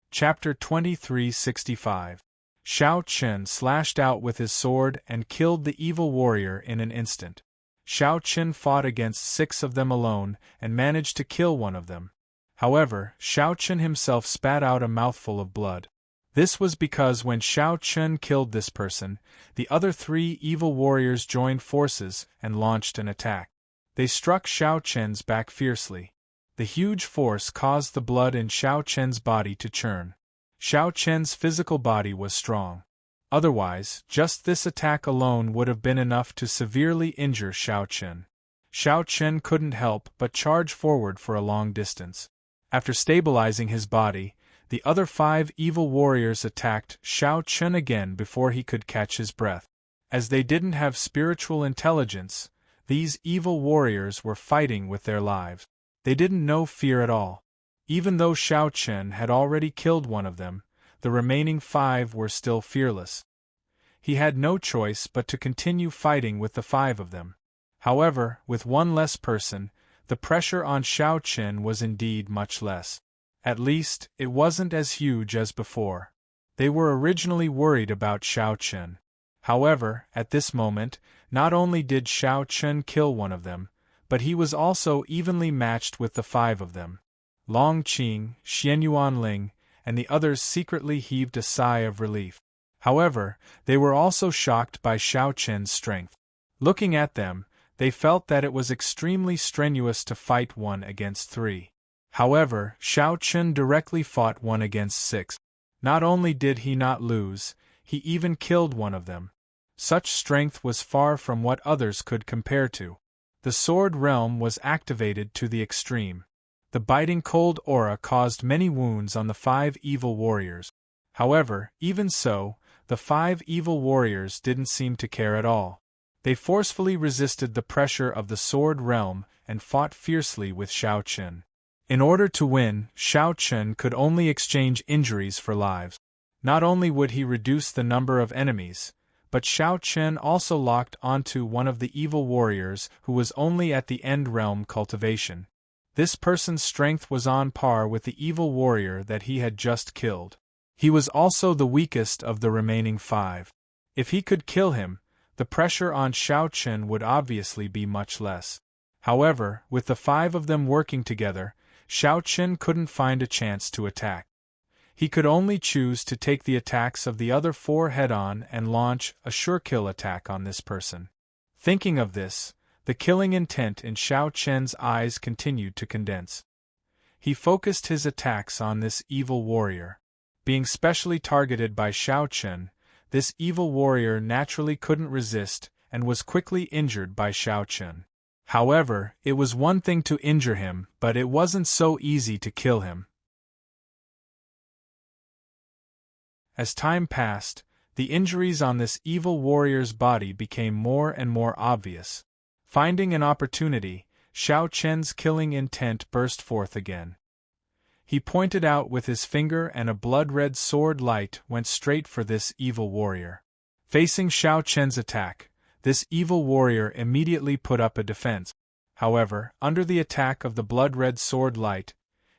Chapter 2365. Shao Chen slashed out with his sword and killed the evil warrior in an instant. Shao Chen fought against 6 of them alone and managed to kill one of them. However, Shao Chen himself spat out a mouthful of blood. This was because when Shao Chen killed this person, the other 3 evil warriors joined forces and launched an attack. They struck Shao Chen's back fiercely. The huge force caused the blood in Shao Chen's body to churn. Shao Chen's physical body was strong. Otherwise, just this attack alone would have been enough to severely injure Shao Chen. Shao Chen couldn't help but charge forward for a long distance. After stabilizing his body, the other 5 evil warriors attacked Shao Chen again before he could catch his breath. As they didn't have spiritual intelligence, these evil warriors were fighting with their lives. They didn't know fear at all. Even though Shao Chen had already killed one of them, the remaining 5 were still fearless. He had no choice but to continue fighting with the 5 of them. However, with one less person, the pressure on Shao Chen was indeed much less. At least, it wasn't as huge as before. They were originally worried about Shao Chen. However, at this moment, not only did Shao Chen kill one of them, but he was also evenly matched with the 5 of them. Long Qing, Xianyuan Ling, and the others secretly heaved a sigh of relief. However, they were also shocked by Shao Chen's strength. Looking at them, they felt that it was extremely strenuous to fight 1 against 3. However, Shao Chen directly fought 1 against 6. Not only did he not lose, he even killed one of them. Such strength was far from what others could compare to. The sword realm was activated to the extreme. The biting cold aura caused many wounds on the 5 evil warriors. However, even so, the 5 evil warriors didn't seem to care at all. They forcefully resisted the pressure of the sword realm and fought fiercely with Shao Chen. In order to win, Shao Chen could only exchange injuries for lives. Not only would he reduce the number of enemies, but Shao Chen also locked onto one of the evil warriors who was only at the End Realm cultivation. This person's strength was on par with the evil warrior that he had just killed. He was also the weakest of the remaining 5. If he could kill him, the pressure on Shao Chen would obviously be much less. However, with the 5 of them working together, Shao Chen couldn't find a chance to attack. He could only choose to take the attacks of the other four head-on and launch a sure-kill attack on this person. Thinking of this, the killing intent in Xiao Chen's eyes continued to condense. He focused his attacks on this evil warrior. Being specially targeted by Xiao Chen, this evil warrior naturally couldn't resist and was quickly injured by Xiao Chen. However, it was one thing to injure him, but it wasn't so easy to kill him. As time passed, the injuries on this evil warrior's body became more and more obvious. Finding an opportunity, Xiao Chen's killing intent burst forth again. He pointed out with his finger and a blood-red sword light went straight for this evil warrior. Facing Xiao Chen's attack, this evil warrior immediately put up a defense. However, under the attack of the blood-red sword light,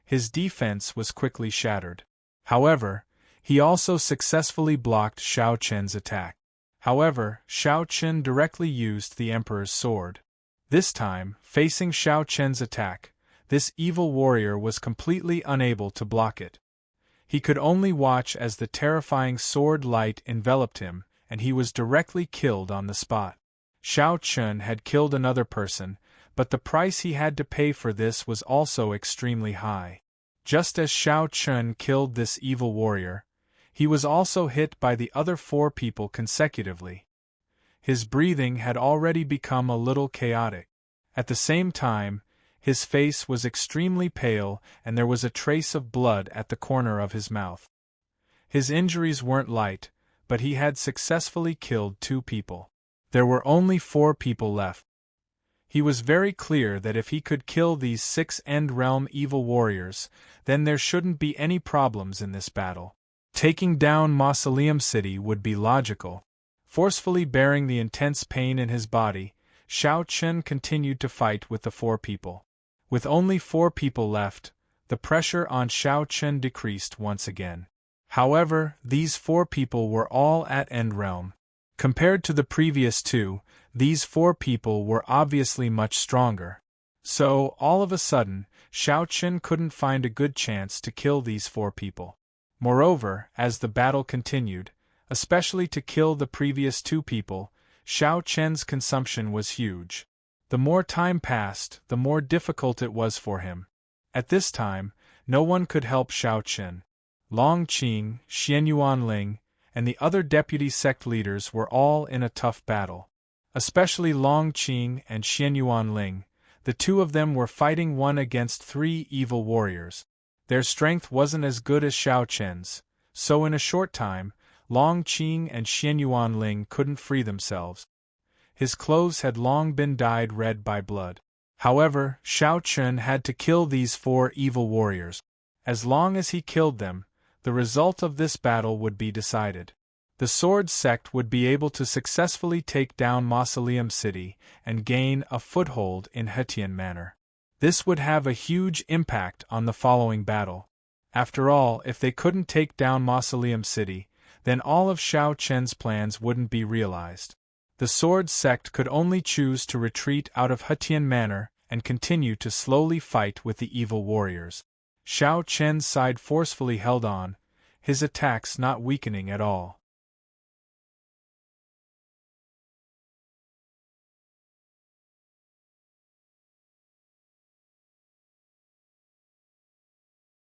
his defense was quickly shattered. However, he also successfully blocked Xiao Chen's attack. However, Xiao Chen directly used the Emperor's sword. This time, facing Xiao Chen's attack, this evil warrior was completely unable to block it. He could only watch as the terrifying sword light enveloped him, and he was directly killed on the spot. Xiao Chen had killed another person, but the price he had to pay for this was also extremely high. Just as Xiao Chen killed this evil warrior, he was also hit by the other four people consecutively. His breathing had already become a little chaotic. At the same time, his face was extremely pale and there was a trace of blood at the corner of his mouth. His injuries weren't light, but he had successfully killed 2 people. There were only 4 people left. He was very clear that if he could kill these 6 End-Realm evil warriors, then there shouldn't be any problems in this battle. Taking down Mausoleum City would be logical. Forcefully bearing the intense pain in his body, Xiao Chen continued to fight with the 4 people. With only 4 people left, the pressure on Xiao Chen decreased once again. However, these 4 people were all at End Realm. Compared to the previous 2, these 4 people were obviously much stronger. So, all of a sudden, Xiao Chen couldn't find a good chance to kill these 4 people. Moreover, as the battle continued, especially to kill the previous 2 people, Xiao Chen's consumption was huge. The more time passed, the more difficult it was for him. At this time, no one could help Xiao Chen. Long Qing, Xian Yuanling, and the other deputy sect leaders were all in a tough battle. Especially Long Qing and Xian Yuanling, the 2 of them were fighting 1 against 3 evil warriors. Their strength wasn't as good as Xiao Chen's, so in a short time, Long Qing and Xian Yuanling couldn't free themselves. His clothes had long been dyed red by blood. However, Xiao Chen had to kill these 4 evil warriors. As long as he killed them, the result of this battle would be decided. The Sword Sect would be able to successfully take down Mausoleum City and gain a foothold in Hetian Manor. This would have a huge impact on the following battle. After all, if they couldn't take down Mausoleum City, then all of Xiao Chen's plans wouldn't be realized. The Sword Sect could only choose to retreat out of Hetian Manor and continue to slowly fight with the evil warriors. Xiao Chen's side forcefully held on, his attacks not weakening at all.